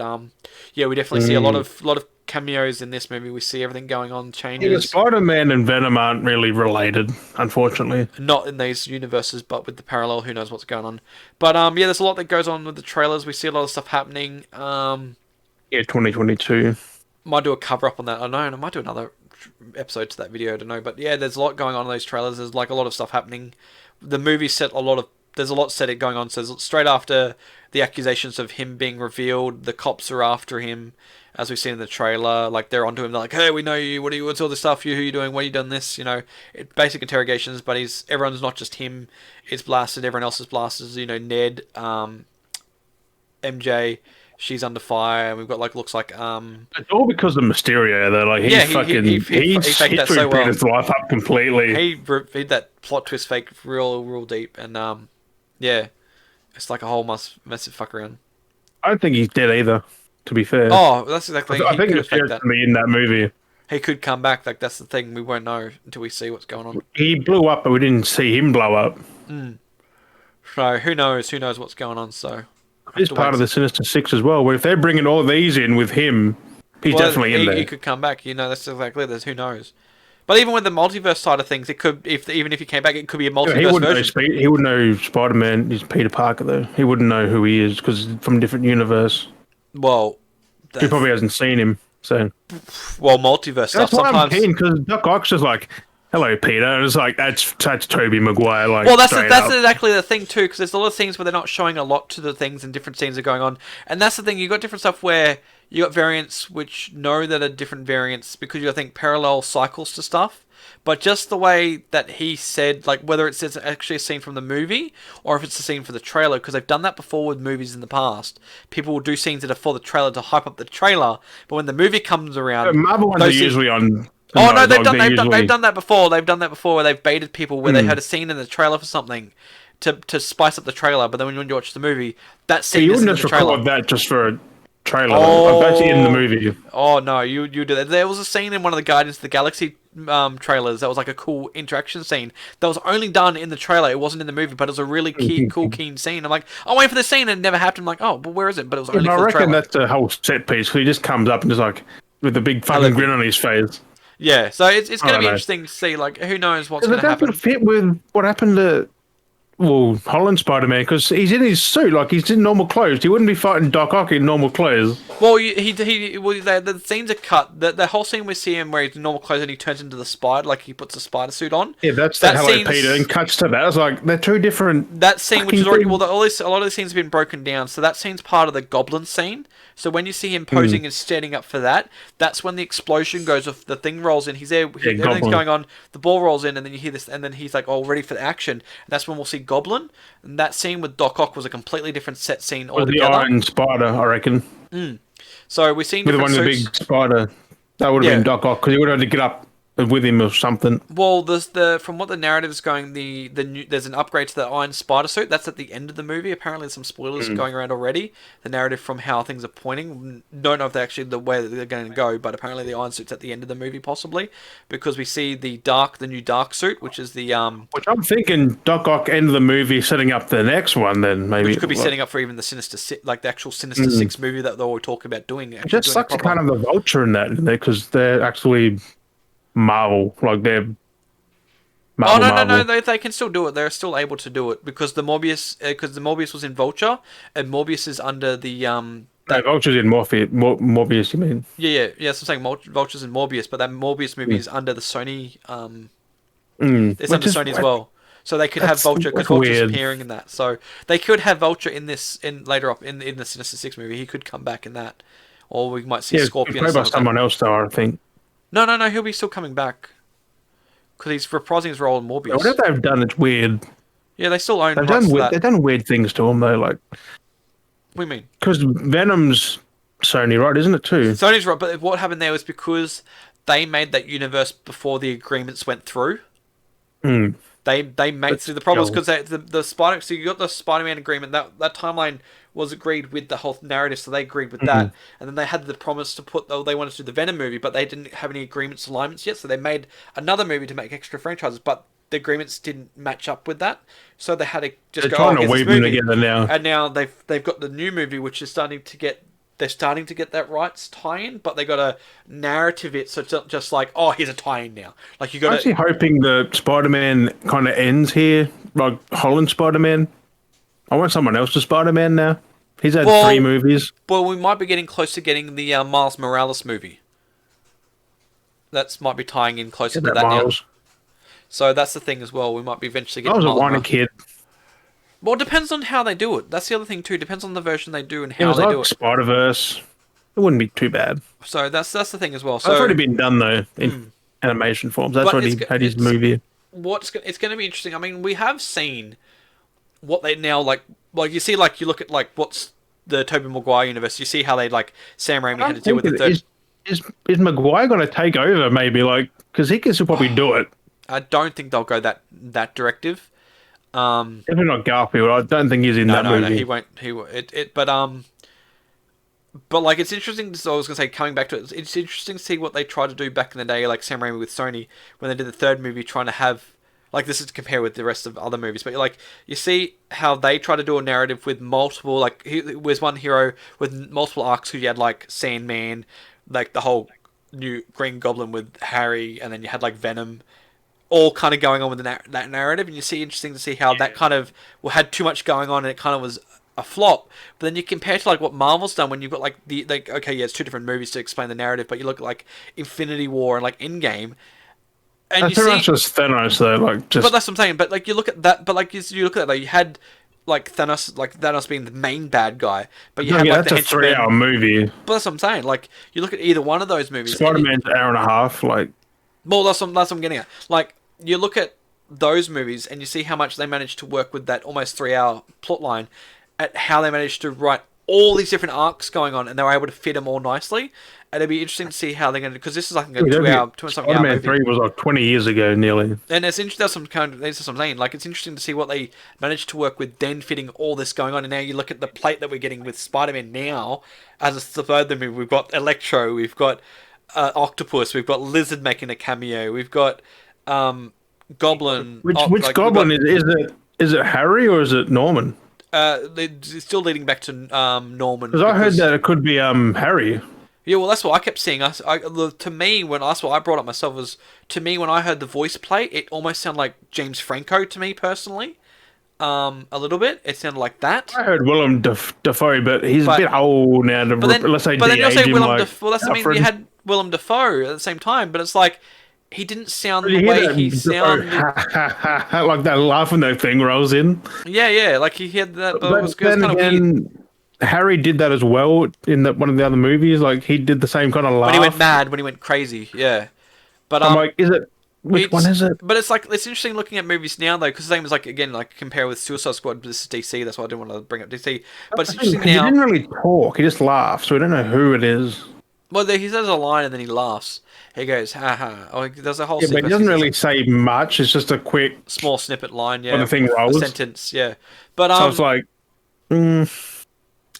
yeah, we definitely see a lot of cameos in this movie. We see everything going on, changes. Yeah, Spider-Man and Venom aren't really related, unfortunately. Not in these universes, but with the parallel, who knows what's going on. But yeah, there's a lot that goes on with the trailers. We see a lot of stuff happening. Yeah, 2022. Might do a cover up on that. I know, and I might do another episode to that video. I don't know, but yeah, there's a lot going on in those trailers. There's like a lot of stuff happening. The movie set there's a lot set going on. So straight after the accusations of him being revealed, the cops are after him. As we've seen in the trailer, like they're onto him. They're like, "Hey, we know you. What's all this stuff? Who are you doing? Why you done this?" You know, basic interrogations. But everyone's not just him. It's blasted. Everyone else is blasted. You know, Ned, MJ, she's under fire, and we've got looks like It's all because of Mysterio. Though, like he faked that so well. His life up completely. He did that plot twist fake real deep, and yeah, it's like a whole massive fuck around. I don't think he's dead either. To be fair. Oh, that's exactly. I think it's going to be in that movie. He could come back. Like that's the thing. We won't know until we see what's going on. He blew up, but we didn't see him blow up. So who knows? Who knows what's going on? So he's part of the Sinister Six as well. Where if they're bringing all these in with him, he's definitely in there. He could come back. You know, that's exactly it. Who knows? But even with the multiverse side of things, it could even if he came back, it could be a multiverse version. He wouldn't know Spider-Man is Peter Parker though. He wouldn't know who he is because from a different universe. Well. He probably hasn't seen him, so. Well, multiverse stuff. That's why sometimes... I'm keen because Doc Ock's just like, "Hello, Peter," and it's like that's Tobey Maguire. Like, well, that's exactly the thing too, because there's a lot of things where they're not showing a lot to the things, and different scenes are going on, and that's the thing. You got different stuff where you got variants which know that are different variants because you think parallel cycles to stuff. But just the way that he said, like whether it's actually a scene from the movie or if it's a scene for the trailer, because they've done that before with movies in the past. People will do scenes that are for the trailer to hype up the trailer, but when the movie comes around, Marvel ones are usually on Oh no, they've Like, they've done that before. They've done that before where they've baited people where they had a scene in the trailer for something to spice up the trailer, but then when you watch the movie, that So scene you isn't wouldn't in the just record trailer. that just for a trailer. Like, that's in the movie. Oh no, you do that. There was a scene in one of the Guardians of the Galaxy trailers that was like a cool interaction scene that was only done in the trailer. It wasn't in the movie, but it was a really cool, keen scene. I'm like, I'm waiting for this scene, and it never happened. I'm like, oh, but where is it? But it was only I for the reckon trailer. that's a whole set piece. So he just comes up and just like with a big fucking grin on his face. Yeah, so it's going to be know. interesting to see. Like, who knows what's It going to doesn't happen? fit with what happened to Holland Spider-Man because he's in his suit, like he's in normal clothes. He wouldn't be fighting Doc Ock in normal clothes. Well, the scenes are cut. The whole scene we see him where he's in normal clothes and he turns into the spider, like he puts a spider suit on. Yeah, that's that the Hello scene's- Peter and cuts to that. I was like, they're two different. That scene, which is fucking already things. a lot of the scenes have been broken down. So that scene's part of the Goblin scene. So when you see him posing and standing up for that, that's when the explosion goes off. The thing rolls in. He's there. Everything's Goblin. going on. The ball rolls in, and then you hear this, and then he's like, "Oh, ready for the action." And that's when we'll see Goblin. And that scene with Doc Ock was a completely different set scene Or the altogether. Iron Spider, I reckon. So we've seen With the different one with the suits. big spider. That would have Yeah. been Doc Ock because he would have had to get up with him or something. Well, from what the narrative is going, there's an upgrade to the Iron Spider suit. That's at the end of the movie. Apparently, there's some spoilers going around already. The narrative from how things are pointing. Don't know if they're actually the way that they're going to go, but apparently the Iron suit's at the end of the movie, possibly because we see the new Dark suit, which is the Which I'm thinking Doc Ock end of the movie setting up the next one. Then maybe which could be setting up for even the Sinister Six, like the actual Sinister Six movie that they're all talking about doing. It just sucks kind of the Vulture in that because they're actually Marvel, like they're Oh Marvel. no, they can still do it. They're still able to do it because the Morbius was in Vulture, and Morbius is under the No, Vulture's in Morbius, you mean? Yeah. So I'm saying Vulture's in Morbius, but that Morbius movie is under the Sony. It's Which under is- Sony as well. So they could have That's Vulture because that's Vulture's weird. appearing in that. So they could have Vulture in later up in the Sinister Six movie. He could come back in that, or we might see Yeah, Scorpion. played Or by something like that. someone else though, I think. No. He'll be still coming back because he's reprising his role in Morbius. Whatever they've done, it's weird. Yeah, they still own They've rights done to that. they've done weird things to him though, like What do you mean? because Venom's Sony, right? Isn't it too? Sony's right, but what happened there was because they made that universe before the agreements went through. They made so the problem was because the Spider. So you got the Spider-Man agreement that timeline was agreed with the whole narrative, so they agreed with that, and then they had the promise to put. They wanted to do the Venom movie, but they didn't have any agreements alignments yet, so they made another movie to make extra franchises, but the agreements didn't match up with that, so they had to just They're go. trying Oh, to here's this weave them movie. together now. And now they've got the new movie, which is starting to get. They're starting to get that rights tie-in, but they got to narrative it so it's not just like, oh, here's a tie-in now. Like you got I'm actually hoping the Spider-Man kind of ends here, like Holland Spider-Man. I want someone else to Spider-Man now. He's had 3 movies. Well, we might be getting close to getting the Miles Morales movie. That might be tying in closer to that Miles. now. So that's the thing as well. We might be eventually I getting was a Miles whiny Morales. kid. Well, it depends on how they do it. That's the other thing too. Depends on the version they do and It how was they like do it. Spider-Verse. It wouldn't be too bad. So that's the thing as well. That's So already been done though in animation forms. That's But already it's- had his it's- movie. it's going to be interesting. I mean, we have seen what they now like you see like you look at like what's the Tobey Maguire universe. You see how they like Sam Raimi had to deal with the third. Is Maguire going to take over? Maybe like because he can still probably do it. I don't think they'll go that directive. Definitely not Garfield. I don't think he's in that movie. No, he won't. But like it's interesting. So I was gonna say, coming back to it, it's interesting to see what they tried to do back in the day, like Sam Raimi with Sony when they did the third movie, trying to have like this is to compare with the rest of other movies. But like you see how they try to do a narrative with multiple like was one hero with multiple arcs who you had like Sandman, like the whole new Green Goblin with Harry, and then you had like Venom. All kind of going on with that narrative, and you see interesting to see how that kind of had too much going on, and it kind of was a flop. But then you compare to like what Marvel's done when you've got like okay, yeah, it's 2 different movies to explain the narrative, but you look at like Infinity War and like Endgame, and That's you pretty see, much just Thanos though. Like just but that's what I'm saying. But like you look at that, but like you look at that, like you had like Thanos being the main bad guy, but you had like that's the a henchmen. 3-hour movie. But that's what I'm saying. Like you look at either one of those movies. Spider-Man's an hour and a half. Like Well, that's what I'm getting at. Like, you look at those movies and you see how much they managed to work with that almost 3-hour plot line, at how they managed to write all these different arcs going on, and they were able to fit them all nicely. And it'd be interesting to see how they're going to, because this is like a 2 hour, 2 hour movie. 3 was like 20 years ago, nearly. And it's interesting. That's what I'm saying. Like, it's interesting to see what they managed to work with, then fitting all this going on. And now you look at the plate that we're getting with Spider-Man now as a third movie. We've got Electro, we've got Octopus, we've got Lizard making a cameo, we've got Goblin. Which Goblin is it? Harry or is it Norman? It's still leading back to Norman. Because I heard that it could be Harry. Yeah, well, that's what I kept seeing. To me, that's what I brought up myself, was, to me, when I heard the voice play, it almost sounded like James Franco to me, personally. A little bit. It sounded like that. I heard Willem Dafoe, but he's a bit old now to, let's say, but then you'll say Willem Dafoe. Well, That's, I mean, you had Willem Dafoe at the same time, but it's like, he didn't sound the way he sounded. Like that laughing that thing rolls in. Yeah, like he had that, but it was kind of weird. Harry did that as well in one of the other movies. Like, he did the same kind of laugh. When he went mad, when he went crazy, yeah. But I'm like, which one is it? But it's like, it's interesting looking at movies now, though, because the same as, like, again, like, compare with Suicide Squad, this is DC, that's why I didn't want to bring up DC. But it's interesting now. He didn't really talk, he just laughed, so we don't know who it is. Well, he says a line and then he laughs. He goes, ha ha. Oh, there's a whole but he doesn't really say much, it's just a quick... small snippet line, yeah. When the thing rolls. A sentence, yeah. But, so it's like...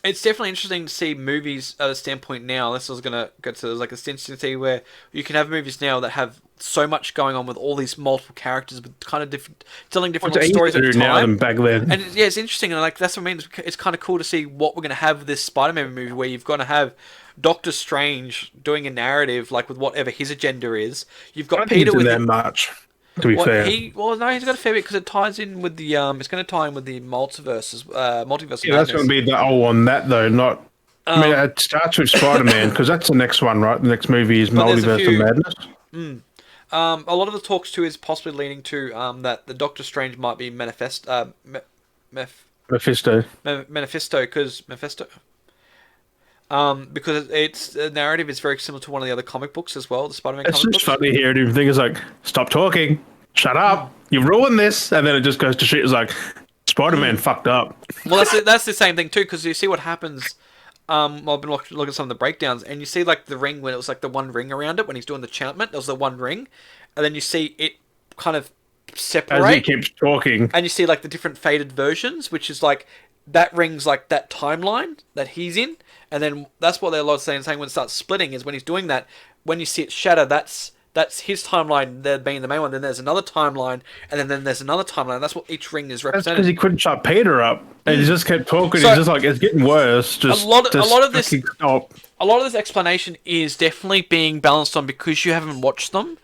It's definitely interesting to see movies at a standpoint now. This was going to go to, like, a sensitivity where you can have movies now that have so much going on with all these multiple characters with kind of different, telling different stories at a time. Now than back then. And yeah, it's interesting, and like that's what I mean. It's kind of cool to see what we're going to have with this Spider-Man movie, where you've got to have Doctor Strange doing a narrative, like with whatever his agenda is. You've got Peter with that much. To be fair, no, he's got a fair bit because it ties in with the It's going to tie in with the multiverse. Multiverse. Yeah, that's going to be the on that though. Not. I mean, it starts with Spider-Man because that's the next one, right? The next movie is Multiverse of Madness. A lot of the talks too is possibly leaning to that the Doctor Strange might be Mephisto. Because it's the narrative is very similar to one of the other comic books as well, the Spider-Man comic books. It's just funny hearing him think, it's like, stop talking, shut up, you've ruined this, and then it just goes to shit. It's like, Spider-Man fucked up. Well, that's the same thing too, because you see what happens. I've been looking at some of the breakdowns, and you see like the ring when it was like the one ring around it when he's doing the enchantment. There was the one ring, and then you see it kind of separate as he keeps talking, and you see like the different faded versions, which is like that ring's like that timeline that he's in, and then that's what they're a lot saying when it starts splitting is when he's doing that. When you see it shatter, that's his timeline there being the main one. Then there's another timeline, and then the's another timeline. That's what each ring is representing. That's because he couldn't shut Peter up, and he just kept talking. So, he's just like, it's getting worse. Just a lot of this explanation is definitely being balanced on because you haven't watched them.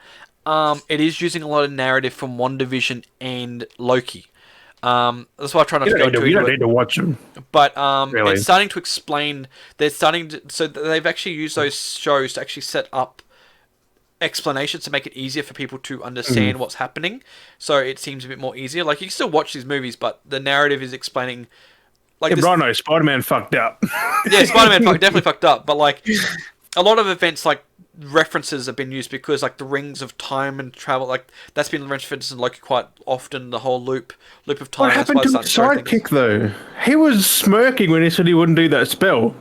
It is using a lot of narrative from WandaVision and Loki. That's why I try not to go into it. You don't need to watch them. But really. It's starting to explain. So they've actually used those shows to actually set up explanations to make it easier for people to understand what's happening. So it seems a bit more easier. Like, you can still watch these movies, but the narrative is explaining. Like, Rhino, Spider-Man fucked up. Yeah, Spider-Man definitely fucked up. But like, a lot of events like references have been used because like the rings of time and travel, like that's been referenced in Loki quite often. The whole loop of time. What happened to the sidekick though? He was smirking when he said he wouldn't do that spell.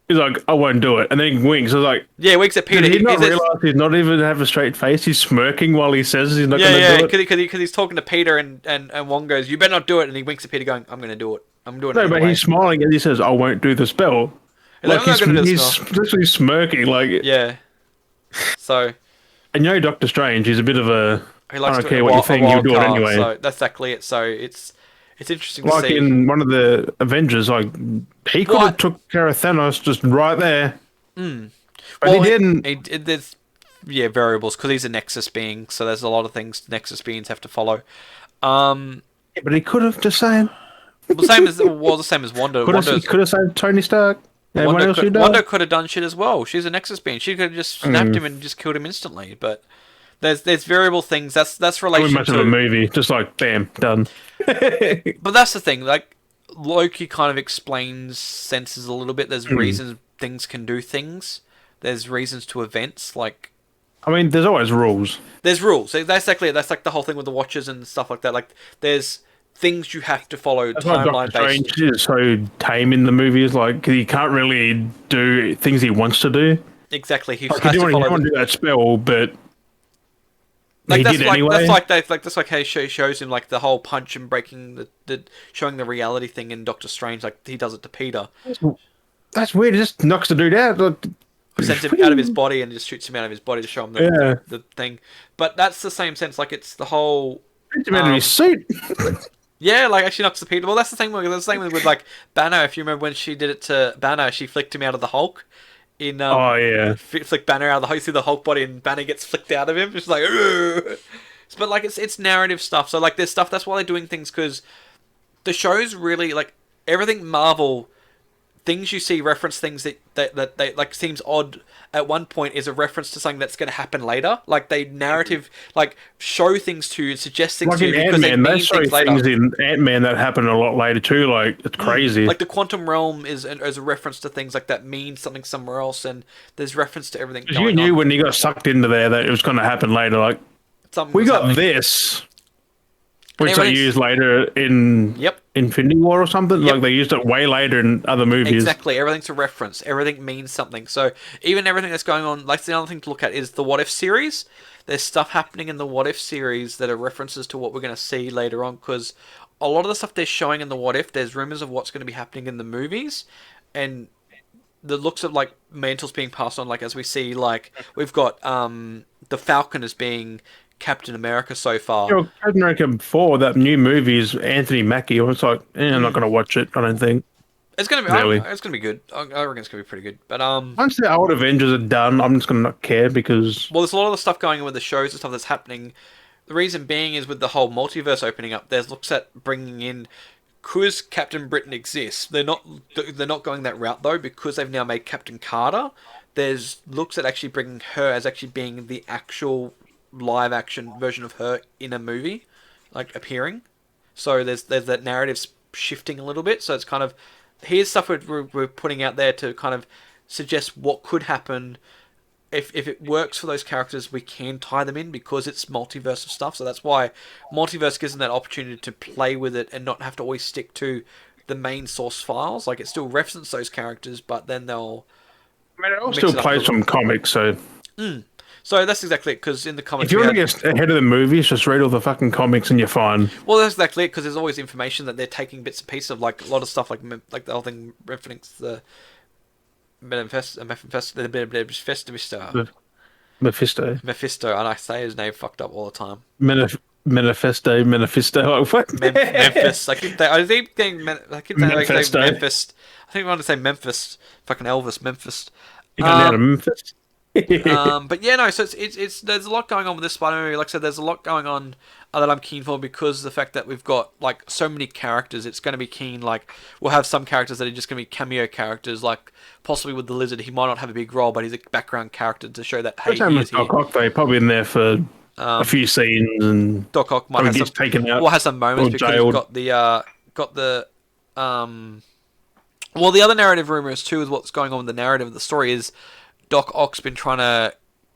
He's like, I won't do it, and then he winks. I was like, yeah, winks at Peter. Did he not realize he's not even have a straight face? He's smirking while he says he's not going to do it. Because he's talking to Peter, and Wong goes, "You better not do it," and he winks at Peter, going, "I'm going to do it. I'm doing it." No, but he's smiling and he says, "I won't do the spell." Like, he's literally smirking, like, yeah. So, and Doctor Strange, he's a bit of a. He likes I don't care what you think, he'll do it anyway. So that's exactly it. So it's interesting to like see. Like in one of the Avengers, like he could have took care of Thanos just right there. But he didn't. There's variables because he's a Nexus being, so there's a lot of things Nexus beings have to follow. Yeah, but he could have just saying. The same as Wanda. He could have saved Tony Stark. Wanda could have done shit as well. She's a Nexus being. She could have just snapped him and just killed him instantly. But there's variable things. That's relation to... much of a movie. Just like, bam, done. But that's the thing. Like, Loki kind of explains senses a little bit. There's reasons things can do things. There's reasons to events. Like, I mean, there's always rules. There's rules. That's exactly it. That's like the whole thing with the Watchers and stuff like that. Like, there's things you have to follow That's why Doctor timeline based. Strange is so tame in the movies. Like, he can't really do things he wants to do. Exactly, he Like, has to he follow. didn't want to do that spell, but Like he that's did like anyway. that's like how he shows him like the whole punch and breaking the showing the reality thing in Doctor Strange. Like he does it to Peter, That's weird. It just knocks the dude out. Like, sends him out of his body and just shoots him out of his body to show him the thing. But that's the same sense. Like it's the whole. Shoots him out of his suit. Yeah, like actually knocks the Peter. Well, that's the same. That's the same with like Banner. If you remember when she did it to Banner, she flicked him out of the Hulk. Oh yeah. Flick Banner out of the Hulk, see the Hulk body, and Banner gets flicked out of him. Just like, ugh. But like it's narrative stuff. So like there's stuff. That's why they're doing things because the show's really like everything Marvel. Things you see reference things that they like seems odd at one point is a reference to something that's going to happen later. Like they narrative like show things to you, suggest things Like to you in because they Ant-Man, mean they show things later. things in Ant-Man that happen a lot later too. Like, it's crazy. Like the quantum realm is a reference to things like that mean something somewhere else, and there's reference to everything. Because you knew when you got sucked into there that it was going to happen later. Like, something we was got happening. this, which they everything's- used later in Yep. Infinity War or something. Yep. Like, they used it way later in other movies. Exactly, everything's a reference. Everything means something. So even everything that's going on, like the other thing to look at is the What If series. There's stuff happening in the What If series that are references to what we're going to see later on. Because a lot of the stuff they're showing in the What If, there's rumors of what's going to be happening in the movies, and the looks of like mantles being passed on. Like as we see, like we've got the Falcon as being Captain America so far. You know, Captain America 4, that new movie is Anthony Mackie. I was like, I'm not going to watch it, I don't think. It's gonna be. Really? It's gonna be good. I reckon it's gonna be pretty good. But Once the old Avengers are done, I'm just going to not care because... well, there's a lot of the stuff going on with the shows and stuff that's happening. The reason being is with the whole multiverse opening up. There's looks at bringing in because Captain Britain exists. They're not going that route though because they've now made Captain Carter. There's looks at actually bringing her as actually being the actual live action version of her in a movie, like appearing. So there's that narrative shifting a little bit. So it's kind of here's stuff we're putting out there to kind of suggest what could happen. If it works for those characters, we can tie them in because it's multiverse of stuff. So that's why multiverse gives them that opportunity to play with it and not have to always stick to the main source files. Like it still references those characters, but then they'll. I mean, it all still plays from comics, so... So that's exactly it, because in the comics... If you want to get ahead of the movies, just read all the fucking comics and you're fine. Well, that's exactly it, because there's always information that they're taking bits and pieces of, like, a lot of stuff, like the whole thing referencing the... Mephisto, and I say his name fucked up all the time. Manifesto. What? Memphis. I keep saying Manifesto. Memphis. I think I want to say Memphis. Fucking Elvis. Memphis. You got out of Memphis? But yeah, no. So it's there's a lot going on with this Spider-Man movie. Like I said, there's a lot going on that I'm keen for because of the fact that we've got like so many characters. It's going to be keen. Like we'll have some characters that are just going to be cameo characters. Like possibly with the Lizard, he might not have a big role, but he's a background character to show that hey, he is here. Doc Ock, they probably in there for a few scenes, and Doc Ock might have some taken out. Well, has some moments because jailed. we've got the Well, the other narrative rumors too is what's going on with the narrative of the story is Doc Ock's been trying to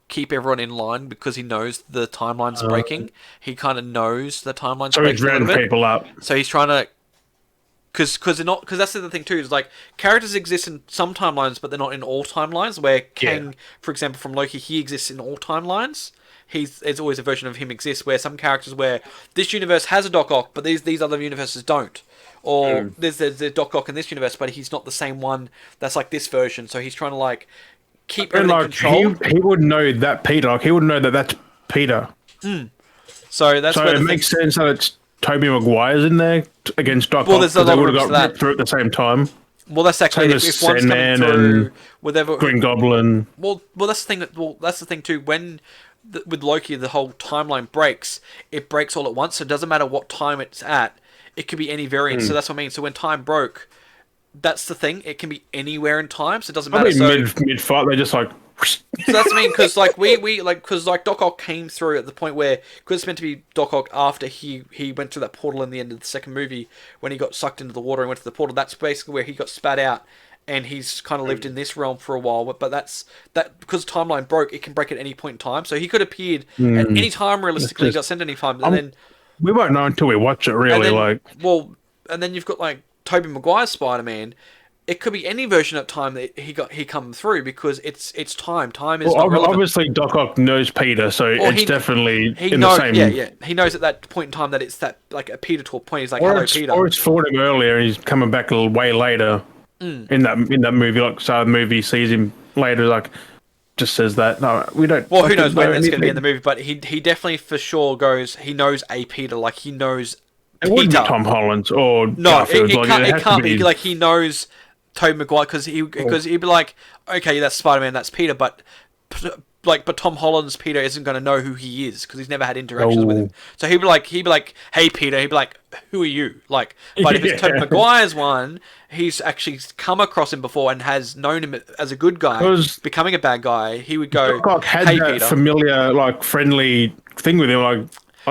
keep everyone in line because he knows the timeline's breaking. He kind of knows the timeline's breaking. So he's rounding people up. So he's trying to, because that's the other thing too. Is like characters exist in some timelines, but they're not in all timelines. Where Kang, for example, from Loki, he exists in all timelines. There's always a version of him exists where some characters where this universe has a Doc Ock, but these other universes don't. Or there's the Doc Ock in this universe, but he's not the same one that's like this version. So he's trying to like keep everything controlled. He would know that Peter. Like, he would know that that's Peter. So that's where it makes sense that it's Tobey Maguire's in there against Doc Ock. There's a lot they of would have rumors got for ripped through at the same time. Well, that's actually Same if as one's coming Sandman through and whatever. Green Goblin. Well, that's the thing. Well, that's the thing too. When with Loki, the whole timeline breaks. It breaks all at once. So it doesn't matter what time it's at. It could be any variant. So that's what I mean. So when time broke, that's the thing. It can be anywhere in time. So it doesn't matter. So mid fight, they just like. So that's what I mean, because like because Doc Ock came through at the point where because it's meant to be Doc Ock after he went through that portal in the end of the second movie when he got sucked into the water and went to the portal. That's basically where he got spat out, and he's kind of lived in this realm for a while. But that's because timeline broke. It can break at any point in time. So he could have appeared at any time realistically. He got sent any time, and then we won't know until we watch it. And Really, then, like, and then you've got like Tobey Maguire's Spider-Man. It could be any version of time that he come through because it's time. Time is not relevant. obviously Doc Ock knows Peter, so it's definitely he in knows, the same. yeah. He knows at that point in time that it's that like a Peter talk point. He's like, "Hello, Peter." Or it's fought him earlier, and he's coming back a little way later in that movie. Like, so the movie sees him later, like just says that. No, we don't. Well, who knows when know that's going to be in anything. the movie? But he definitely for sure goes. He knows a Peter, like he knows It wouldn't be Peter. Tom Holland's or No, Garfield's. it Like, can't. it It has can't to be like he knows Tobey Maguire because he'd be like, okay, that's Spider-Man, that's Peter, but Tom Holland's Peter isn't going to know who he is because he's never had interactions with him. So he'd be like, hey Peter, he'd be like, who are you? Like, but if it's Tobey Maguire's one, he's actually come across him before and has known him as a good guy, becoming a bad guy. He would go, Doc Ock had hey that Peter. familiar, like friendly thing with him. Like,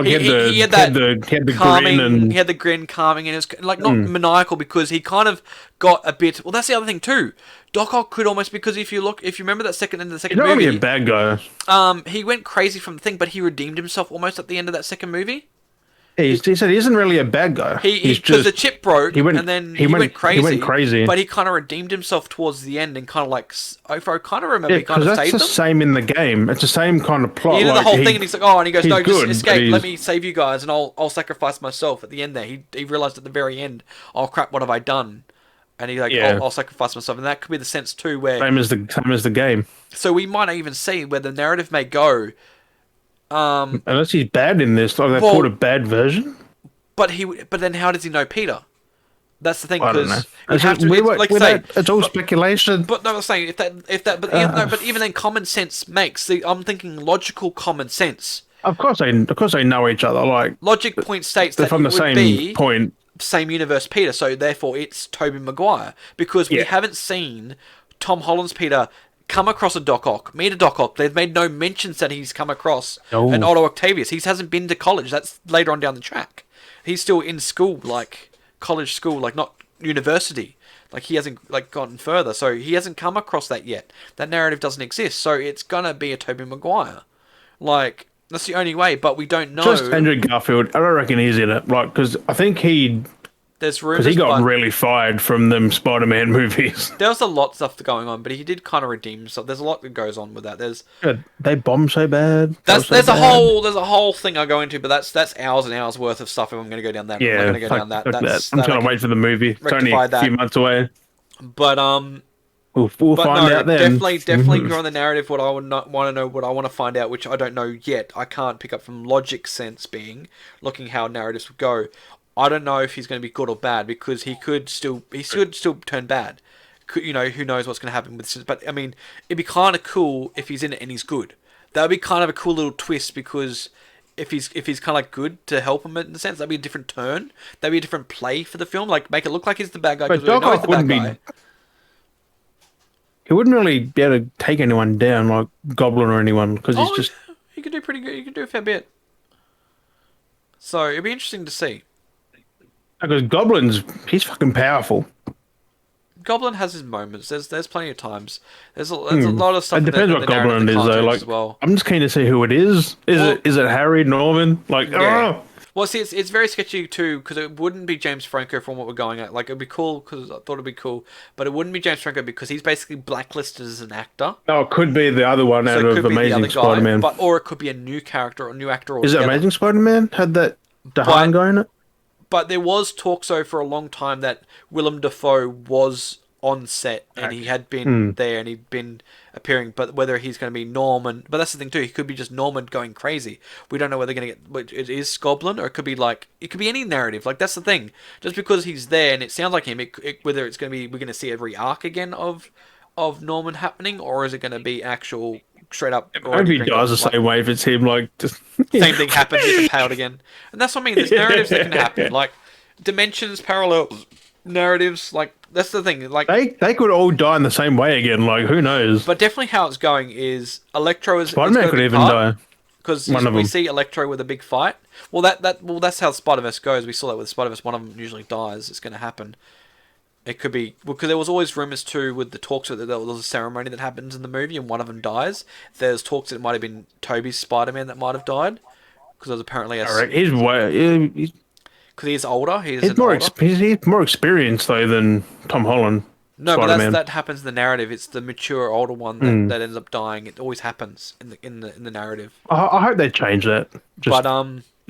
He had the calming, grin and he had the grin, calming, and it was like not maniacal because he kind of got a bit. Well, that's the other thing too. Doc Ock could almost because if you remember that second end of the second he's not movie, really a bad guy. he went crazy from the thing, but he redeemed himself almost at the end of that second movie. He said he isn't really a bad guy. He's because the chip broke, and then he went crazy. He went crazy, but he kind of redeemed himself towards the end, and kind of like, if I kind of remember, yeah, he kind of that's saved the them. same in the game. It's the same kind of plot. He did the like, whole thing, and he's like, "Oh," and he goes, "No, just good, escape. Let me save you guys, and I'll sacrifice myself." At the end, there, he realized at the very end, "Oh crap, what have I done?" And he's like, Yeah. I'll sacrifice myself," and that could be the sense too, where same as the game. so we might even see where the narrative may go. Unless he's bad in this, like they Well, called a bad version. But then how does he know Peter? That's the thing, I don't know. because It's all speculation. But no, I'm saying but even then, common sense makes. I'm thinking logical common sense. Of course they know each other. Like Logic point states they're that from it the would same be point. same universe Peter, so therefore it's Tobey Maguire because we Yeah. haven't seen Tom Holland's Peter come across a Doc Ock, meet a Doc Ock. They've made no mentions that he's come across an Otto Octavius. He hasn't been to college. That's later on down the track. He's still in school, like college school, like not university. Like he hasn't like gotten further, so he hasn't come across that yet. That narrative doesn't exist, so it's gonna be a Tobey Maguire. Like that's the only way, but we don't know. Just Andrew Garfield. I don't reckon he's in it. Like because I think There's rumors. he got but really fired from them Spider-Man movies. there was a lot of stuff going on, but he did kind of redeem himself. There's a lot that goes on with that. There's They bombed so bad. there's a whole thing I go into, but that's hours and hours worth of stuff. If I'm going to go down that, Yeah, I'm not going to go down that. fuck That's I'm that trying I to can wait for the movie. It's only rectify a that. few months away. But We'll but find no, out then. definitely go on the narrative. What I would not want to know, what I want to find out, which I don't know yet. I can't pick up from logic sense being looking how narratives would go. I don't know if he's going to be good or bad because he could still turn bad. Who knows what's going to happen with this? But I mean, it'd be kind of cool if he's in it and he's good. That would be kind of a cool little twist because if he's kind of like good to help him in a sense, that'd be a different turn. That'd be a different play for the film. Like make it look like he's the bad guy because we Doc know he's Ock the bad wouldn't guy. He wouldn't really be able to take anyone down like Goblin or anyone because he's just. He could do pretty good. He could do a fair bit. So it'd be interesting to see. Because he's fucking powerful. Goblin has his moments. There's plenty of times. There's a lot of stuff. It depends what Goblin is though. Like, as well. I'm just keen to see who it is. Is it Harry, Norman? Like, Yeah. Well, see, it's very sketchy too because it wouldn't be James Franco from what we're going at. Like, it'd be cool because I thought it'd be cool, but it wouldn't be James Franco because he's basically blacklisted as an actor. No, it could be the other one out So it of could be the Amazing other guy, Spider-Man. or it could be a new character or a new actor. Is it altogether. Amazing Spider-Man? Had that DeHaan guy in it? But there was talk for a long time that Willem Dafoe was on set and he had been there and he'd been appearing, but whether he's going to be Norman, but that's the thing too, he could be just Norman going crazy. We don't know whether they're going to get, it is Goblin or it could be like, it could be any narrative. Like that's the thing. Just because he's there and it sounds like him, whether it's going to be, we're going to see every arc again of Norman happening, or is it going to be actual straight up? Maybe he dies the same way if it's him. Like just same thing happens, he's impaled again, and that's what I mean. There's narratives that can happen, like dimensions, parallel narratives. Like that's the thing. Like they could all die in the same way again. Like who knows? but definitely how it's going is Electro is Spider-Man could even die. because One of we them. see Electro with a big fight. Well, that's how Spider-Verse goes. We saw that with Spider-Verse. One of them usually dies. It's going to happen. It could be because there was always rumors too with the talks that there was a ceremony that happens in the movie and one of them dies. There's talks that it might have been Tobey's Spider-Man that might have died because apparently All right, he's way. because he's older. He's He's more experienced though than Tom Holland. No, but Spider-Man. that happens in the narrative. It's the mature older one that ends up dying. It always happens in the narrative. I hope they change that. But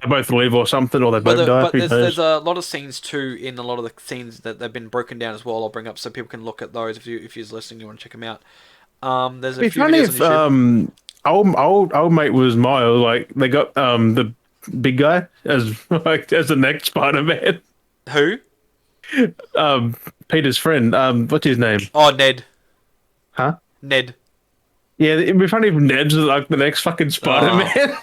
they both live or something, or they both die. But there's a lot of scenes too in a lot of the scenes that they've been broken down as well. I'll bring up so people can look at those if you're listening. You want to check them out. There's a few videos on YouTube. Old mate was Miles. Like they got the big guy as the next Spider-Man. Who? Peter's friend. What's his name? Oh, Ned. Huh? Ned. Yeah, it'd be funny if Ned's like the next fucking Spider-Man.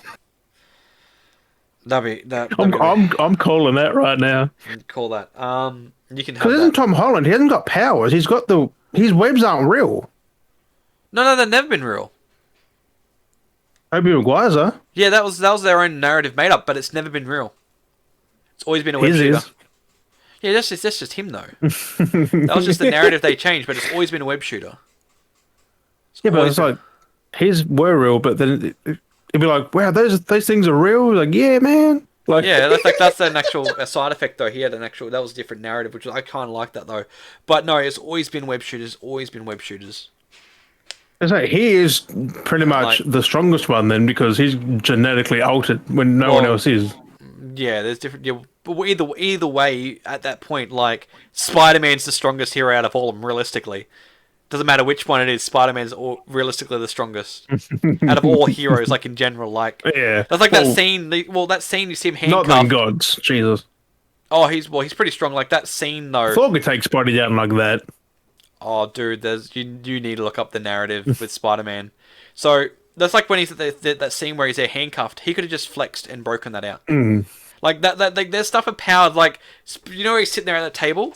I'm calling that right now. Call that. You can have because isn't Tom Holland? He hasn't got powers. His webs aren't real. No, they've never been real. Tobey Maguire's are. Yeah, that was their own narrative made up, but it's never been real. It's always been a web shooter. Yeah, that's just him though. That was just the narrative they changed, but it's always been a web shooter. But it's like his were real, but then it'd be like, wow, those things are real. Like, yeah, man. Like, yeah, that's an actual side effect though. He had that was a different narrative, which I kind of like that though. But no, it's always been web shooters. Always been web shooters. It's like he is pretty much the strongest one then because he's genetically altered when no one else is. Yeah, there's different. Yeah, but either way, at that point, like Spider-Man's the strongest hero out of all of them. Realistically, doesn't matter which one it is. Spider-Man's realistically the strongest out of all heroes. Like in general, like yeah, that's like that scene. That scene you see him handcuffed. Not than gods, Jesus. Oh, he's pretty strong. Like that scene though. Thor could take Spidey down like that. Oh, dude, you need to look up the narrative with Spider-Man. So that's like when he's at that scene where he's there handcuffed. He could have just flexed and broken that out. Like that like, there's stuff empowered. Like you know, where he's sitting there at the table.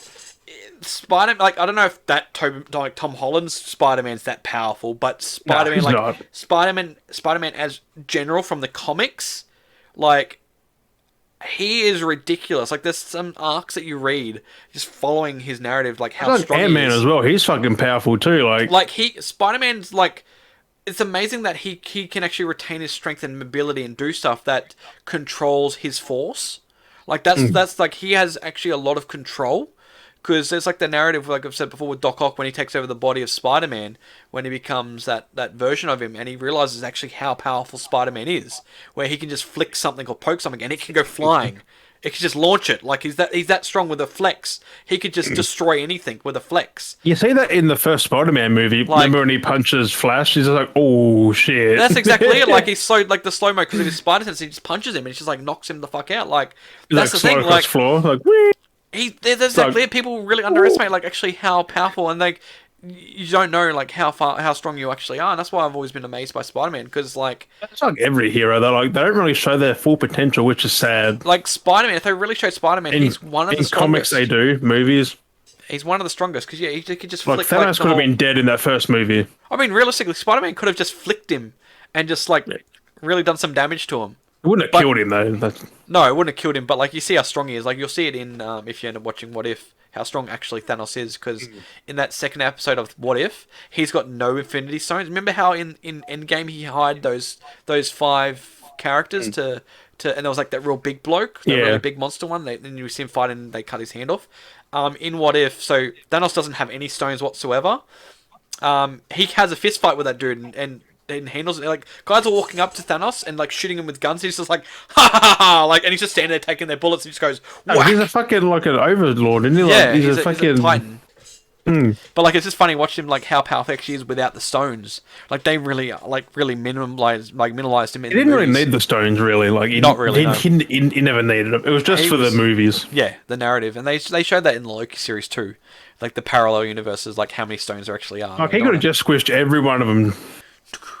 Spider-Man, like I don't know if that Tom Holland's Spider-Man's that powerful, but Spider-Man, Spider-Man as general from the comics, like. He is ridiculous. Like, there's some arcs that you read just following his narrative, like how strong he is. Ant-Man as well. He's fucking powerful too. Like Spider-Man's like, it's amazing that he can actually retain his strength and mobility and do stuff that controls his force. Like that's like he has actually a lot of control. Because there's like the narrative, like I've said before, with Doc Ock when he takes over the body of Spider-Man, when he becomes that version of him, and he realizes actually how powerful Spider-Man is, where he can just flick something or poke something, and it can go flying. It can just launch it. Like he's that strong with a flex. He could just destroy anything with a flex. You see that in the first Spider-Man movie. Remember when he punches Flash? He's just like, oh shit. That's exactly it. Like he's so like the slow mo because of his spider sense. He just punches him and it just like knocks him the fuck out. Like that's the thing. Like floor. Like whee! There's exactly it. People really underestimate like actually how powerful and like you don't know like how strong you actually are, and that's why I've always been amazed by Spider-Man because like it's like every hero they don't really show their full potential, which is sad. Like Spider-Man, if they really showed Spider-Man, he's one of the strongest. Comics they do, movies. He's one of the strongest because he could just like flick. Thanos could have been dead in that first movie. I mean, realistically, Spider-Man could have just flicked him and just like really done some damage to him. It wouldn't have killed him though. No, it wouldn't have killed him. But like you see how strong he is. Like you'll see it in if you end up watching What If, how strong actually Thanos is. Because in that second episode of What If, he's got no Infinity Stones. Remember how in Endgame he hired those 5 characters to and there was like that real big bloke, that really big monster one. Then you see him fight and they cut his hand off. In What If, so Thanos doesn't have any stones whatsoever. He has a fist fight with that dude and handles it. Like guys are walking up to Thanos and like shooting him with guns. He's just like ha ha ha, like, and he's just standing there taking their bullets. And he just goes, whack. He's a fucking like an overlord, isn't he? Yeah, like, he's a fucking Titan. But like it's just funny watching him like how powerful he is without the stones. Like they really minimalized him. He didn't really need the stones, really. Like not really. He never needed them. It was just for the movies. Yeah, the narrative, and they showed that in the Loki series too. Like the parallel universes, like how many stones there actually are. Like he could have just squished every one of them.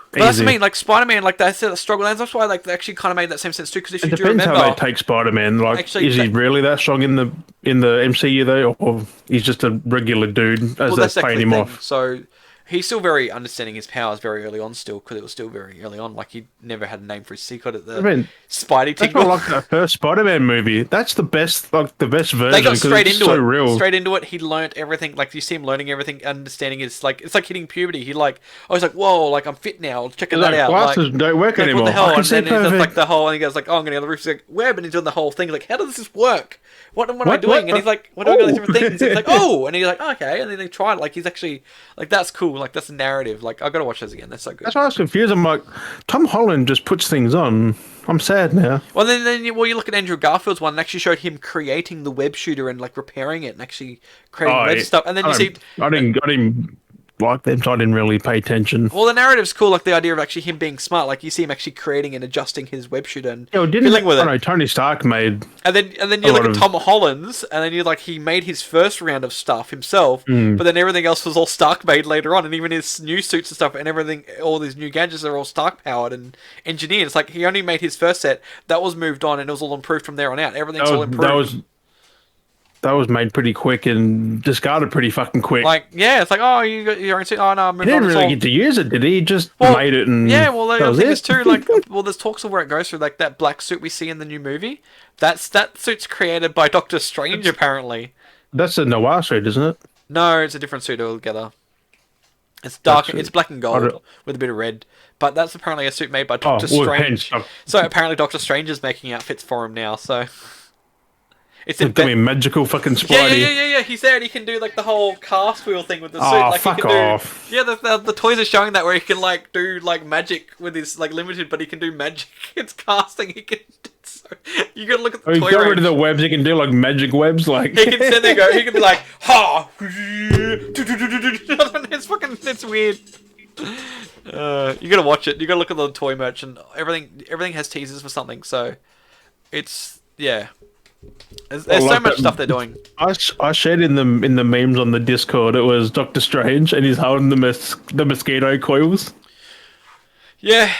But that's what I mean, like Spider-Man, like they said, the struggle, and that's why like they actually kind of made that same sense too. Because if you do remember, how they take Spider-Man. Like, actually, is he really that strong in the MCU though, or he's just a regular dude as they're paying him off? So He's still very understanding his powers very early on still, because it was still very early on. Like, he never had a name for his secret at the Spidey that's tingle. not like the first Spider-Man movie. That's the best, like the best version. They got straight it's into so it. Real. Straight into it. He learnt everything. Like, you see him learning everything, understanding his, like, it's like hitting puberty. He's like, he's like, whoa, like, I'm fit now. Checking that out. Glasses don't work anymore. What the hell? I can And see then he does, perfect. like, the whole, and he goes, like, oh, I'm going to go on the roof. He's like, web, and he's doing the whole thing. He's like, how does this work? What am I doing? And he's like, what are all these different things? He's like, oh, and he's like, oh, okay. And then they try it. Like, he's actually, like, that's cool. Like, that's a narrative. Like, I've got to watch those again. That's so good. That's why I was confused. I'm like, Tom Holland just puts things on. I'm sad now. Well, then you look at Andrew Garfield's one and actually showed him creating the web shooter and, like, repairing it and actually creating web stuff. And then you see... I didn't like them, so I didn't really pay attention. Well, the narrative's cool, like the idea of actually him being smart. Like, you see him actually creating and adjusting his web shooter and filling with it. No, Tony Stark made... And then you look at Tom Holland's, and then you're like, he made his first round of stuff himself, but then everything else was all Stark made later on, and even his new suits and stuff and everything, all these new gadgets are all Stark powered and engineered. It's like he only made his first set, that was moved on, and it was all improved from there on out. Everything's all improved. That was made pretty quick and discarded pretty fucking quick. Like, yeah, it's like, oh, you got your own suit. Oh, no, he didn't really get to use it, did he? He just made it and... Yeah, well, the thing is too, like, well, there's talks of where it goes through, like, that black suit we see in the new movie. That suit's created by Doctor Strange, apparently. That's a noir suit, isn't it? No, it's a different suit altogether. It's dark, it's black and gold with a bit of red. But that's apparently a suit made by Doctor Strange. So apparently Doctor Strange is making outfits for him now, so... It's a magical fucking Spidey. Yeah. He's there and he can do like the whole cast wheel thing with the suit. Like, fuck he can off. Yeah, the toys are showing that where he can like do like magic with his like limited, but he can do magic. It's casting. He can. You gotta look at the toy got range. rid of the webs. He can do like magic webs. Like he can sit there, and go. He can be like ha. It's weird. You gotta watch it. You gotta look at the toy merch and everything. Everything has teasers for something. So it's There's so much stuff they're doing. I shared in the memes on the Discord. It was Doctor Strange and he's holding the mosquito coils. Yeah.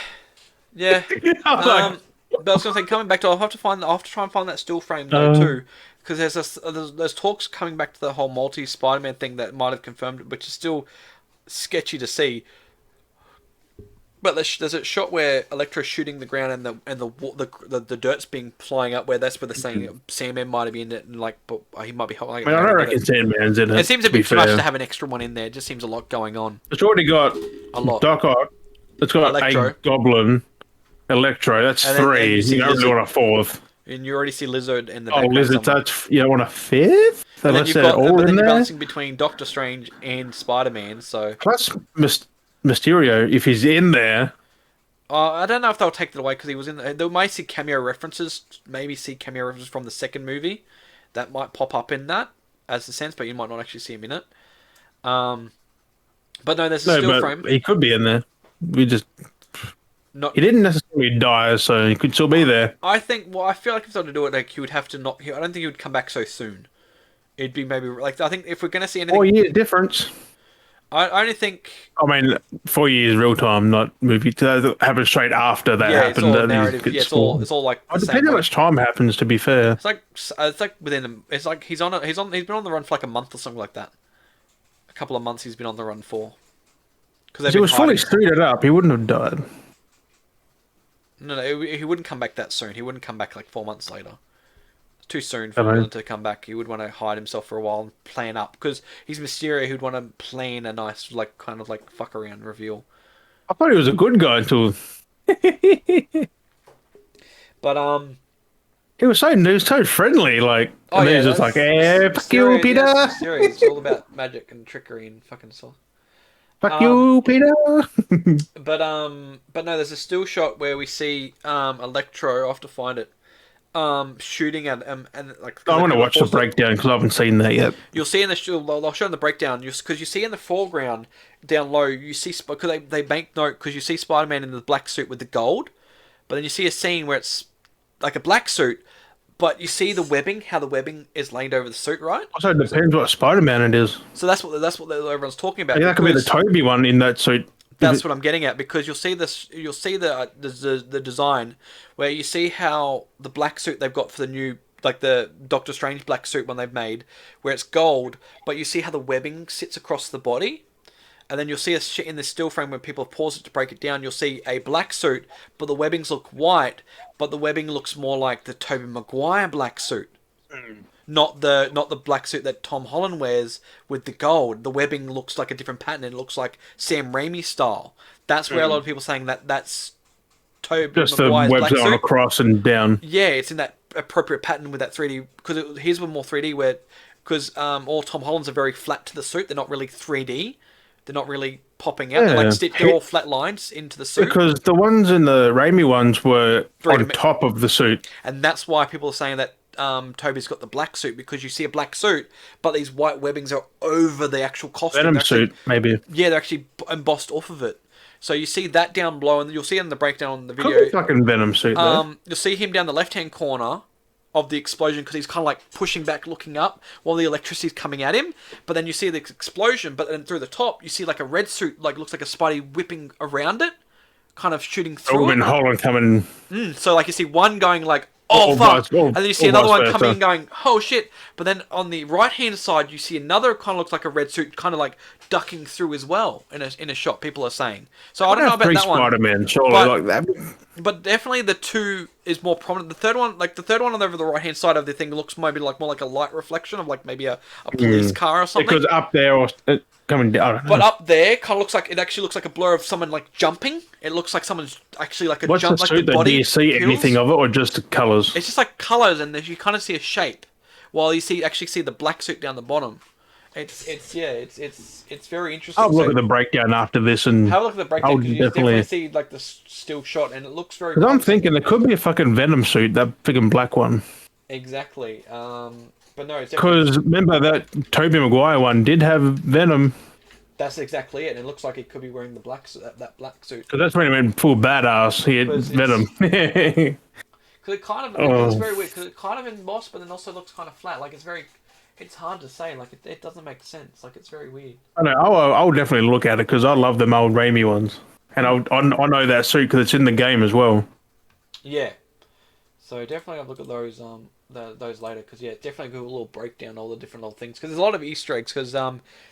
But I was gonna say, coming back to, I'll have to try and find that still frame though too, because there's talks coming back to the whole multi Spider-Man thing that might have confirmed it, which is still sketchy to see. But there's a shot where Electro's shooting the ground and the dirt's being flying up, where that's where they're saying Sandman might be in it, and like, but he might be. Like, I don't reckon Sandman's in it. It seems a bit too much to have an extra one in there. It just seems a lot going on. It's already got a lot. Doc Ock. It's got Electro. a Goblin, Electro. That's three. You don't really want a fourth. And you already see Lizard in the background. Lizard. You don't want a fifth. And then you're balancing between Doctor Strange and Spider-Man. So plus Mysterio, if he's in there. I don't know if they'll take that away because he was in there. They might see cameo references, from the second movie. That might pop up in that as a sense, but you might not actually see him in it. But no, there's a still frame. He could be in there. He didn't necessarily die, so he could still be there. I feel like if they were to do it, like, he would have to not. I don't think he would come back so soon. It'd be maybe like, I think if we're gonna see anything. 4 years difference. I only think. I mean, 4 years real time, not movie. That happens straight after that happened. It's all narrative. It's all like. It depends how much time happens. To be fair, it's like within. It's like he's been on the run for like a month or something like that. A couple of months he's been on the run for. Because he was fully suited up, he wouldn't have died. No, he wouldn't come back that soon. He wouldn't come back like 4 months later. It's too soon for him to come back. He would want to hide himself for a while and plan up. Because he's Mysterio, who'd want to plan a nice, like, kind of like fuck around reveal. I thought he was a good guy until. But he was so friendly, like. Oh, and he was just like, fuck you, Peter. Mysterio. It's all about magic and trickery and fucking stuff. Fuck you, Peter. But no, there's a still shot where we see Electro. I have to find it. Shooting at and like. I want to watch the breakdown because I haven't seen that yet. You'll see in the they'll show in the breakdown because you see in the foreground down low you see because they make note because you see Spider-Man in the black suit with the gold, but then you see a scene where it's like a black suit. But you see the webbing, how the webbing is laid over the suit, right? Also, it depends what Spider-Man it is. So that's what everyone's talking about. Yeah, that could be the Toby one in that suit. That's what I'm getting at because you'll see the design where you see how the black suit they've got for the new, like the Doctor Strange black suit one they've made, where it's gold, but you see how the webbing sits across the body. and then you'll see in this still frame where people have paused it to break it down. You'll see a black suit, but the webbings look white, but the webbing looks more like the Tobey Maguire black suit. Not the black suit that Tom Holland wears with the gold. The webbing looks like a different pattern. It looks like Sam Raimi style. That's where a lot of people are saying that's Tobey Just Maguire's the webs black on suit. across and down. Yeah, it's in that appropriate pattern with that 3D, because his were more 3D, where because all Tom Holland's are very flat to the suit. They're not really 3D. They're not really popping out. Yeah. They're all flat lines into the suit. Because the ones in the Raimi ones were on top of the suit. And that's why people are saying that Toby's got the black suit, because you see a black suit, but these white webbings are over the actual costume. Venom suit, maybe. Yeah, they're actually embossed off of it. So you see that down below, and you'll see in the breakdown on the video. Could be fucking Venom suit, though. You'll see him down the left-hand corner of the explosion, because he's kind of like pushing back, looking up, while the electricity's coming at him. But then you see the explosion, but then through the top, you see like a red suit, like looks like a Spidey whipping around it, kind of shooting through and it. Holland coming. So like you see one going like, oh fuck, and then you see another one coming in going, oh shit. But then on the right hand side, you see another kind of looks like a red suit, kind of like ducking through as well in a shot. People are saying. So I don't know about that one. Spider-Man, surely, like that. But definitely the 2 is more prominent. The third one on over the right hand side of the thing looks maybe like more like a light reflection of like maybe a police car or something. Because up there or coming down. I don't know. But up there, kind of looks like, it actually looks like a blur of someone like jumping. It looks like someone's actually like a What's jump, the like suit the then? body. Do you see peels. anything of it, or just the colours? It's just like colours, and you kind of see a shape, while you actually see the black suit down the bottom. It's very interesting. I'll look at the breakdown after this and have a look at the breakdown, because you definitely see like the still shot, and it looks very. Because I'm thinking it could be a fucking Venom suit, that freaking black one. Exactly. But no, it's because remember that Tobey Maguire one did have Venom. That's exactly it. And it looks like he could be wearing the that black suit. Because that's when he went full badass. He had Venom. Because it kind of it's very weird. Because it kind of embossed, but then also looks kind of flat. Like it's hard to say. Like it doesn't make sense. Like it's very weird. I know. I'll definitely look at it because I love them old Raimi ones, and I know that suit because it's in the game as well. Yeah. So definitely I'll look at those those later, because definitely do a little breakdown all the different little things, because there's a lot of Easter eggs, because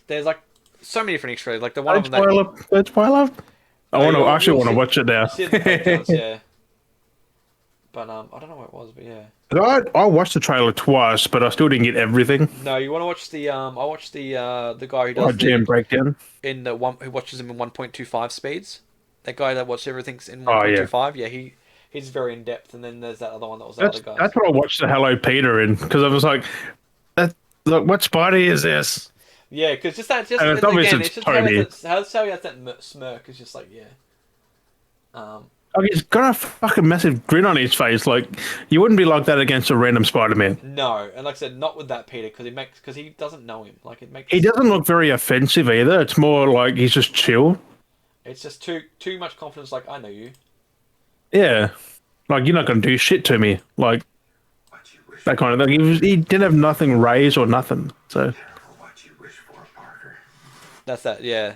there's like so many different Easter eggs, like the one of them That's spoiler. I actually want to watch it now. See the breakdowns, yeah. But I don't know what it was, but yeah. I watched the trailer twice, but I still didn't get everything. No, you want to watch the I watched the guy who does the breakdown in the one who watches them in 1.25 speeds. That guy that watches everything in 1.25. Yeah, he's very in depth. And then there's that other one that was the other guy. That's what I watched the Hello Peter in, because I was like, look, what Spidey is this? Yeah, because it's again, it's just how he has that smirk. It's just like, yeah. Like, he's got a fucking massive grin on his face. Like, you wouldn't be like that against a random Spider-Man. No, and like I said, not with that Peter, because he doesn't know him. Like, it makes. He doesn't look very offensive either. It's more like he's just chill. It's just too much confidence. Like, I know you. Yeah, like you're not gonna do shit to me. Like that kind of thing. He didn't have nothing raised or nothing. So. That's that. Yeah.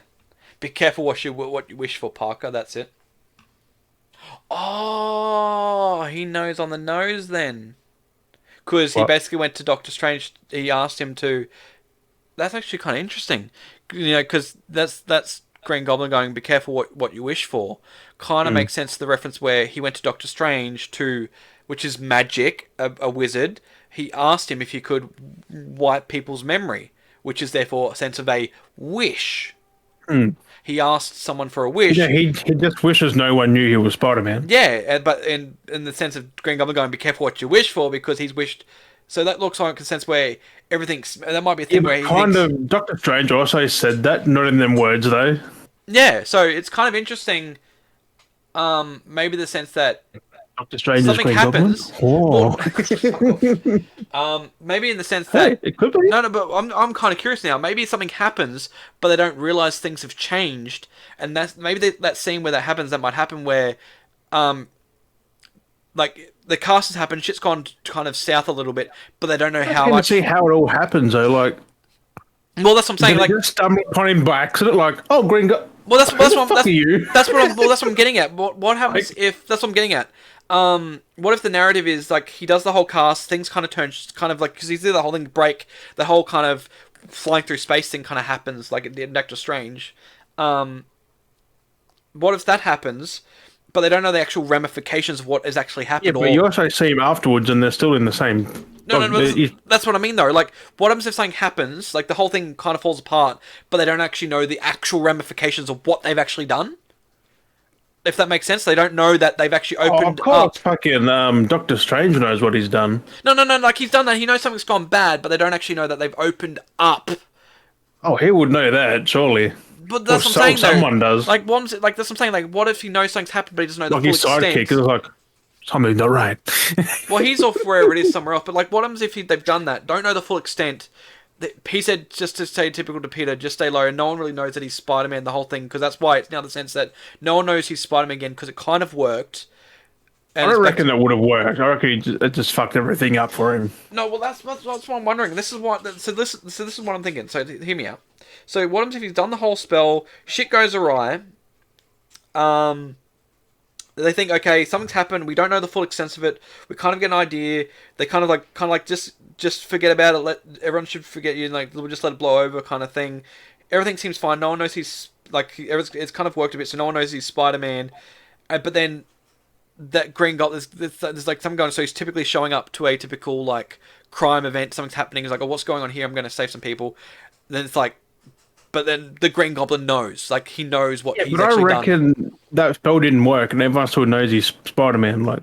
Be careful what you wish for, Parker. That's it. Oh, he knows on the nose then. Because he basically went to Doctor Strange. He asked him to. That's actually kind of interesting, because that's Green Goblin going, "Be careful what you wish for." Kind of makes sense to the reference where he went to Doctor Strange which is magic, a wizard. He asked him if he could wipe people's memory, which is therefore a sense of a wish. He asked someone for a wish. Yeah, he just wishes no one knew he was Spider-Man. Yeah, but in the sense of Green Goblin going, "Be careful what you wish for," because he's wished. So that looks like a sense where everything's. That might be a thing where he kind of. Doctor Strange also said that, not in them words though. Yeah, so it's kind of interesting. Maybe the sense that Doctor Strange something happens. Maybe in the sense that it could be. No, but I'm kind of curious now. Maybe something happens, but they don't realize things have changed, and that's maybe that scene where that happens. That might happen where, like the cast has happened, shit's gone kind of south a little bit, but they don't know how much. See how it all happens though, like. Well, that's what I'm saying. Like, just stumble upon him by accident, like, oh, Green Goblin. Well, that's what I'm getting at. What happens if that's what I'm getting at? What if the narrative is like he does the whole cast, things kind of turn kind of like because he's the whole thing break, the whole kind of flying through space thing kind of happens like in Doctor Strange. what if that happens, but they don't know the actual ramifications of what has actually Yeah, happened? but you also see him afterwards, and they're still in the same. No, that's what I mean, though. Like, what happens if something happens, like, the whole thing kind of falls apart, but they don't actually know the actual ramifications of what they've actually done? If that makes sense, they don't know that they've actually opened of course, up. fucking Doctor Strange knows what he's done. No, like, he's done that, he knows something's gone bad, but they don't actually know that they've opened up. Oh, he would know that, surely. But that's what I'm saying, though. Someone does. Like, that's what I'm saying, like, what if he knows something's happened, but he doesn't know the Like full his sidekick, extent? because it's like, something's not right. Well, he's off wherever it is, somewhere else. But, like, what happens if they've done that? Don't know the full extent. He said, just to say typical to Peter, just stay low. And no one really knows that he's Spider-Man, the whole thing. Because that's why it's now the sense that no one knows he's Spider-Man again, because it kind of worked. I don't reckon it would have worked. I reckon it just fucked everything up for him. No, well, that's what I'm wondering. This is what... So this is what I'm thinking. So, hear me out. So, what happens if he's done the whole spell, shit goes awry, they think, okay, something's happened, we don't know the full extent of it, we kind of get an idea, they kind of like, just forget about it, everyone should forget you, and like, we'll just let it blow over kind of thing. Everything seems fine, no one knows he's, like, it's kind of worked a bit, so no one knows he's Spider-Man, but then, that Green Goblin, there's like something going on, so he's typically showing up to a typical, like, crime event, something's happening, he's like, oh, what's going on here, I'm going to save some people, and then it's like, but then the Green Goblin knows. Like, he knows what he's actually done. But I reckon that spell didn't work, and everyone still knows he's Spider-Man. Like,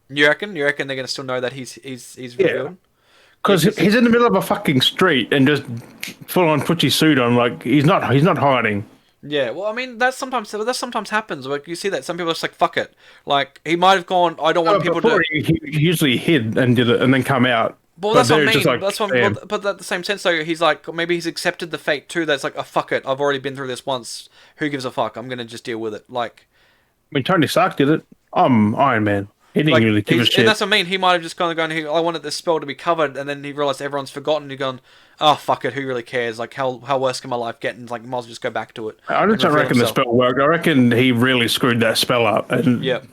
you reckon? They're going to still know that he's revealed? Because he's in the middle of a fucking street and just full on puts his suit on. Like, he's not hiding. Yeah, well, I mean, that sometimes happens. Like, you see that some people are just like, fuck it. Like, he might have gone, I don't want people to... He usually hid and did it and then come out. Well, that's what I mean. Like, but at the same sense, though, he's like, maybe he's accepted the fate too. That's like, oh, fuck it. I've already been through this once. Who gives a fuck? I'm gonna just deal with it. Like, I mean, Tony Stark did it. I'm Iron Man. He didn't really give a shit. And that's what I mean. He might have just kind of gone, I wanted this spell to be covered, and then he realized everyone's forgotten. He's gone, oh, fuck it. Who really cares? Like, how worse can my life get? And like, might as well just go back to it. I don't reckon the spell worked. I reckon he really screwed that spell up. And yep.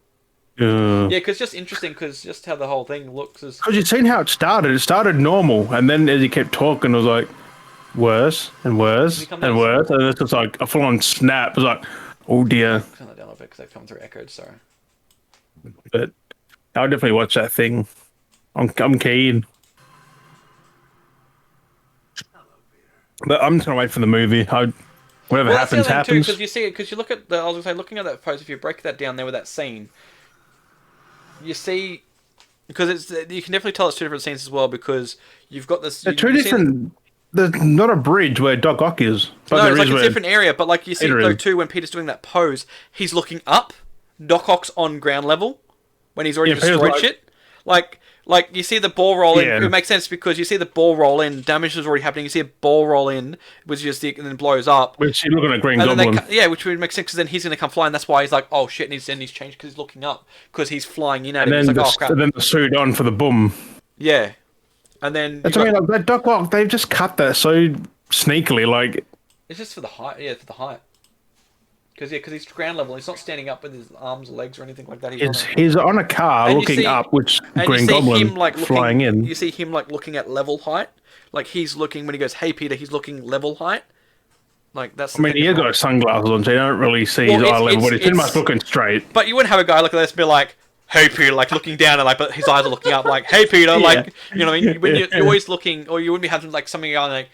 Yeah, because just interesting, because just how the whole thing looks is... Because you'd seen how it started. It started normal, and then as he kept talking, it was like worse and worse and worse, and it's just like a full-on snap. It was like, oh dear. Turn that down a bit because they've come through echoed. Sorry. But I'll definitely watch that thing. I'm keen. But I'm just gonna wait for the movie. Whatever happens, happens. Because you see it, because you look at the... I was gonna say, looking at that post, if you break that down there with that scene, you see, because you can definitely tell it's two different scenes as well, because you've got this... They're two different... There's not a bridge where Doc Ock is. But no, it's like a different area, but like you see though too, when Peter's doing that pose, he's looking up, Doc Ock's on ground level, when he's already destroyed shit. Like, you see the ball roll in, it makes sense because you see the ball roll in, damage is already happening, you see a ball roll in, which just and then blows up. Which you're looking at Green Goblin. Which would make sense because then he's going to come flying, that's why he's like, oh shit, and he's changed because he's looking up, because he's flying in at him. And then, like, and then the suit on for the boom. Yeah. And then... That's what I mean, like, that Doc Ock, they've just cut that so sneakily, like... It's just for the height, for the height. Because he's ground level. He's not standing up with his arms or legs or anything like that. He's on a car looking up, which Green Goblin flying in. You see him like looking at level height. Like he's looking, when he goes, hey Peter, he's looking level height. Like that's. I mean, he's got sunglasses on, so you don't really see his eye level, but he's pretty much looking straight. But you wouldn't have a guy look at this and be like, hey Peter, like looking down and like, but his eyes are looking up, like, hey Peter, like, you know what I mean? When you're always looking, or you wouldn't be having like something going like,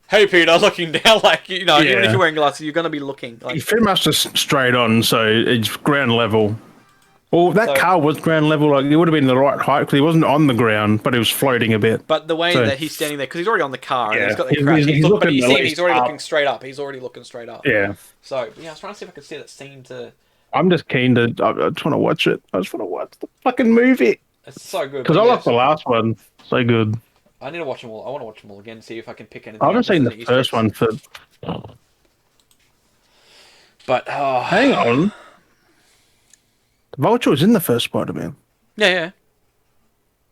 hey Peter, looking down, like, you know, even if you're wearing glasses, you're going to be looking. Like... He's pretty much just straight on, so it's ground level. Well, that car was ground level, like, it would have been the right height, because he wasn't on the ground, but he was floating a bit. But the way that he's standing there, because he's already on the car, and he's got the crash, he's already looking straight up. He's already looking straight up. Yeah. So, yeah, I was trying to see if I could see that scene to... I'm just keen to... I just want to watch it. I just want to watch the fucking movie. It's so good. Because I like the last one. So good. I need to watch them all. I want to watch them all again, see if I can pick anything. I haven't seen the first one for... But, hang on. The Vulture was in the first Spider-Man. Yeah.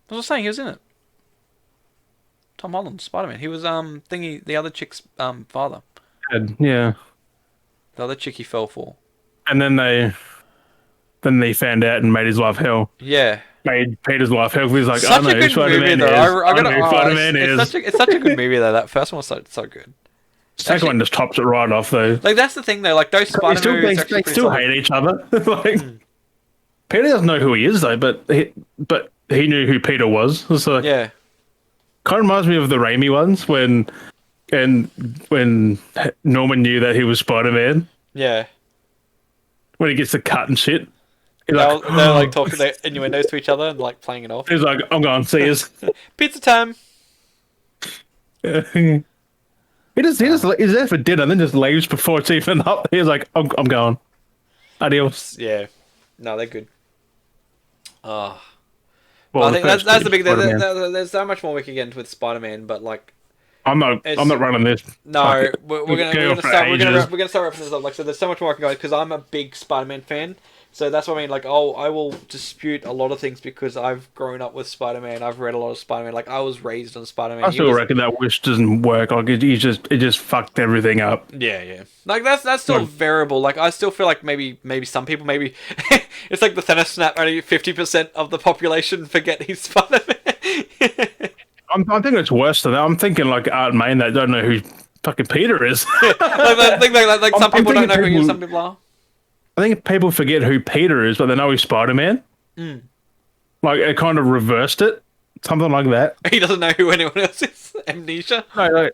I was saying, he was in it. Tom Holland, Spider-Man. He was, the other chick's, father. Yeah. The other chick he fell for. And then they found out and made his life hell. Yeah. Made Peter's life hell. He was like, such I know who Spider-Man is. It's such a good movie, though. That first one was so good. Second one just tops it right off, though. Like, that's the thing, though. Like, those Spider movies are actually they still hate each other. Like, Peter doesn't know who he is, though, but he knew who Peter was. So yeah. kind of reminds me of the Raimi ones when Norman knew that he was Spider-Man. Yeah. When he gets the cut and shit. They're like talking their innuendos to each other and like playing it off. He's like, I'm going, see yous. Pizza time. He's there for dinner and then just leaves before it's even up. He's like, I'm going. Adios. Yeah. No, they're good. Well, Well, I think that's the big thing. Spider-Man. There's so much more we could get into with Spider-Man, but like, I'm not running this. no, we're gonna start wrapping this up. Like, so there's so much more I can go because I'm a big Spider-Man fan. So that's what I mean. Like, I will dispute a lot of things because I've grown up with Spider-Man. I've read a lot of Spider-Man. Like, I was raised on Spider-Man. I still reckon that wish doesn't work. Like, it just fucked everything up. Yeah. Like, that's still variable. Like, I still feel like maybe some people it's like the Thanos snap. Only 50% of the population forget he's Spider-Man. I'm thinking it's worse than that. I'm thinking like Art Main that don't know who fucking Peter is. like some people don't know who some people are. I think people forget who Peter is, but they know he's Spider-Man. Like, it kind of reversed it. Something like that. He doesn't know who anyone else is. Amnesia. No,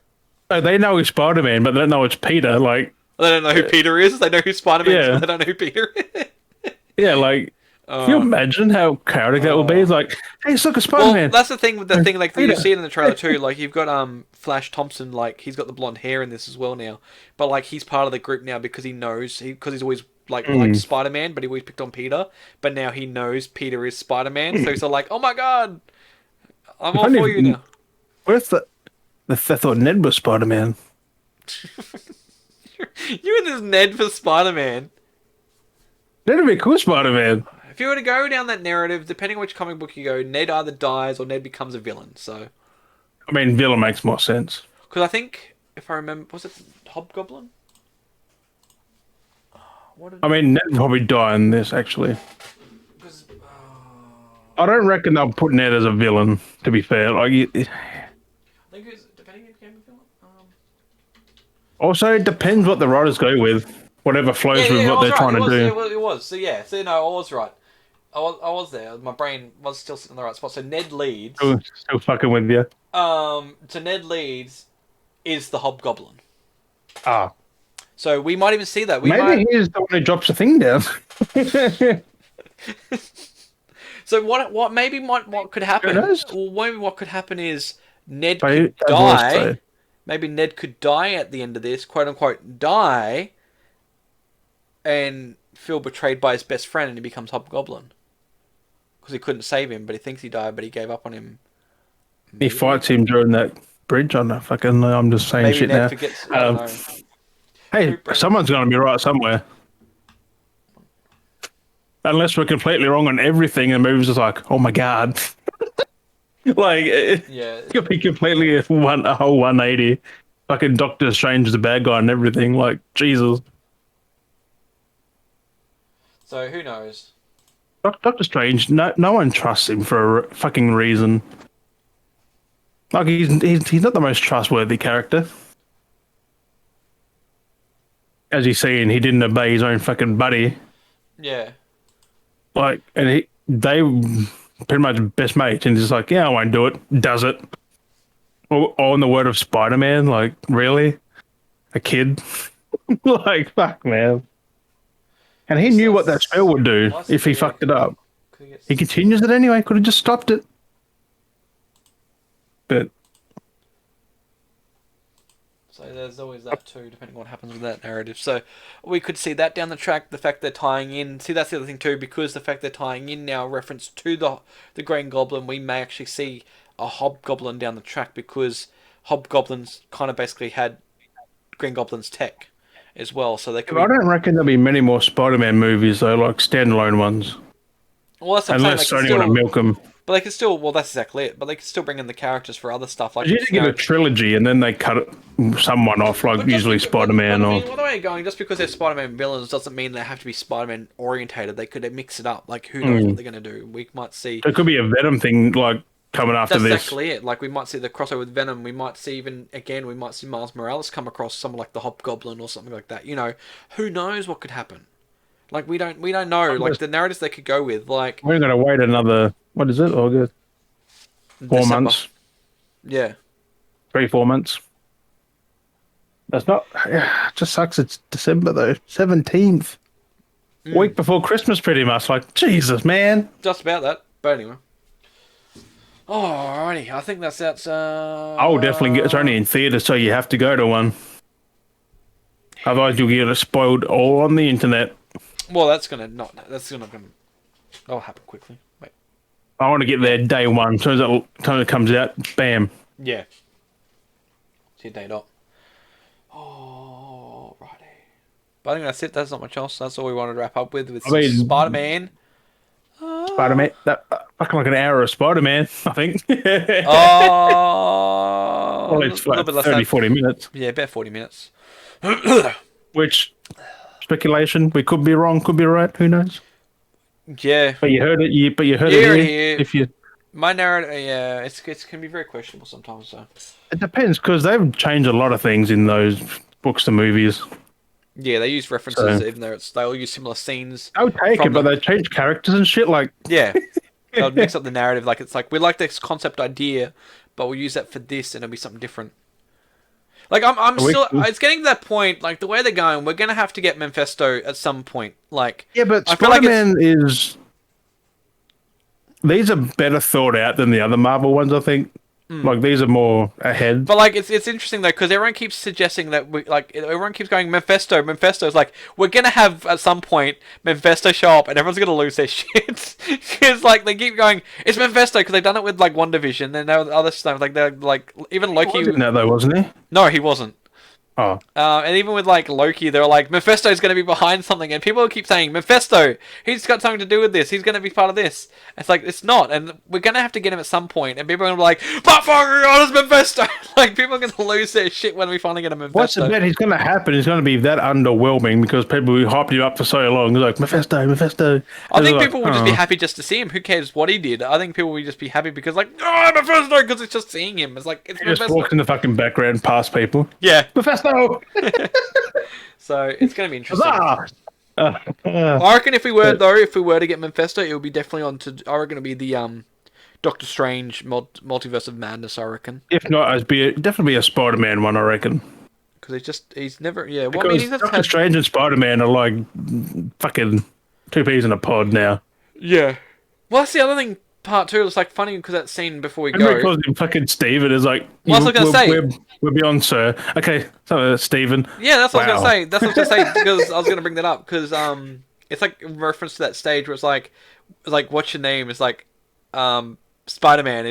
they know he's Spider-Man, but they don't know it's Peter. Like, they don't know who Peter is. They know who Spider-Man is, but they don't know who Peter is. Yeah, like, can you imagine how chaotic that would be? It's like, hey, look, a Spider-Man. Well, that's the thing with the thing, like, you see it in the trailer too. Like, you've got Flash Thompson, like, he's got the blonde hair in this as well now. But, like, he's part of the group now because he knows, because he's always, like Spider-Man, but he always picked on Peter. But now he knows Peter is Spider-Man, so he's all like, oh my god, I'm all for you now. Where's I thought Ned was Spider-Man. You and this Ned for Spider-Man. That'd be cool, Spider-Man. If you were to go down that narrative, depending on which comic book you go, Ned either dies or Ned becomes a villain. So, I mean, villain makes more sense. Because I think, if I remember, was it Hobgoblin? I mean, Ned will probably die in this, actually. I don't reckon they'll put Ned as a villain, to be fair. Like, I think it's depending if you became a villain. Also, it depends what the writers go with. Whatever flows with what they're trying to do. It was. So, yeah. So, no, I was right. I was there. My brain was still sitting in the right spot. So, Ned leads. Still fucking with you. So, Ned leads is the Hobgoblin. Ah. So, we might even see that. Maybe he's the one who drops the thing down. So what could happen? Well, maybe what could happen is Ned could die. Maybe Ned could die at the end of this, quote unquote, die, and feel betrayed by his best friend, and he becomes Hobgoblin because he couldn't save him, but he thinks he died, but he gave up on him. Maybe. He fights him during that bridge. I don't fucking know. I'm just saying maybe shit Ned now. Forgets, I don't know. Hey, someone's going to be right somewhere. Unless we're completely wrong on everything, and the movie's just like, oh my god. Like, it could be completely a whole 180. Fucking Doctor Strange is a bad guy and everything. Like, Jesus. So, who knows? Doctor Strange, no one trusts him for a fucking reason. Like, he's not the most trustworthy character. As you see, and he didn't obey his own fucking buddy. Yeah. Like, and they pretty much best mates, and he's just like, yeah, I won't do it. Does it? All in the word of Spider-Man? Like, really? A kid? Like, fuck, man. And he knew what that spell would do if he fucked it up. He continues it anyway. Could have just stopped it. But so there's always that too, depending on what happens with that narrative. So we could see that down the track. The fact they're tying in. See, that's the other thing too, because the fact they're tying in now reference to the Green Goblin, we may actually see a Hobgoblin down the track because Hobgoblins kind of basically had Green Goblin's tech as well. So they could. I don't reckon there'll be many more Spider-Man movies though, like standalone ones. Well, that's what unless I'm saying. Sony want to milk them. But they can still, well, that's exactly it. But they can still bring in the characters for other stuff. Like you need to give a trilogy, and then they cut someone off, like usually Spider-Man or. What are you going? Just because they're Spider-Man villains doesn't mean they have to be Spider-Man orientated. They could mix it up. Like who knows what they're going to do? We might see. It could be a Venom thing, like coming after That's this. exactly it. Like, we might see the crossover with Venom. We might see we might see Miles Morales come across someone like the Hobgoblin or something like that. You know, who knows what could happen? Like, we don't know. Like, the narratives they could go with, like... We're going to wait another, what is it, August? 4 December. months. Yeah. 3-4 months. That's not, it just sucks it's December though. 17th. Week before Christmas pretty much. Like, Jesus, man. Just about that. But anyway. Alrighty, I think that's I'll definitely get. It's only in theaters, so you have to go to one. Otherwise, you'll get it spoiled all on the internet. Well, that's gonna. That'll happen quickly. Wait. I want to get there day one. As soon as it comes out, bam. Yeah. See a day dot. Alrighty. But I think that's it. That's not much else. That's all we wanted to wrap up with Spider-Man. Spider-Man. That fucking like an hour of Spider-Man, I think. Oh, well, it's a little like bit less 30, than 40 minutes. Yeah, about 40 minutes. Which, speculation, we could be wrong, could be right, who knows? Yeah. But you heard it, it here. If you... My narrative, yeah, it can be very questionable sometimes, so. It depends, because they've changed a lot of things in those books to movies. Yeah, they use references, even though they all use similar scenes. I would take it, but they change characters and shit, like... Yeah. They'll mix up the narrative, like, it's like, we like this concept idea, but we'll use that for this, and it'll be something different. Like, I'm still... It's getting to that point, like, the way they're going, we're going to have to get Mephisto at some point. Like... Yeah, but I feel like Spider-Man is... These are better thought out than the other Marvel ones, I think. Like, these are more ahead. But, like, it's interesting, though, because everyone keeps suggesting that, everyone keeps going, Mephisto. It's like, we're going to have, at some point, Mephisto show up, and everyone's going to lose their shit. Because, like, they keep going, it's Mephisto, because they've done it with, like, WandaVision, and now other stuff, like, they're, like, even Loki... He wasn't that, though, wasn't he? No, he wasn't. Oh. And even with, like, Loki, they're like, Mephisto's going to be behind something, and people keep saying, Mephisto, he's got something to do with this, he's going to be part of this. It's like, it's not, and we're going to have to get him at some point, and people are going to be like, but fucking honest, Mephisto! Like, people are going to lose their shit when we finally get a Mephisto. What's the bet he's going to happen? He's going to be that underwhelming because people who hyped you up for so long. They're like, Mephisto. I think people will just be happy just to see him. Who cares what he did? I think people will just be happy because, like, oh, Mephisto, because it's just seeing him. It's like, it's he Mephisto. just walks in the fucking background past people. Yeah. Mephisto! So, it's going to be interesting. I I reckon if we were to get Mephisto, it would be definitely I reckon it'd be the Doctor Strange Multiverse of Madness, I reckon. If not, it'd definitely be a Spider-Man one, I reckon. Because he's never, yeah. Well, Because I mean, Doctor Strange and Spider-Man are like fucking two peas in a pod now. Yeah. Well, that's the other thing, part two. It's like funny because that scene before we Everybody go. calls him fucking Steven. Is like, Well, that's what I was gonna say. We're beyond Sir. Okay, so Steven. Yeah, that's what I was Wow. gonna say. That's what I was gonna say because I was gonna bring that up because it's like in reference to that stage where it's like what's your name? It's like Spider-Man.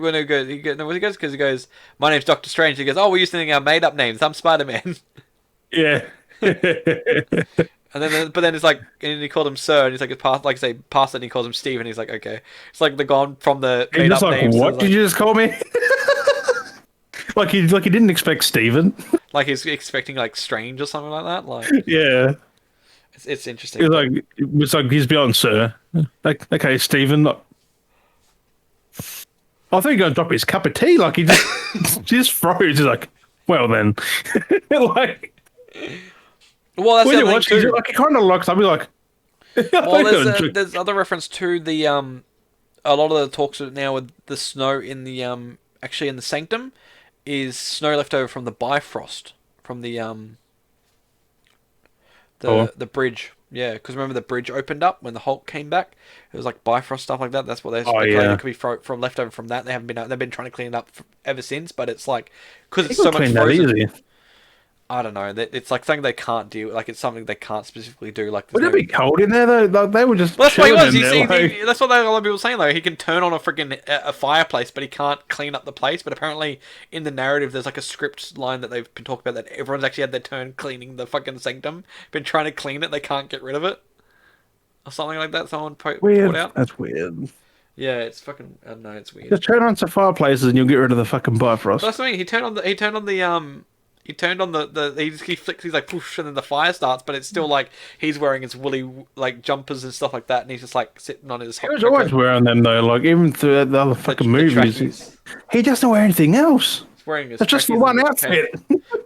When he goes because he goes, my name's Doctor Strange. He goes, oh, we're using our made-up names. I'm Spider-Man. Yeah. And then, but then it's like, and he called him Sir, and he's like, past it, and he calls him Steve, and he's like, okay. It's like they're gone from the He's made-up just like, names. what did you just call me? like he didn't expect Steven. Like he's expecting like Strange or something like that. Like, Yeah. it's interesting. It's like he's beyond Sir. Like, okay, Steven. I thought he was going to drop his cup of tea. Like he just froze. He's like, well then, like. Well, that's when the you other watch, thing too. like he kind of looks. I'll be like. Well, there's other reference to the a lot of the talks now with the snow in the actually in the Sanctum is snow left over from the Bifrost from the bridge. Yeah, because remember the bridge opened up when the Hulk came back. It was like Bifrost stuff like that. That's what they're speculating. It could be from left over from that. They've been trying to clean it up ever since, but it's like because it's so much frozen. I don't know. It's like something they can't do. Like it's something they can't specifically do. Like would it be cold in there though? Like, they were just. Well, that's what he was. You see, like... that's what a lot of people were saying though. He can turn on a freaking a fireplace, but he can't clean up the place. But apparently, in the narrative, there's like a script line that they've been talking about that everyone's actually had their turn cleaning the fucking sanctum. Been trying to clean it, they can't get rid of it, or something like that. Someone put out. That's weird. Yeah, it's fucking. I don't know. It's weird. Just turn on some fireplaces and you'll get rid of the fucking Bifrost. But that's what I mean. He turned on the He turned on he flicks, he's like, poosh, and then the fire starts, but it's still like, he's wearing his woolly, like, jumpers and stuff like that, and he's just, like, sitting on his He was always wearing them, though, like, even through the other fucking movies. He doesn't wear anything else. He's wearing his That's just the one outfit.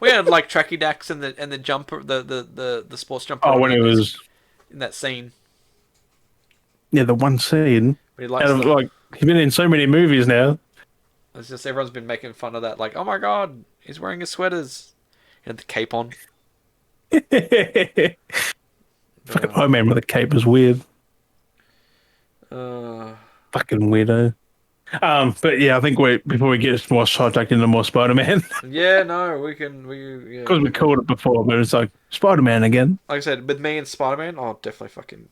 We had, like, tracky dacks and the jumper, the sports jumper. Oh, when it was... In that scene. Yeah, the one scene. Like, he's been in so many movies now. It's just everyone's been making fun of that. Like, oh my god, he's wearing his sweaters. He had the cape on. Fucking Iron Man with a cape is weird. Fucking weirdo. But yeah, I think before we get more sidetracked into more Spider-Man. Yeah, no, because we called it before, but it's like Spider-Man again. Like I said, with me and Spider-Man, I'll definitely fucking.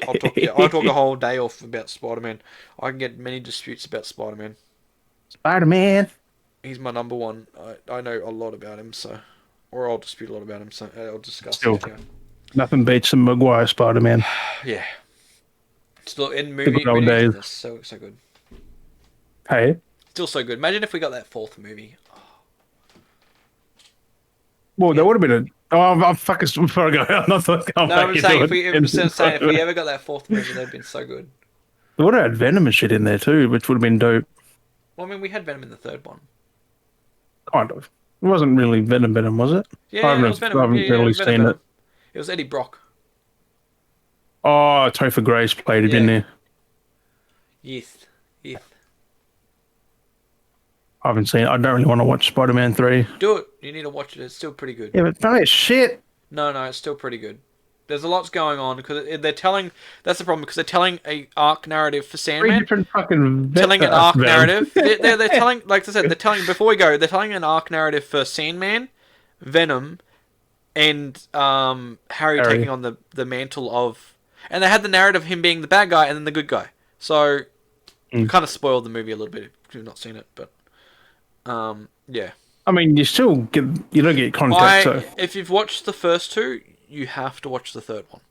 I'll talk a whole day off about Spider-Man. I can get many disputes about Spider-Man. Spider-Man. He's my number one. I know a lot about him, so, or I'll dispute a lot about him, so I'll discuss it. Yeah. Nothing beats some Maguire Spider-Man. Yeah. Still in movie days. So good. Hey. Still so good. Imagine if we got that fourth movie. Oh. Well, there would have been I'm fucking before I go. I'm saying if we ever got that fourth movie, that'd been so good. They would have had Venom and shit in there too, which would have been dope. Well, I mean, we had Venom in the third one. Kind of. It wasn't really Venom, was it? Yeah, it was Venom. I haven't really seen it. It was Eddie Brock. Oh, Topher Grace played it, didn't he? Yes. I haven't seen it. I don't really want to watch Spider-Man 3. Do it. You need to watch it. It's still pretty good. Yeah, but no, it's shit. No, it's still pretty good. There's a lot going on because they're telling. That's the problem because they're telling a arc narrative for Sandman. 3 different fucking telling an arc narrative. They're telling, like I said, they're telling before we go. They're telling an arc narrative for Sandman, Venom, and Harry taking on the mantle of. And they had the narrative of him being the bad guy and then the good guy. So, kind of spoiled the movie a little bit if you've not seen it, but yeah. I mean, you don't get context. If you've watched the first two, you have to watch the third one.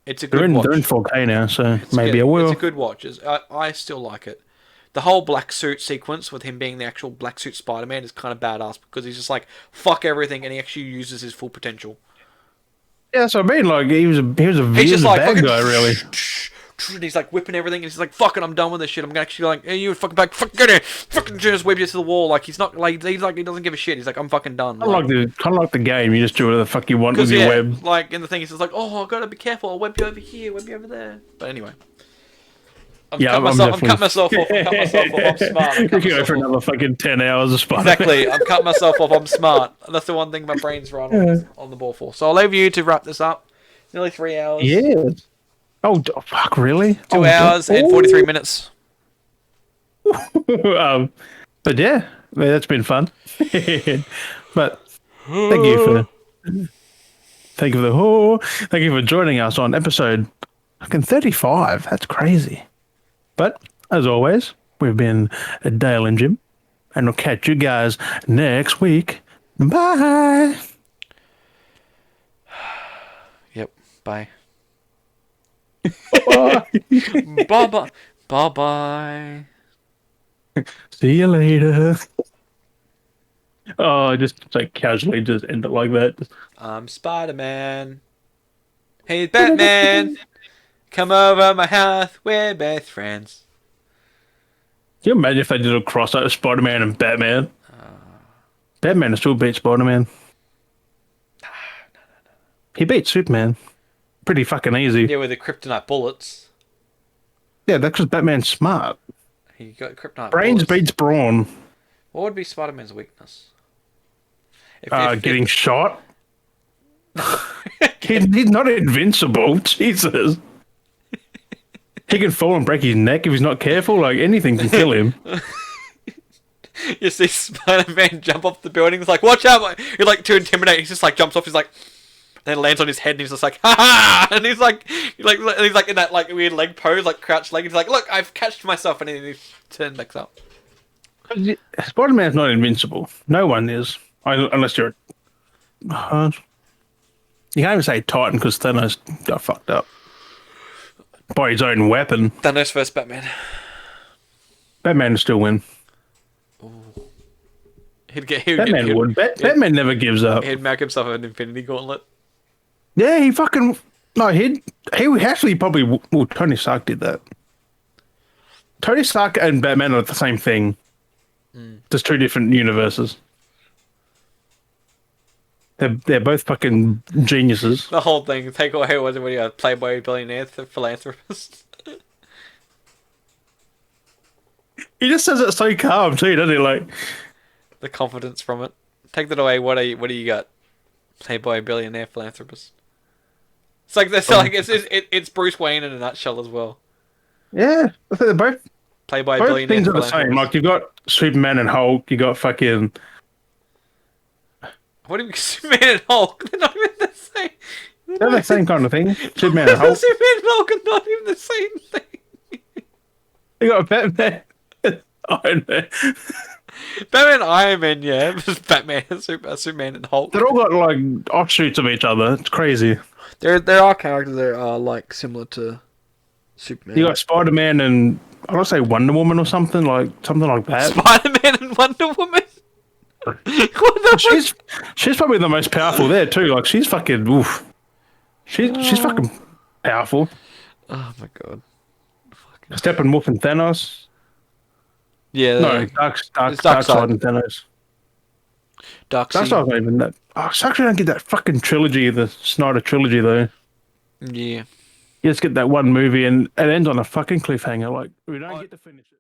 It's a good watch. They're in 4K now, so maybe I will. It's a good watch. I still like it. The whole black suit sequence with him being the actual black suit Spider-Man is kind of badass because he's just like, fuck everything, and he actually uses his full potential. Yeah, so I mean, like, he was a bad guy, really. And he's like whipping everything, and he's like, "Fuck it, I'm done with this shit. I'm actually like, hey, you fucking back, fucking get it, fucking just whip you to the wall." Like he's not like he doesn't give a shit. He's like, "I'm fucking done." Kind of like the game. You just do whatever the fuck you want with your web. Like in the thing, he's just like, "Oh, I gotta be careful. I'll web you over here, web you over there." But anyway, I'm cutting myself off. I'm smart. You can go for another fucking 10 hours of Spider-Man. Exactly. I'm cutting myself off. I'm smart. That's the one thing my brain's right on the ball for. So I'll leave you to wrap this up. Nearly 3 hours. Yeah. Oh, fuck, really? 2 hours and 43 minutes. But yeah, that's been fun. But thank you for joining us on episode fucking 35. That's crazy. But as always, we've been Dale and Jim, and we'll catch you guys next week. Bye. Yep. Bye. Bye. Bye. See you later. Oh, just like casually just end it like that. I'm Spider-Man. Hey, Batman. Come over my house. We're best friends. Can you imagine if they did a crossover Spider-Man and Batman? Batman still beat Spider-Man. No. He beat Superman. Pretty fucking easy. Yeah, with the kryptonite bullets. Yeah, that's because Batman's smart. He got kryptonite Brains bullets. beats brawn. What would be Spider-Man's weakness? Getting shot. He's not invincible. Jesus. He can fall and break his neck if he's not careful. Like, anything can kill him. You see Spider-Man jump off the building. He's like, watch out. He's like, to intimidate. He just like jumps off. He's like, then lands on his head and he's just like, ha ha. And he's like in that like weird leg pose, like crouched leg. He's like, look, I've catched myself. And then he turns back up. Spider-Man's not invincible. No one is. Unless you're... you can't even say Titan because Thanos got fucked up. By his own weapon. Thanos versus Batman. Batman will still win. Ooh. Batman would. Batman never gives up. He'd make himself an Infinity Gauntlet. Yeah, he fucking no. He actually probably well. Tony Stark did that. Tony Stark and Batman are the same thing. Just two different universes. They're both fucking geniuses. The whole thing. Take away was when you Playboy billionaire philanthropist. He just says it so calm too, doesn't he? Like The confidence from it. Take that away. What do you got? Playboy billionaire philanthropist. It's like this. It's Bruce Wayne in a nutshell as well. yeah, I think they're both Billionaire things are the same. Like you've got Superman and Hulk. You got fucking. What do you mean Superman and Hulk? They're not even the same. They're the same kind of thing. Superman and Hulk. Superman and Hulk are not even the same thing. You got Batman. Iron Man. Batman, Iron Man, yeah. Just Batman, Superman, and Hulk. They're all got like offshoots of each other. It's crazy. There are characters that are like similar to Superman. You got Spider-Man and I want to say Wonder Woman or something like that. Spider-Man and Wonder Woman. What the She's probably the most powerful there too. Like she's fucking oof. She's fucking powerful. Oh my god. Steppenwolf and Thanos. Yeah. No, Darkseid and Thanos. Darkseid. Darkseid's not even that. Oh, sucks we don't get that fucking trilogy, the Snyder trilogy though. Yeah. You just get that one movie and it ends on a fucking cliffhanger. Like we don't get to finish it.